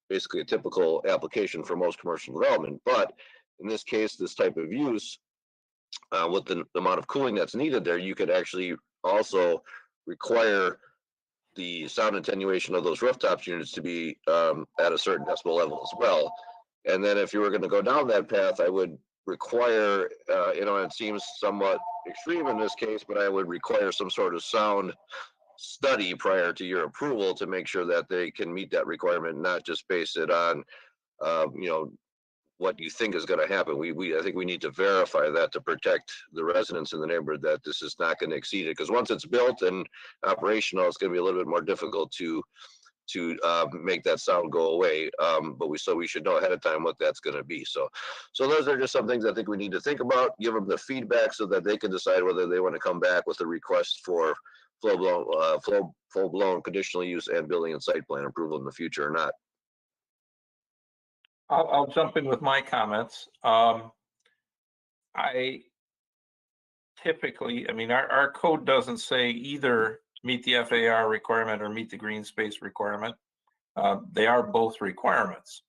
basically a typical application for most commercial development. But in this case, this type of use, with the amount of cooling that's needed there, you could actually also require the sound attenuation of those rooftop units to be at a certain decibel level as well. And then if you were going to go down that path, I would require, it seems somewhat extreme in this case, but I would require some sort of sound study prior to your approval to make sure that they can meet that requirement, not just base it on, what you think is going to happen. I think we need to verify that to protect the residents in the neighborhood that this is not going to exceed it. Because once it's built and operational, it's going to be a little bit more difficult to to make that sound go away. But we should know ahead of time what that's going to be. So those are just some things I think we need to think about, give them the feedback so that they can decide whether they want to come back with a request for full-blown conditional use and building and site plan approval in the future or not. I'll jump in with my comments. I typically, I mean, our code doesn't say either meet the FAR requirement or meet the green space requirement. They are both requirements.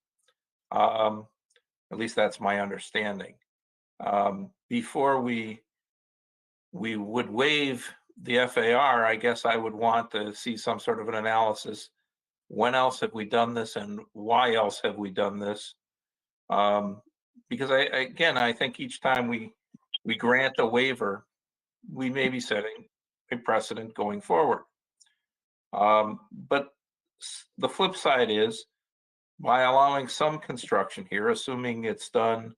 At least that's my understanding. Before we would waive the FAR, I guess I would want to see some sort of an analysis. When else have we done this and why else have we done this? Because I think each time we grant a waiver, we may be setting a precedent going forward. But the flip side is, by allowing some construction here, assuming it's done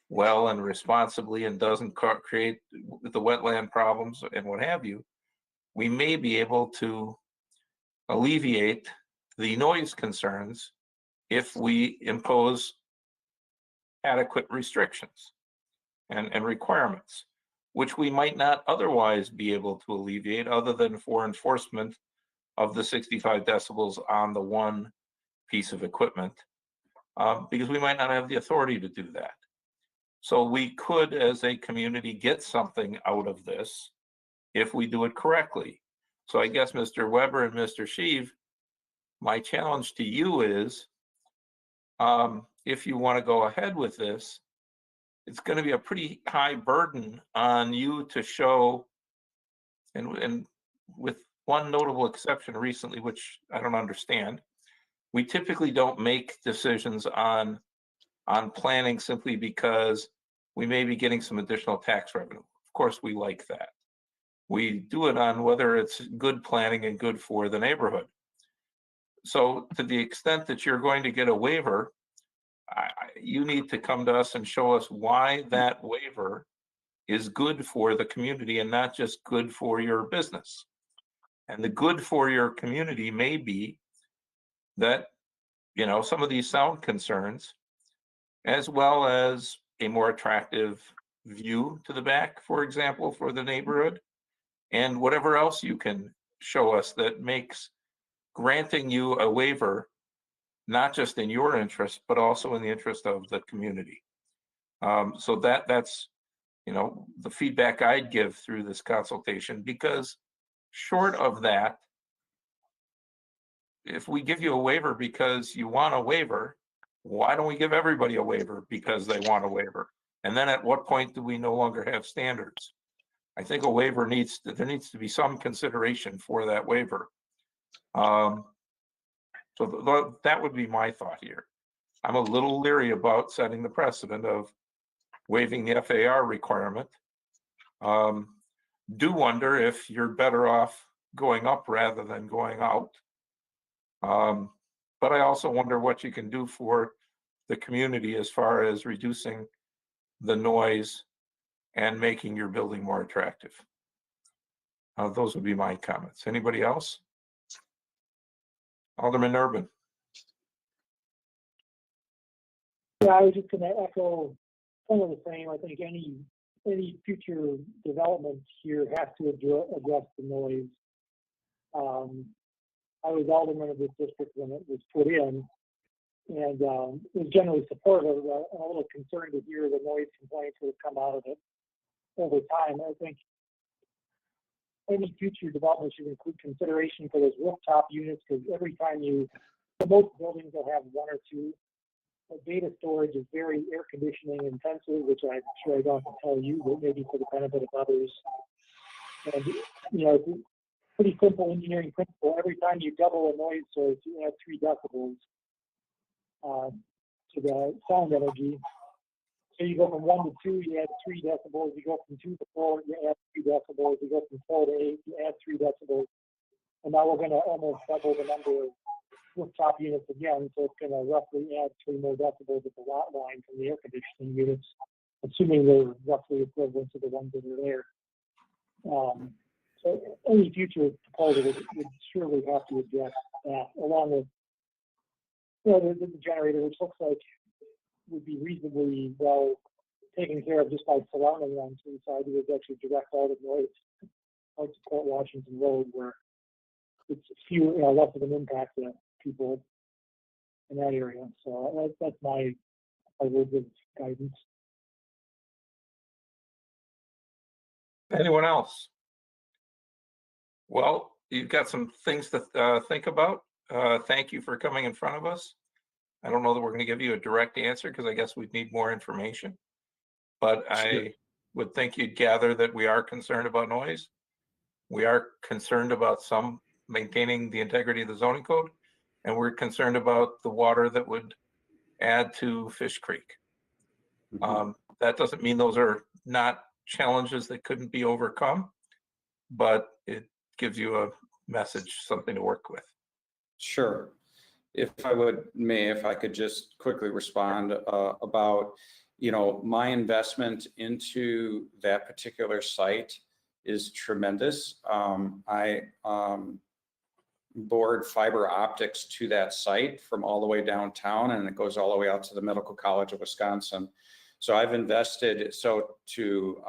well and responsibly and doesn't create the wetland problems and what have you, we may be able to alleviate the noise concerns if we impose adequate restrictions and requirements, which we might not otherwise be able to alleviate other than for enforcement of the 65 decibels on the one piece of equipment, because we might not have the authority to do that. So we could, as a community, get something out of this if we do it correctly. So I guess Mr. Weber and Mr. Sheave, my challenge to you is, if you want to go ahead with this, it's going to be a pretty high burden on you to show, and with one notable exception recently, which I don't understand, we typically don't make decisions on planning simply because we may be getting some additional tax revenue. Of course, we like that. We do it on whether it's good planning and good for the neighborhood. So to the extent that you're going to get a waiver, you need to come to us and show us why that waiver is good for the community and not just good for your business. And the good for your community may be that, you know, some of these sound concerns, as well as a more attractive view to the back, for example, for the neighborhood, and whatever else you can show us that makes granting you a waiver not just in your interest, but also in the interest of the community. So that's, you know, the feedback I'd give through this consultation, because short of that, if we give you a waiver because you want a waiver, why don't we give everybody a waiver because they want a waiver? And then at what point do we no longer have standards? I think a waiver there needs to be some consideration for that waiver. So that would be my thought here. I'm a little leery about setting the precedent of waiving the FAR requirement. Do wonder if you're better off going up rather than going out. But I also wonder what you can do for the community as far as reducing the noise and making your building more attractive. Those would be my comments. Anybody else? Alderman Urban. Yeah, I was just going to echo some of the same. I think any future development here has to address the noise. I was alderman of this district when it was put in, and was generally supportive. I'm a little concerned to hear the noise complaints that have come out of it over time. I think any future development should include consideration for those rooftop units, because every time most buildings will have one or two. Data storage is very air conditioning intensive, which I'm sure I don't have to tell you, but maybe for the benefit of others. And, you know, it's a pretty simple engineering principle. Every time you double a noise source, you add 3 decibels to the sound energy. So you go from 1 to 2, you add 3 decibels. You go from 2 to 4, you add 3 decibels. You go from 4 to 8, you add 3 decibels. And now we're going to almost double the number of rooftop units again, so it's going to roughly add 3 more decibels at the lot line from the air conditioning units, assuming they're roughly equivalent to the ones that are there. So any future proposal would surely have to address that, along with, the generator, which looks like would be reasonably well taken care of just by surrounding them to the side. It would actually direct all the noise out to Port Washington Road, where it's less of an impact to people in that area. So that's my words of guidance. Anyone else? Well, you've got some things to think about. Thank you for coming in front of us. I don't know that we're going to give you a direct answer because I guess we'd need more information. But I would think you'd gather that we are concerned about noise. We are concerned about some maintaining the integrity of the zoning code, and we're concerned about the water that would add to Fish Creek. That doesn't mean those are not challenges that couldn't be overcome, but it gives you a message, something to work with. Sure. If I could just quickly respond about, my investment into that particular site is tremendous. I bored fiber optics to that site from all the way downtown, and it goes all the way out to the Medical College of Wisconsin. So I've invested, so to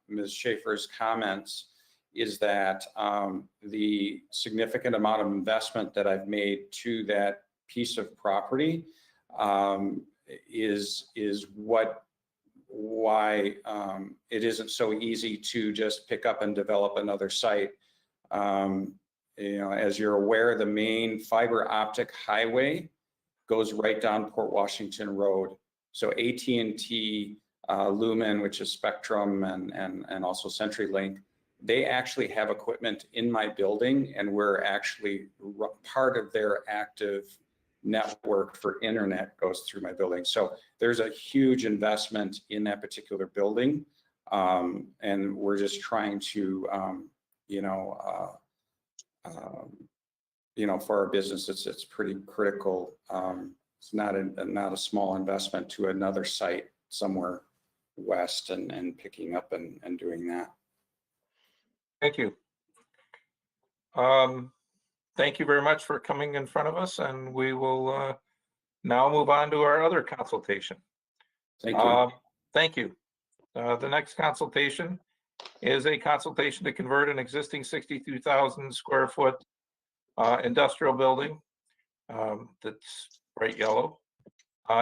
Ms. Schaefer's comments, is that the significant amount of investment that I've made to that piece of property is why it isn't so easy to just pick up and develop another site. As you're aware, the main fiber optic highway goes right down Port Washington Road. So AT&T, Lumen, which is Spectrum, and also CenturyLink, they actually have equipment in my building, and we're actually part of their active network for internet goes through my building. So there's a huge investment in that particular building, and we're just trying to, for our business, it's pretty critical. It's not a small investment to another site somewhere west and picking up and doing that. Thank you. Thank you very much for coming in front of us, and we will now move on to our other consultation. Thank you. Thank you. The next consultation is a consultation to convert an existing 62,000 square foot industrial building that's bright yellow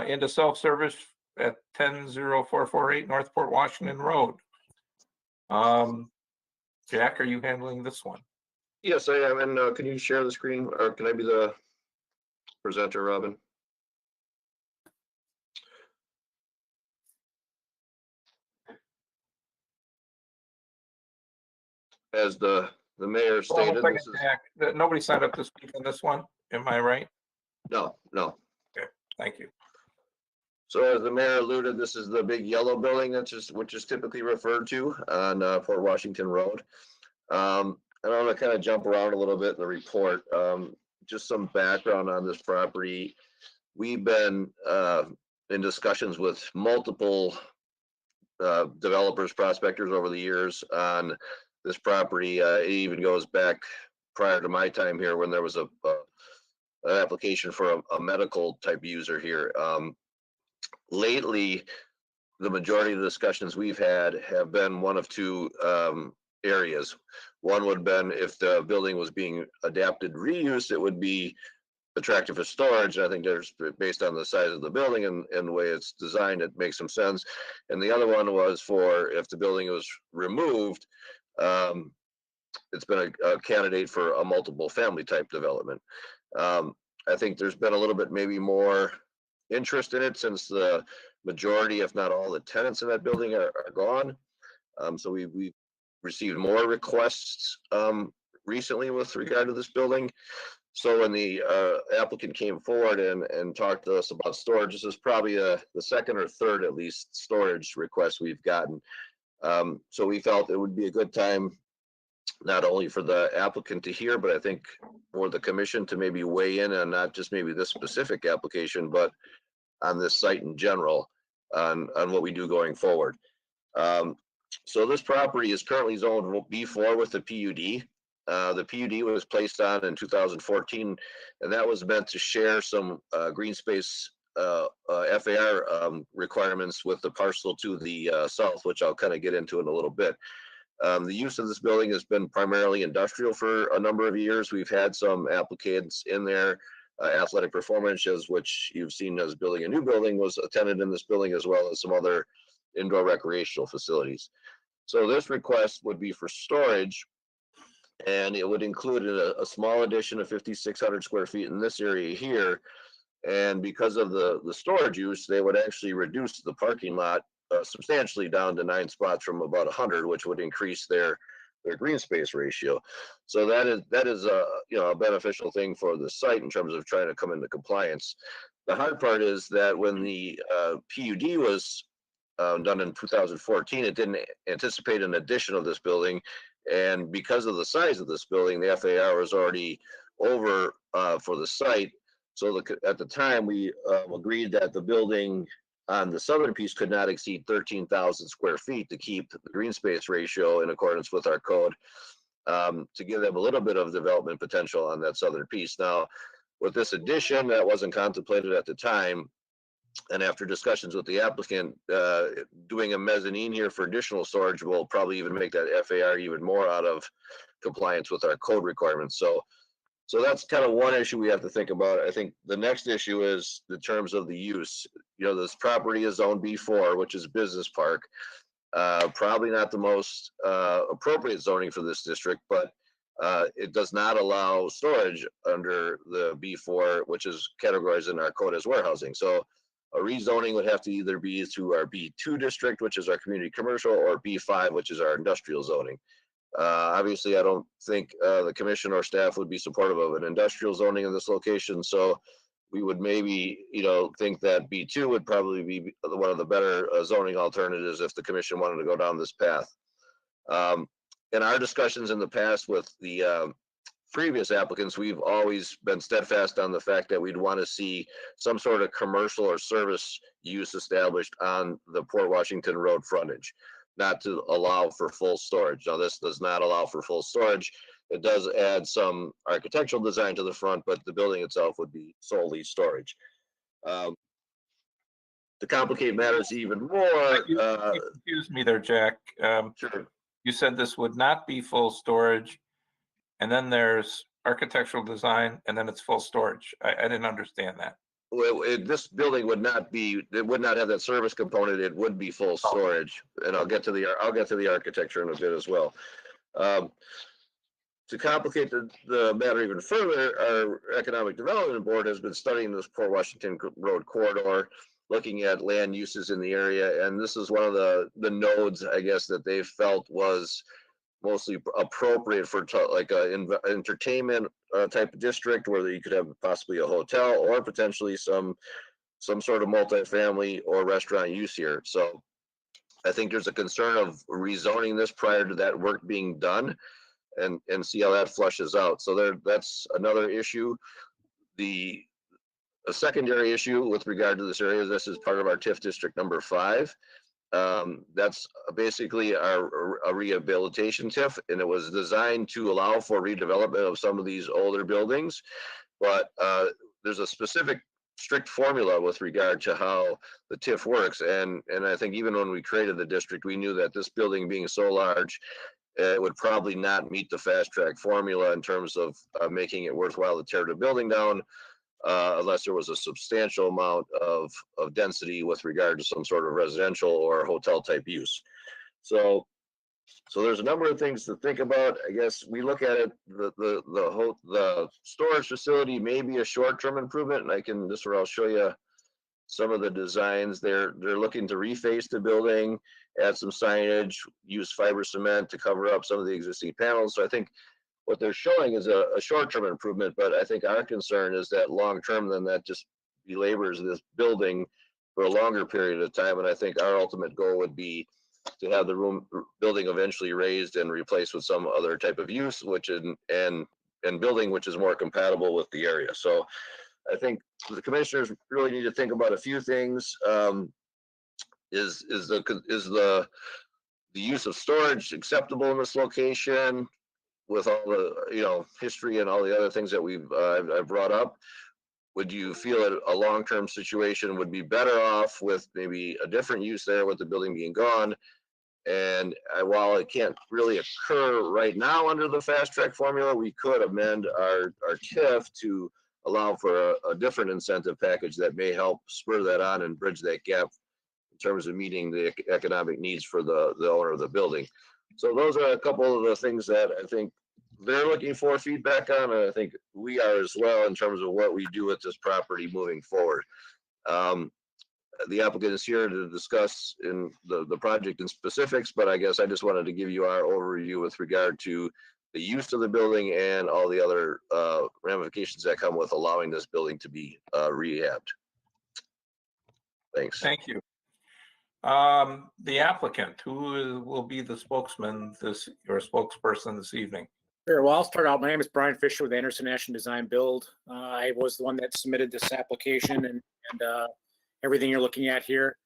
into self-service at 100448 North Port Washington Road. Jack, are you handling this one? Yes, I am. And can you share the screen, or can I be the presenter, Robin? As the mayor stated, Hold on a second, Jack. Nobody signed up to speak on this one. Am I right? No. Okay, thank you. So as the mayor alluded, this is the big yellow building which is typically referred to on Port Washington Road. And I'm gonna kind of jump around a little bit in the report. Just some background on this property. We've been in discussions with multiple developers, prospectors over the years on this property. It even goes back prior to my time here when there was an application for a medical type user here. Lately, the majority of the discussions we've had have been one of two areas. One would have been if the building was being adapted reuse, it would be attractive for storage. And I think there's, based on the size of the building and the way it's designed, it makes some sense. And the other one was for if the building was removed, it's been a candidate for a multiple family type development. I think there's been a little bit maybe more interest in it since the majority, if not all the tenants in that building are gone. So we received more requests recently with regard to this building. So when the applicant came forward and talked to us about storage, this is probably the second or third at least storage request we've gotten. So we felt it would be a good time not only for the applicant to hear, but I think for the commission to maybe weigh in on not just maybe this specific application, but on this site in general on what we do going forward. So this property is currently zoned B4 with the PUD. The PUD was placed on in 2014, and that was meant to share some green space FAR requirements with the parcel to the south, which I'll kind of get into in a little bit. The use of this building has been primarily industrial for a number of years. We've had some applicants in there. Athletic Performances, which you've seen as building a new building, was attended in this building, as well as some other indoor recreational facilities. So this request would be for storage, and it would include a small addition of 5,600 square feet in this area here. And because of the storage use, they would actually reduce the parking lot substantially down to 9 spots from about 100, which would increase their green space ratio. So that is a a beneficial thing for the site in terms of trying to come into compliance. The hard part is that when the PUD was done in 2014, it didn't anticipate an addition of this building, and because of the size of this building, the FAR was already over for the site. So at the time, we agreed that the building on the southern piece could not exceed 13,000 square feet to keep the green space ratio in accordance with our code, to give them a little bit of development potential on that southern piece. Now, with this addition, that wasn't contemplated at the time. And after discussions with the applicant, doing a mezzanine here for additional storage will probably even make that FAR even more out of compliance with our code requirements. So that's kind of one issue we have to think about. I think the next issue is the terms of the use. This property is zone B4, which is business park. Probably not the most appropriate zoning for this district, but it does not allow storage under the B4, which is categorized in our code as warehousing. So a rezoning would have to either be to our B2 district, which is our community commercial, or B5, which is our industrial zoning. Obviously, I don't think the commission or staff would be supportive of an industrial zoning in this location. So we would maybe, think that B2 would probably be one of the better zoning alternatives if the commission wanted to go down this path. In our discussions in the past with the previous applicants, we've always been steadfast on the fact that we'd want to see some sort of commercial or service use established on the Port Washington Road frontage, not to allow for full storage. Now, this does not allow for full storage. It does add some architectural design to the front, but the building itself would be solely storage. To complicate matters even more, You confused me there, Jack. Sure. You said this would not be full storage, and then there's architectural design, and then it's full storage. I didn't understand that. Well, this building would not have that service component. It would be full storage, and I'll get to the architecture in a bit as well. To complicate the matter even further, our Economic Development Board has been studying this Port Washington Road corridor, looking at land uses in the area, and this is one of the nodes, I guess, that they felt was mostly appropriate for like an entertainment type of district, where you could have possibly a hotel or potentially some sort of multifamily or restaurant use here. So I think there's a concern of rezoning this prior to that work being done, and see how that flushes out. So that's another issue. A secondary issue with regard to this area, this is part of our TIF district number 5. That's basically a rehabilitation TIF, and it was designed to allow for redevelopment of some of these older buildings. But there's a specific strict formula with regard to how the TIF works. And I think even when we created the district, we knew that this building being so large, it would probably not meet the fast track formula in terms of making it worthwhile to tear the building down, unless there was a substantial amount of density with regard to some sort of residential or hotel type use. So there's a number of things to think about. I guess we look at it, the storage facility may be a short-term improvement, and this is where I'll show you some of the designs. They're looking to reface the building, add some signage, use fiber cement to cover up some of the existing panels. So I think what they're showing is a short-term improvement, but I think our concern is that long-term, then that just belabors this building for a longer period of time. And I think our ultimate goal would be to have the building eventually raised and replaced with some other type of use, and building which is more compatible with the area. So I think the commissioners really need to think about a few things. Is the the use of storage acceptable in this location with all the, history and all the other things that I've brought up? Would you feel that a long-term situation would be better off with maybe a different use there with the building being gone? And while it can't really occur right now under the fast track formula, we could amend our TIF to allow for a different incentive package that may help spur that on and bridge that gap in terms of meeting the economic needs for the owner of the building. So those are a couple of the things that I think they're looking for feedback on, and I think we are as well in terms of what we do with this property moving forward. The applicant is here to discuss in the project in specifics, but I guess I just wanted to give you our overview with regard to the use of the building and all the other ramifications that come with allowing this building to be rehabbed. Thanks. Thank you. The applicant, who will be the spokesman or spokesperson this evening? Sure. Well, I'll start out. My name is Brian Fisher with Anderson National Design Build. I was the one that submitted this application and everything you're looking at here.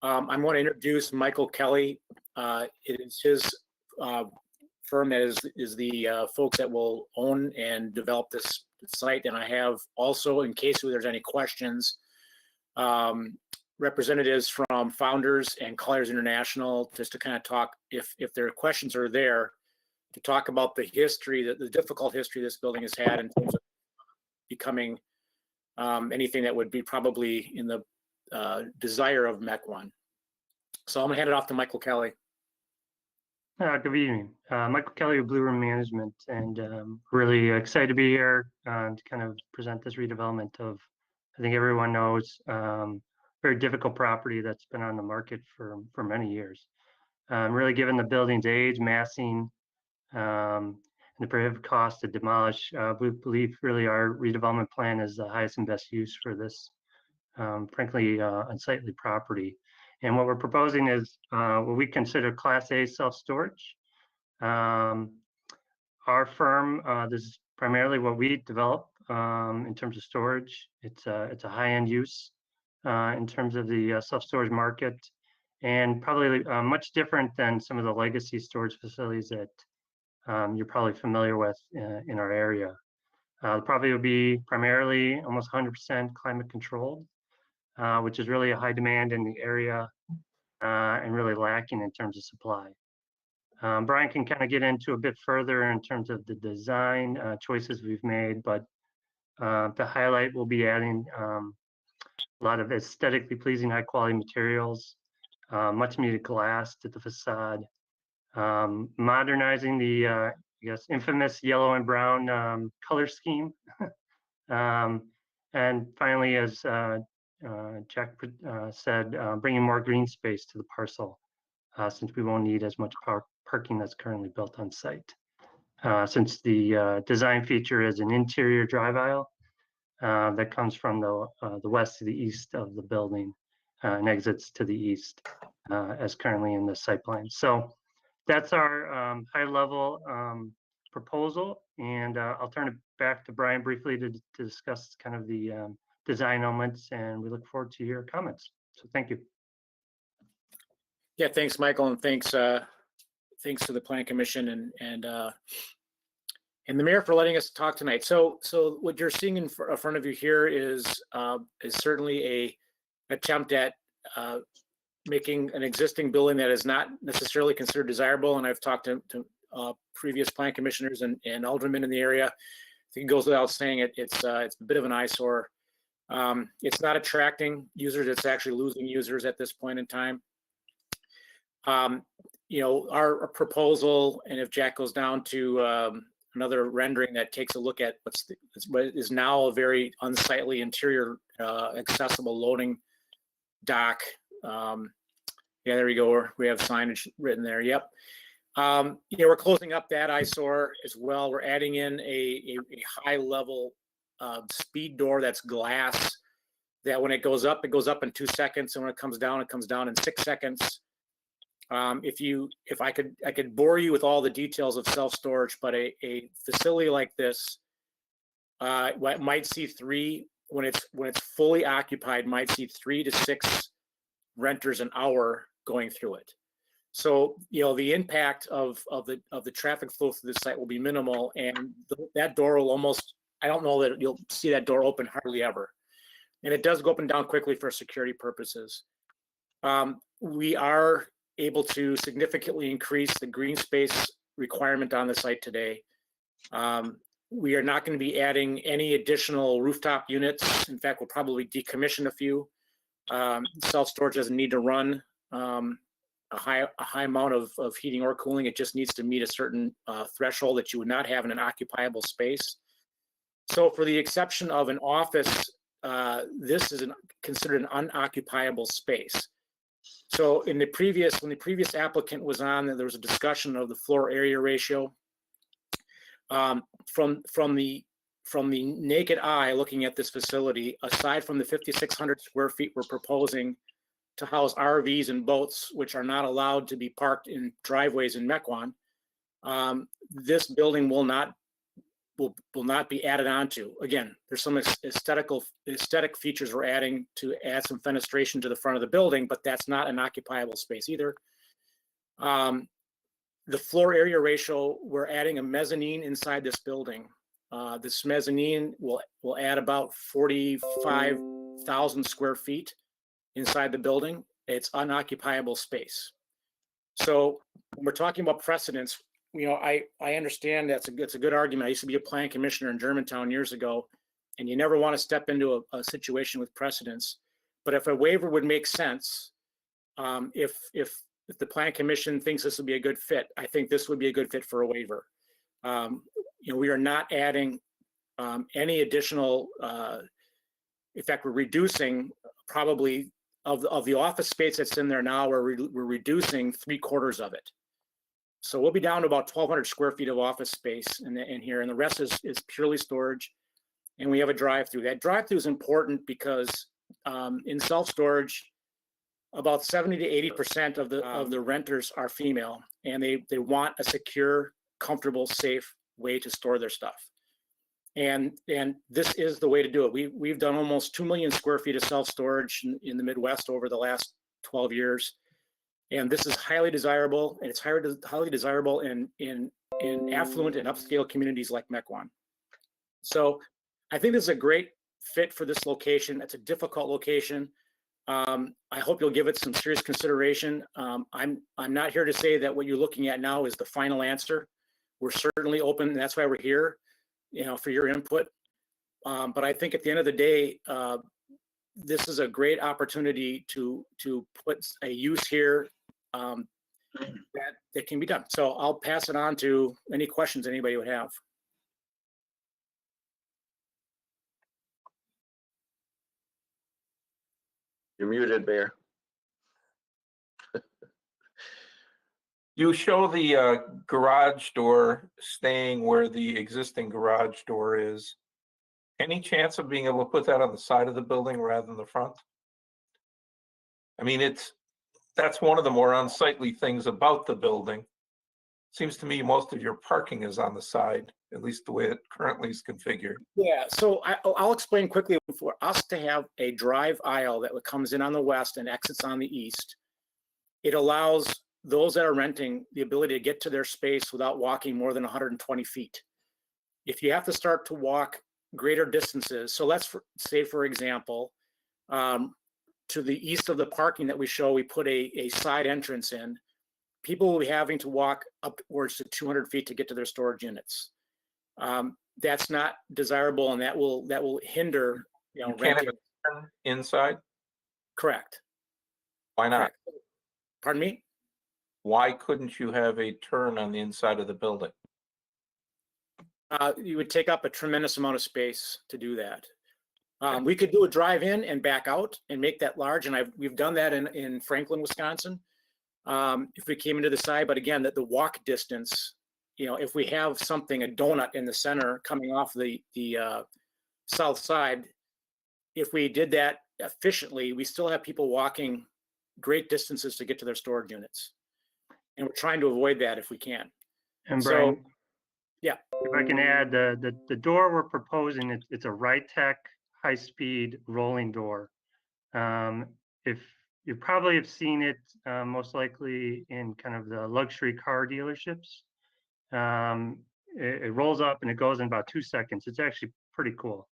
I'm going to introduce Michael Kelly. It is his firm that is the folks that will own and develop this site. And I have also, in case there's any questions, representatives from Founders and Colliers International, just to kind of talk, if their questions are there, to talk about the history, the difficult history this building has had in terms of becoming anything that would be probably in the desire of Mequon. So I'm gonna hand it off to Michael Kelly. Good evening. Michael Kelly of Blue Room Management, and really excited to be here to kind of present this redevelopment of, I think everyone knows, very difficult property that's been on the market for many years. Really given the building's age, massing, and the prohibitive cost to demolish, we believe really our redevelopment plan is the highest and best use for this, frankly, unsightly property. And what we're proposing is what we consider Class A self-storage. Our firm, this is primarily what we develop in terms of storage. It's a high-end use in terms of the self-storage market, and probably much different than some of the legacy storage facilities that you're probably familiar with in our area. The property will be primarily almost 100% climate controlled, which is really a high demand in the area and really lacking in terms of supply. Brian can kind of get into a bit further in terms of the design choices we've made, but to highlight, we'll be adding a lot of aesthetically pleasing, high quality materials, much needed glass to the facade, modernizing the, I guess, infamous yellow and brown color scheme. And finally, as Jack said, bringing more green space to the parcel, since we won't need as much parking that's currently built on site. Since the design feature is an interior drive aisle that comes from the west to the east of the building and exits to the east as currently in the site plan. So that's our high level proposal, and I'll turn it back to Brian briefly to discuss kind of the design elements, and we look forward to your comments. So thank you. Yeah, thanks, Michael, and thanks to the Plan Commission and the mayor for letting us talk tonight. So what you're seeing in front of you here is certainly a attempt at making an existing building that is not necessarily considered desirable. And I've talked to previous Plan Commissioners and aldermen in the area. I think it goes without saying it's a bit of an eyesore. It's not attracting users, it's actually losing users at this point in time. Our proposal, and if Jack goes down to another rendering that takes a look at what is now a very unsightly interior accessible loading dock. Yeah, there we go. We have signage written there. Yep. We're closing up that eyesore as well. We're adding in a high level speed door that's glass, that when it goes up in 2 seconds, and when it comes down in 6 seconds. If I could bore you with all the details of self-storage, but a facility like this might see when it's fully occupied, might see 3 to 6 renters an hour going through it. So, the impact of the traffic flow through the site will be minimal, and that door will almost, I don't know that you'll see that door open hardly ever. And it does go up and down quickly for security purposes. We are able to significantly increase the green space requirement on the site today. We are not going to be adding any additional rooftop units. In fact, we'll probably decommission a few. Self-storage doesn't need to run a high amount of heating or cooling. It just needs to meet a certain threshold that you would not have in an occupiable space. So for the exception of an office, this is considered an unoccupiable space. So when the previous applicant was on, there was a discussion of the floor area ratio. From the naked eye looking at this facility, aside from the 5,600 square feet we're proposing to house RVs and boats, which are not allowed to be parked in driveways in Mequon, this building will not be added onto. Again, there's some aesthetic features we're adding to add some fenestration to the front of the building, but that's not an occupiable space either. The floor area ratio, we're adding a mezzanine inside this building. This mezzanine will add about 45,000 square feet inside the building. It's unoccupiable space. So when we're talking about precedents, I understand it's a good argument. I used to be a plan commissioner in Germantown years ago, and you never want to step into a situation with precedents. But if a waiver would make sense, if the plan commission thinks this would be a good fit, I think this would be a good fit for a waiver. We are not adding any additional. In fact, we're reducing probably of the office space that's in there now. We're reducing 3/4 of it. So we'll be down to about 1,200 square feet of office space in here, and the rest is purely storage. And we have a drive-through. That drive-through is important because in self-storage, about 70 to 80% of the renters are female, and they want a secure, comfortable, safe way to store their stuff. And this is the way to do it. We've done almost 2 million square feet of self-storage in the Midwest over the last 12 years. And this is highly desirable, and it's highly desirable in affluent and upscale communities like Mequon. So I think this is a great fit for this location. It's a difficult location. I hope you'll give it some serious consideration. I'm not here to say that what you're looking at now is the final answer. We're certainly open, and that's why we're here, for your input. But I think at the end of the day, this is a great opportunity to put a use here that can be done. So I'll pass it on to any questions anybody would have. You're muted, Mayor. You show the garage door staying where the existing garage door is. Any chance of being able to put that on the side of the building rather than the front? I mean, that's one of the more unsightly things about the building. Seems to me most of your parking is on the side, at least the way it currently is configured. Yeah, so I'll explain quickly. For us to have a drive aisle that comes in on the west and exits on the east, it allows those that are renting the ability to get to their space without walking more than 120 feet. If you have to start to walk greater distances, so let's say, for example, to the east of the parking that we show, we put a side entrance in. People will be having to walk upwards to 200 feet to get to their storage units. That's not desirable, and that will hinder. You can't have a turn inside? Correct. Why not? Correct. Pardon me? Why couldn't you have a turn on the inside of the building? You would take up a tremendous amount of space to do that. We could do a drive-in and back out and make that large, and we've done that in Franklin, Wisconsin. If we came into the side, but again, the walk distance, if we have a donut in the center coming off the south side, if we did that efficiently, we still have people walking great distances to get to their storage units. And we're trying to avoid that if we can. And Brian, so, yeah. If I can add, the door we're proposing, it's a Ritec high-speed rolling door. If you probably have seen it most likely in kind of the luxury car dealerships. It rolls up and it goes in about 2 seconds. It's actually pretty cool.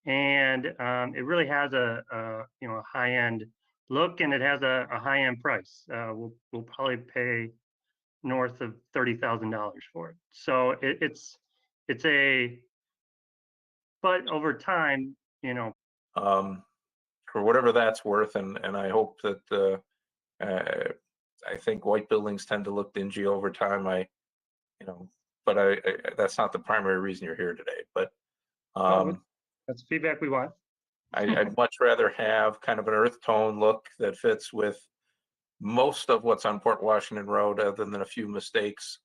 And it really has a high-end look, and it has a high-end price. We'll probably pay north of $30,000 for it. So but over time, For whatever that's worth, and I hope that I think white buildings tend to look dingy over time. But that's not the primary reason you're here today. But that's feedback we want. I'd much rather have kind of an earth tone look that fits with most of what's on Port Washington Road, other than a few mistakes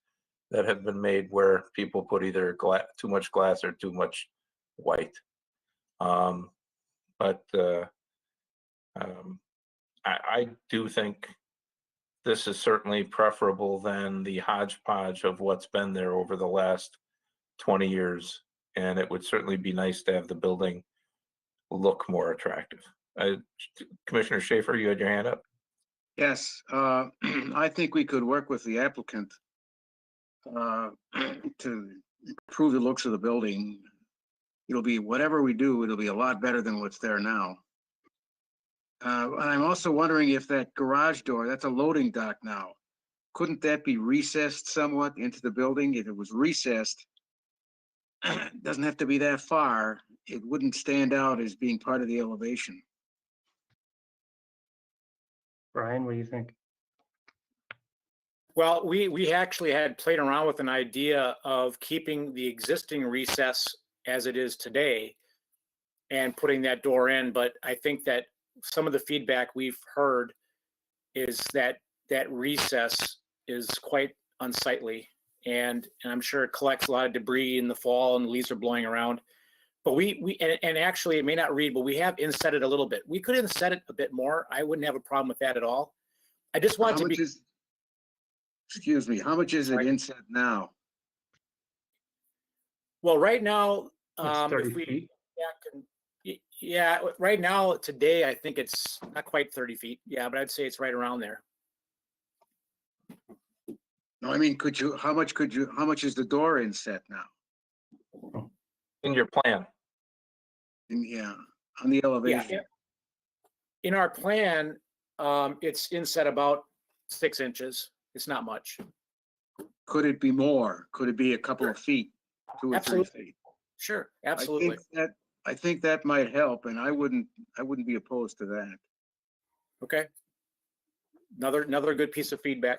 that have been made where people put either too much glass or too much white. I do think this is certainly preferable than the hodgepodge of what's been there over the last 20 years. And it would certainly be nice to have the building look more attractive. Commissioner Schaefer, you had your hand up? Yes, I think we could work with the applicant to improve the looks of the building. It'll be, whatever we do, it'll be a lot better than what's there now. And I'm also wondering if that garage door, that's a loading dock now. Couldn't that be recessed somewhat into the building? If it was recessed, it doesn't have to be that far. It wouldn't stand out as being part of the elevation. Brian, what do you think? Well, we actually had played around with an idea of keeping the existing recess as it is today and putting that door in, but I think that some of the feedback we've heard is that that recess is quite unsightly, and I'm sure it collects a lot of debris in the fall and the leaves are blowing around. But and actually it may not read, but we have inset it a little bit. We could inset it a bit more. I wouldn't have a problem with that at all. I just want to be. Excuse me, how much is it inset now? Well, right now, It's 30 if we feet. yeah, right now today I think it's not quite 30 feet. Yeah, but I'd say it's right around there. No, I mean, how much is the door inset now? In your plan? Yeah, on the elevation. Yeah, in our plan, it's inset about 6 inches. It's not much. Could it be more? Could it be a couple of feet, 2 or 3 feet? Sure, absolutely. I think that might help, and I wouldn't be opposed to that. Okay. Another good piece of feedback.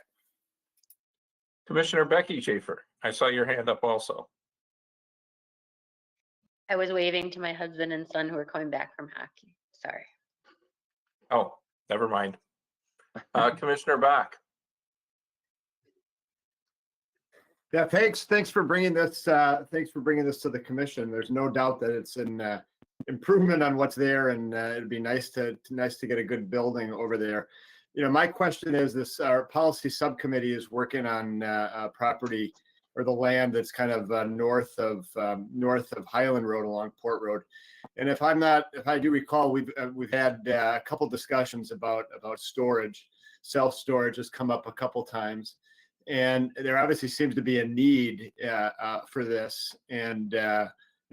Commissioner Becky Schaefer, I saw your hand up also. I was waving to my husband and son who are coming back from hockey. Sorry. Oh, never mind. Commissioner Bach. Yeah, thanks for bringing this. Thanks for bringing this to the commission. There's no doubt that it's an improvement on what's there, and it'd be nice to get a good building over there. My question is this: our policy subcommittee is working on property or the land that's kind of north of Highland Road along Port Road. And if I do recall, we've had a couple discussions about storage. Self-storage has come up a couple times. And there obviously seems to be a need for this, and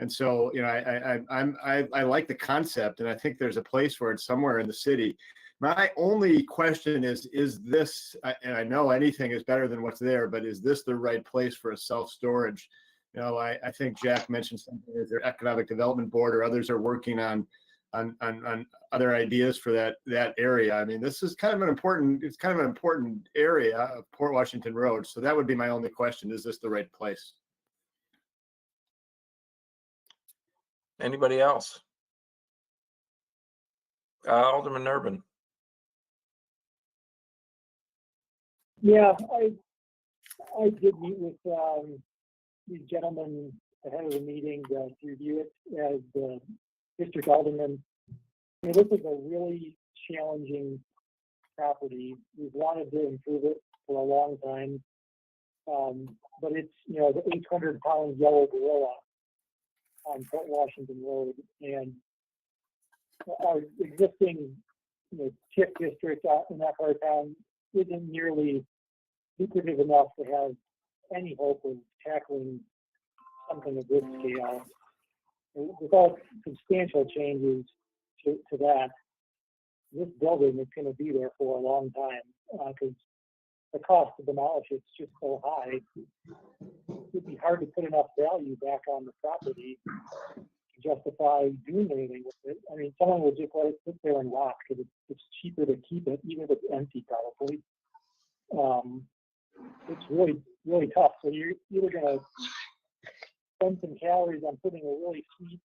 so I like the concept, and I think there's a place for it somewhere in the city. My only question is this? And I know anything is better than what's there, but is this the right place for a self-storage? I think Jack mentioned something. Is there economic development board or others are working on other ideas for that area? I mean, this is kind of an important area of Port Washington Road. So that would be my only question. Is this the right place? Anybody else? Alderman Urban. Yeah, I did meet with these gentlemen ahead of the meeting to review it as the district alderman. This is a really challenging property. We've wanted to improve it for a long time, but it's the 800-pound yellow gorilla on Port Washington Road, and our existing TIF district in that part of town isn't nearly lucrative enough to have any hope of tackling something of this scale. Without substantial changes to that, this building is going to be there for a long time because the cost to demolish it's just so high. It'd be hard to put enough value back on the property to justify doing anything with it. I mean, someone would just let it sit there and rot because it's cheaper to keep it, even if it's empty, probably. It's really, really tough. So you're either going to spend some calories on putting a really sweet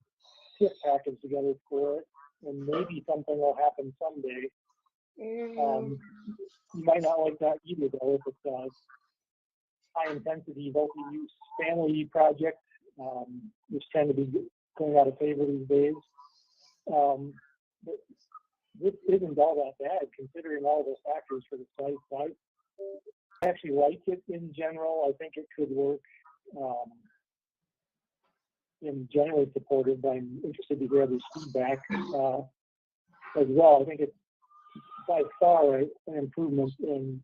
tip package together for it, and maybe something will happen someday. You might not like that either, though, if it's a high-intensity, multi-use family project, which tend to be going out of favor these days. But this isn't all that bad, considering all the factors for the site. I actually like it in general. I think it could work. I'm generally supportive, but I'm interested to hear others' feedback as well. I think it's by far an improvement in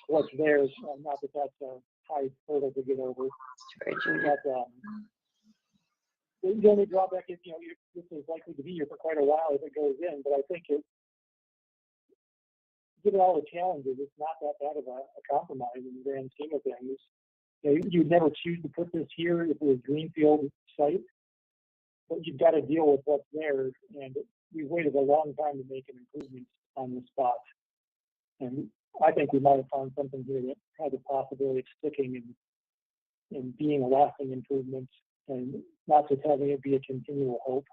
what's there. Not that that's a high hurdle to get over. But, the only drawback is, this is likely to be here for quite a while if it goes in. But I think given all the challenges, it's not that bad of a compromise in the grand scheme of things. You'd never choose to put this here if it was a greenfield site, but you've got to deal with what's there. And we've waited a long time to make an improvement on this spot. And I think we might have found something here that has a possibility of sticking and being a lasting improvement, and not just having it be a continual hope.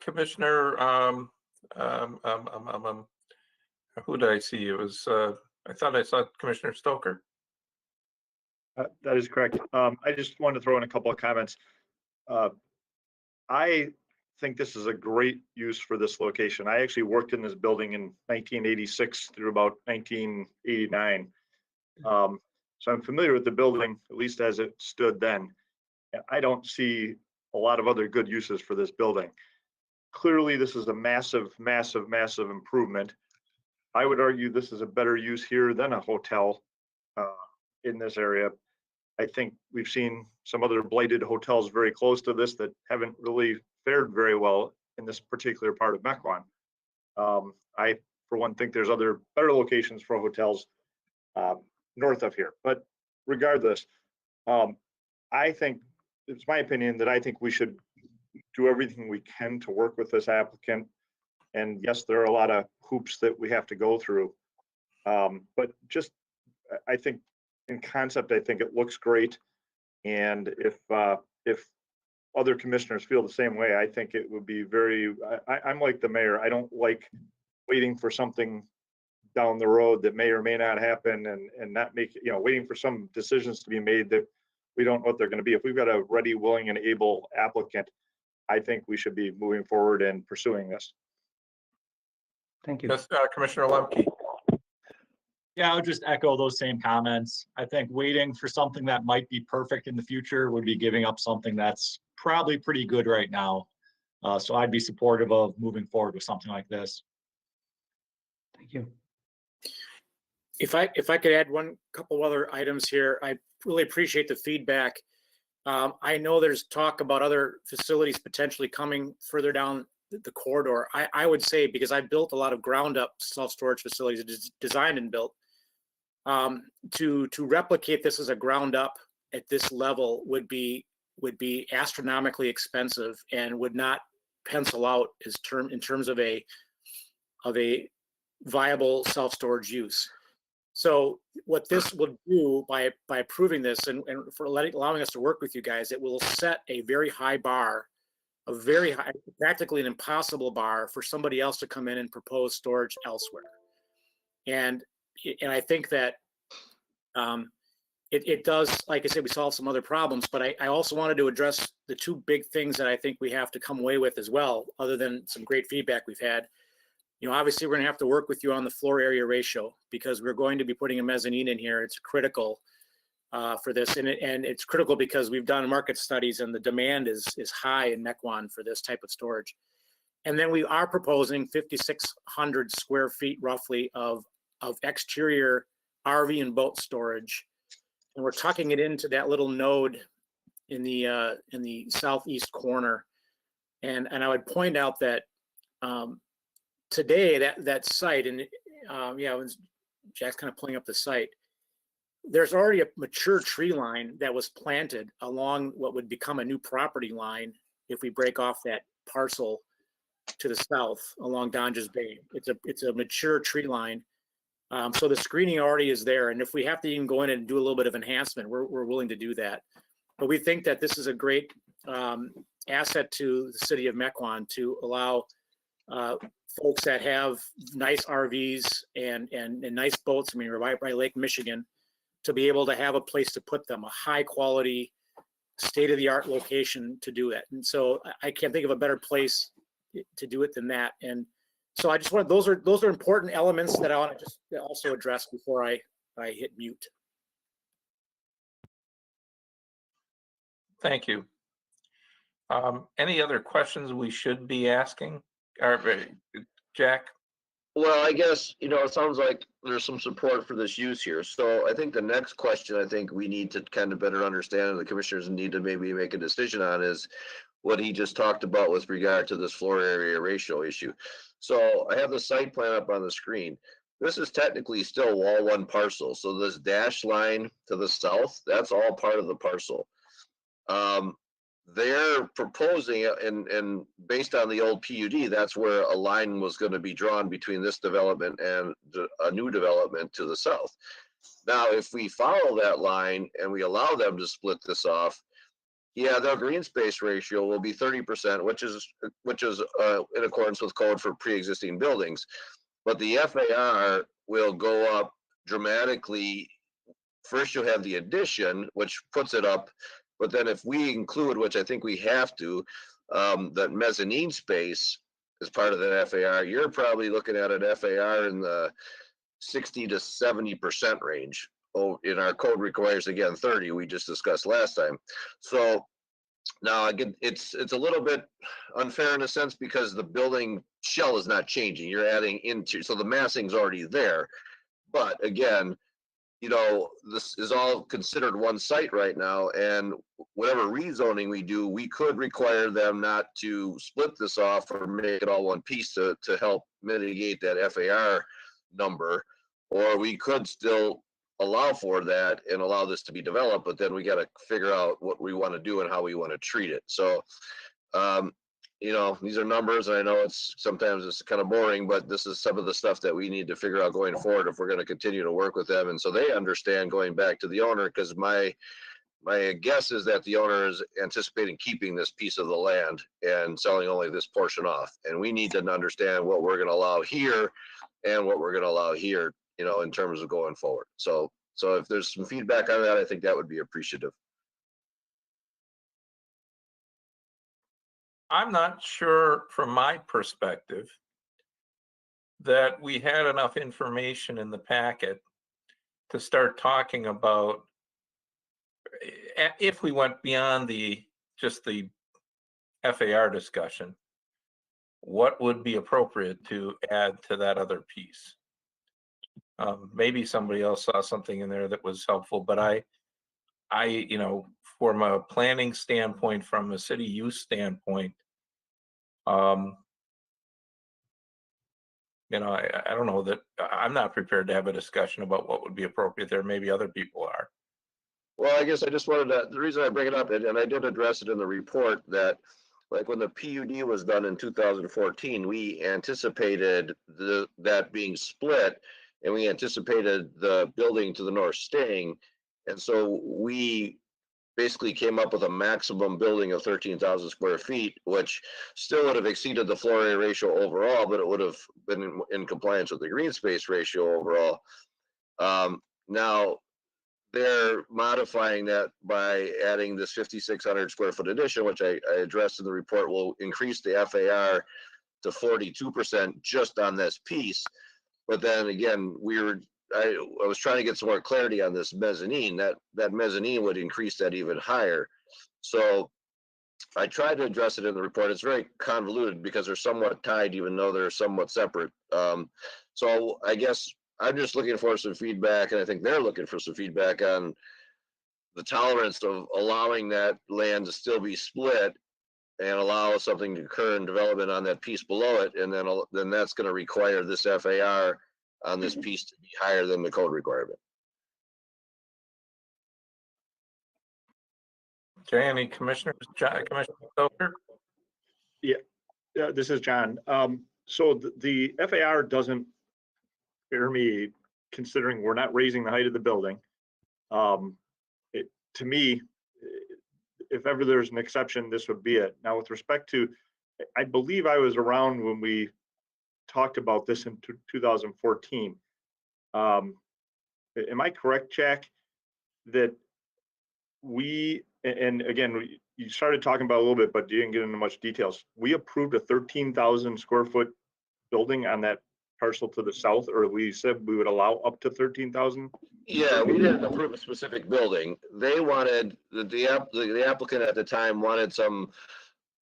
Commissioner, who did I see? It was, I thought I saw Commissioner Stoker. That is correct. I just wanted to throw in a couple of comments. I think this is a great use for this location. I actually worked in this building in 1986 through about 1989. So I'm familiar with the building, at least as it stood then. And I don't see a lot of other good uses for this building. Clearly, this is a massive, massive, massive improvement. I would argue this is a better use here than a hotel in this area. I think we've seen some other blighted hotels very close to this that haven't really fared very well in this particular part of Mequon. I, for one, think there's other better locations for hotels north of here. But regardless, I think, it's my opinion that I think we should do everything we can to work with this applicant. And yes, there are a lot of hoops that we have to go through. But just, I think in concept, I think it looks great. And if other commissioners feel the same way, I think it would be very, I'm like the mayor. I don't like waiting for something down the road that may or may not happen and not make, waiting for some decisions to be made that we don't know what they're going to be. If we've got a ready, willing, and able applicant, I think we should be moving forward and pursuing this. Thank you. Yes, Commissioner Lemke. Yeah, I would just echo those same comments. I think waiting for something that might be perfect in the future would be giving up something that's probably pretty good right now. So I'd be supportive of moving forward with something like this. Thank you. If I could add one couple other items here, I really appreciate the feedback. I know there's talk about other facilities potentially coming further down the corridor. I would say, because I built a lot of ground up self-storage facilities, designed and built, to replicate this as a ground up at this level would be astronomically expensive and would not pencil out in terms of a viable self-storage use. So what this will do by approving this and for allowing us to work with you guys, it will set a very high bar, a very high, practically an impossible bar for somebody else to come in and propose storage elsewhere. And I think that it does, like I said, we solve some other problems, but I also wanted to address the two big things that I think we have to come away with as well, other than some great feedback we've had. Obviously we're going to have to work with you on the floor area ratio because we're going to be putting a mezzanine in here. It's critical for this, and it's critical because we've done market studies and the demand is high in Mequon for this type of storage. And then we are proposing 5,600 square feet roughly of exterior RV and boat storage, and we're tucking it into that little node in the southeast corner. And I would point out that today that site, and yeah, Jack's kind of pulling up the site. There's already a mature tree line that was planted along what would become a new property line if we break off that parcel to the south along Donges Bay. It's a mature tree line. So the screening already is there. And if we have to even go in and do a little bit of enhancement, we're willing to do that. But we think that this is a great asset to the city of Mequon to allow folks that have nice RVs and nice boats. I mean, right by Lake Michigan, to be able to have a place to put them, a high quality, state-of-the-art location to do it. And so I can't think of a better place to do it than that. And so I just want, those are important elements that I want to just also address before I hit mute. Thank you. Any other questions we should be asking? Jack? Well, I guess, it sounds like there's some support for this use here. So I think the next question I think we need to kind of better understand, and the commissioners need to maybe make a decision on, is what he just talked about with regard to this floor area ratio issue. So I have the site plan up on the screen. This is technically still wall one parcel. So this dashed line to the south, that's all part of the parcel. They're proposing, and based on the old PUD, that's where a line was going to be drawn between this development and a new development to the south. Now, if we follow that line and we allow them to split this off, yeah, their green space ratio will be 30%, which is in accordance with code for pre-existing buildings. But the FAR will go up dramatically. First, you'll have the addition, which puts it up. But then if we include, which I think we have to, that mezzanine space as part of that FAR, you're probably looking at an FAR in the 60 to 70% range. Oh, in our code requires, again, 30, we just discussed last time. So now, again, it's a little bit unfair in a sense because the building shell is not changing. You're adding into, so the massing's already there. But again, this is all considered one site right now, and whatever rezoning we do, we could require them not to split this off or make it all one piece to help mitigate that FAR number, or we could still allow for that and allow this to be developed, but then we got to figure out what we want to do and how we want to treat it. So, these are numbers, and I know sometimes it's kind of boring, but this is some of the stuff that we need to figure out going forward if we're going to continue to work with them. And so they understand going back to the owner, because my guess is that the owner is anticipating keeping this piece of the land and selling only this portion off. And we need to understand what we're going to allow here and what we're going to allow here, in terms of going forward. So if there's some feedback on that, I think that would be appreciative. I'm not sure from my perspective that we had enough information in the packet to start talking about, if we went beyond just the FAR discussion, what would be appropriate to add to that other piece. Maybe somebody else saw something in there that was helpful, but I from a planning standpoint, from a city use standpoint, I don't know that I'm not prepared to have a discussion about what would be appropriate there. Maybe other people are. Well, I guess I just wanted to, the reason I bring it up, and I did address it in the report, that like when the PUD was done in 2014, we anticipated that being split, and we anticipated the building to the north staying. And so we basically came up with a maximum building of 13,000 square feet, which still would have exceeded the floor area ratio overall, but it would have been in compliance with the green space ratio overall. Now, they're modifying that by adding this 5,600 square foot addition, which I addressed in the report, will increase the FAR to 42% just on this piece. But then again, we're I was trying to get some more clarity on this mezzanine. That mezzanine would increase that even higher. So I tried to address it in the report. It's very convoluted because they're somewhat tied, even though they're somewhat separate. So I guess I'm just looking for some feedback, and I think they're looking for some feedback on the tolerance of allowing that land to still be split and allow something to occur in development on that piece below it, and then that's going to require this FAR on this piece to be higher than the code requirement. Okay, any commissioners? Commissioner Stoker? Yeah, this is John. So the FAR doesn't scare me, considering we're not raising the height of the building. To me, if ever there's an exception, this would be it. Now, with respect to, I believe I was around when we talked about this in 2014. Am I correct, Jack, that and again, you started talking about it a little bit, but you didn't get into much details. We approved a 13,000 square foot building on that parcel to the south, or we said we would allow up to 13,000? Yeah, we didn't approve a specific building. They wanted, the applicant at the time wanted some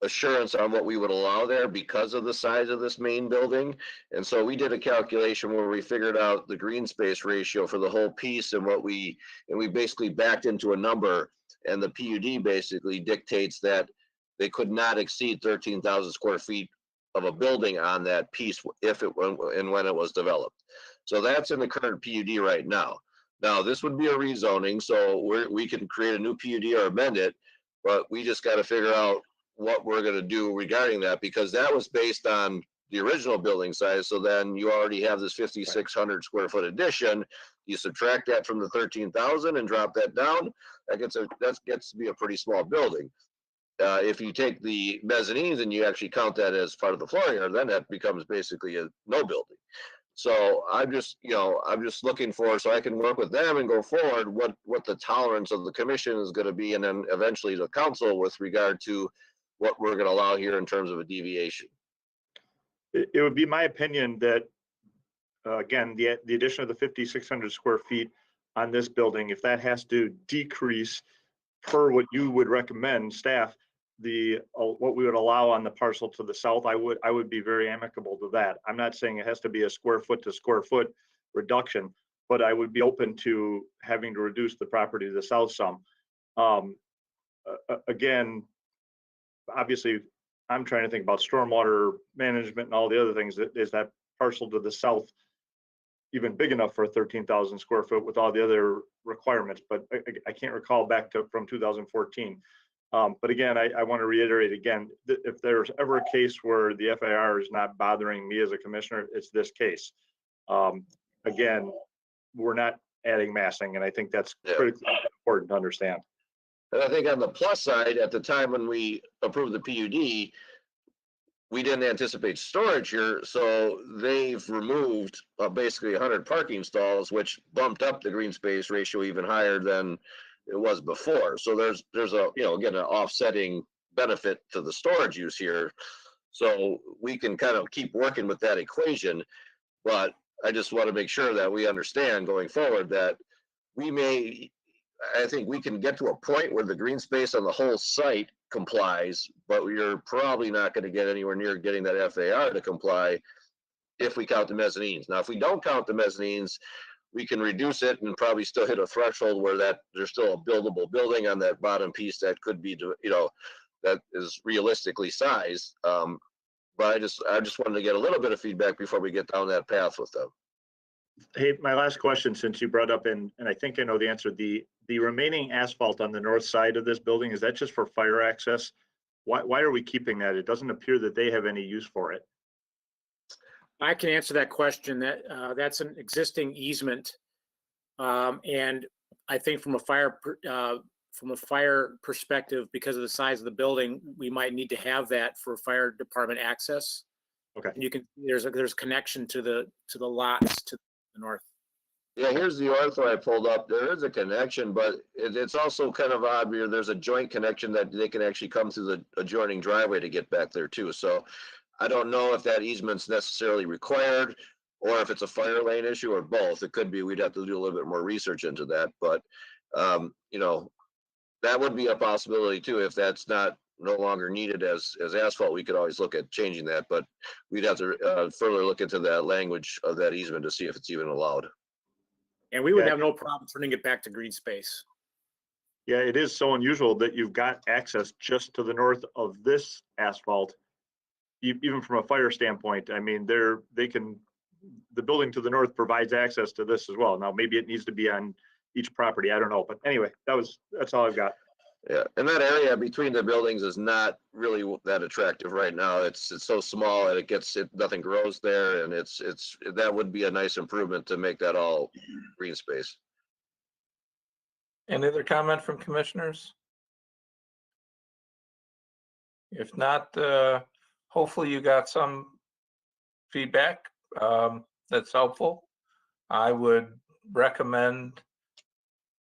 assurance on what we would allow there because of the size of this main building. And so we did a calculation where we figured out the green space ratio for the whole piece, and we basically backed into a number, and the PUD basically dictates that they could not exceed 13,000 square feet of a building on that piece if it and when it was developed. So that's in the current PUD right now. Now, this would be a rezoning, so we can create a new PUD or amend it, but we just got to figure out what we're going to do regarding that, because that was based on the original building size. So then you already have this 5,600 square foot addition. You subtract that from the 13,000 and drop that down. That gets to be a pretty small building. If you take the mezzanines and you actually count that as part of the floor area, then that becomes basically a no building. So I'm just looking for, so I can work with them and go forward, what the tolerance of the commission is going to be, and then eventually the council with regard to what we're going to allow here in terms of a deviation. It would be my opinion that, again, the addition of the 5,600 square feet on this building, if that has to decrease per what you would recommend, staff, what we would allow on the parcel to the south, I would be very amicable to that. I'm not saying it has to be a square foot to square foot reduction, but I would be open to having to reduce the property to the south some. Again, obviously, I'm trying to think about stormwater management and all the other things. Is that parcel to the south even big enough for 13,000 square foot with all the other requirements? But I can't recall back from 2014. But again, I want to reiterate again, if there's ever a case where the FAR is not bothering me as a commissioner, it's this case. Again, we're not adding massing, and I think that's critically important to understand. And I think on the plus side, at the time when we approved the PUD, we didn't anticipate storage here, so they've removed basically 100 parking stalls, which bumped up the green space ratio even higher than it was before. So there's a, again, an offsetting benefit to the storage use here. So we can kind of keep working with that equation, but I just want to make sure that we understand going forward that I think we can get to a point where the green space on the whole site complies, but you're probably not going to get anywhere near getting that FAR to comply if we count the mezzanines. Now, if we don't count the mezzanines, we can reduce it and probably still hit a threshold where there's still a buildable building on that bottom piece that could be, that is realistically sized. But I just wanted to get a little bit of feedback before we get down that path with them. Hey, my last question, since you brought up, and I think I know the answer, the remaining asphalt on the north side of this building, is that just for fire access? Why are we keeping that? It doesn't appear that they have any use for it. I can answer that question. That's an existing easement, and I think from a fire perspective, because of the size of the building, we might need to have that for fire department access. Okay. And you can there's connection to the lots to the north. Yeah, here's the ortho I pulled up. There is a connection, but it's also kind of odd where there's a joint connection that they can actually come through the adjoining driveway to get back there too. So I don't know if that easement's necessarily required. or if it's a fire lane issue or both. It could be, we'd have to do a little bit more research into that, but, you know, that would be a possibility too. If that's no longer needed as asphalt, we could always look at changing that, but we'd have to further look into that language of that easement to see if it's even allowed. And we would have no problem turning it back to green space. Yeah, it is so unusual that you've got access just to the north of this asphalt. Even from a fire standpoint, I mean, the building to the north provides access to this as well. Now, maybe it needs to be on each property. I don't know, but anyway, that's all I've got. Yeah, and that area between the buildings is not really that attractive right now. It's so small and nothing grows there, and that would be a nice improvement to make that all green space. Any other comment from commissioners? If not, hopefully you got some feedback that's helpful. I would recommend,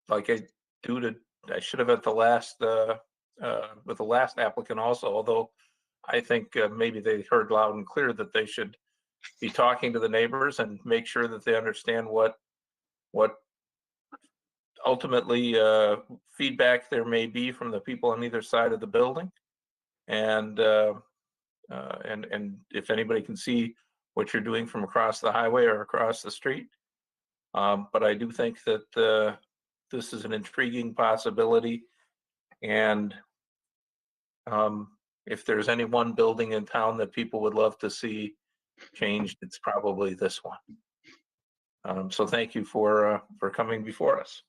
like I should have at the last with the last applicant also, although I think maybe they heard loud and clear that they should be talking to the neighbors and make sure that they understand what ultimately feedback there may be from the people on either side of the building, and if anybody can see what you're doing from across the highway or across the street. But I do think that this is an intriguing possibility, and if there's any one building in town that people would love to see changed, it's probably this one. So thank you for coming before us.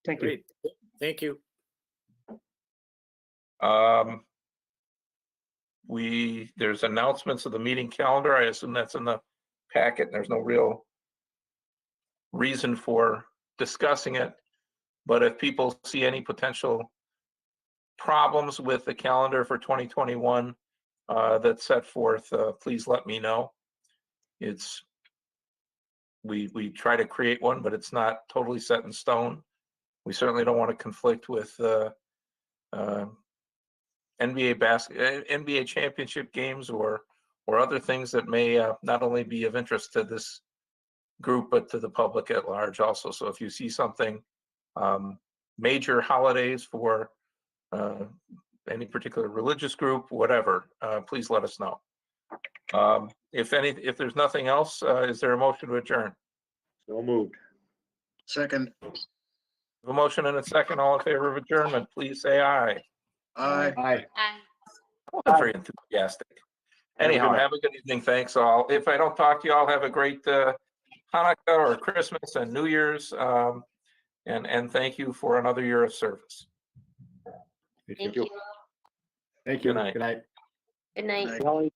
Thank you. Great. Thank you. There's announcements of the meeting calendar. I assume that's in the packet. There's no real reason for discussing it, but if people see any potential problems with the calendar for 2021 that's set forth, please let me know. We try to create one, but it's not totally set in stone. We certainly don't want to conflict with NBA championship games or other things that may not only be of interest to this group, but to the public at large also. So if you see something, major holidays for any particular religious group, whatever, please let us know. If there's nothing else, is there a motion to adjourn? So moved. Second. A motion and a second. All in favor of adjournment, please say aye. Aye. Aye. I'm very enthusiastic. Anyhow, have a good evening. Thanks all. If I don't talk to you all, have a great Hanukkah or Christmas and New Year's. And thank you for another year of service. Thank you. Thank you. Good night. Good night. Good night. Kelly,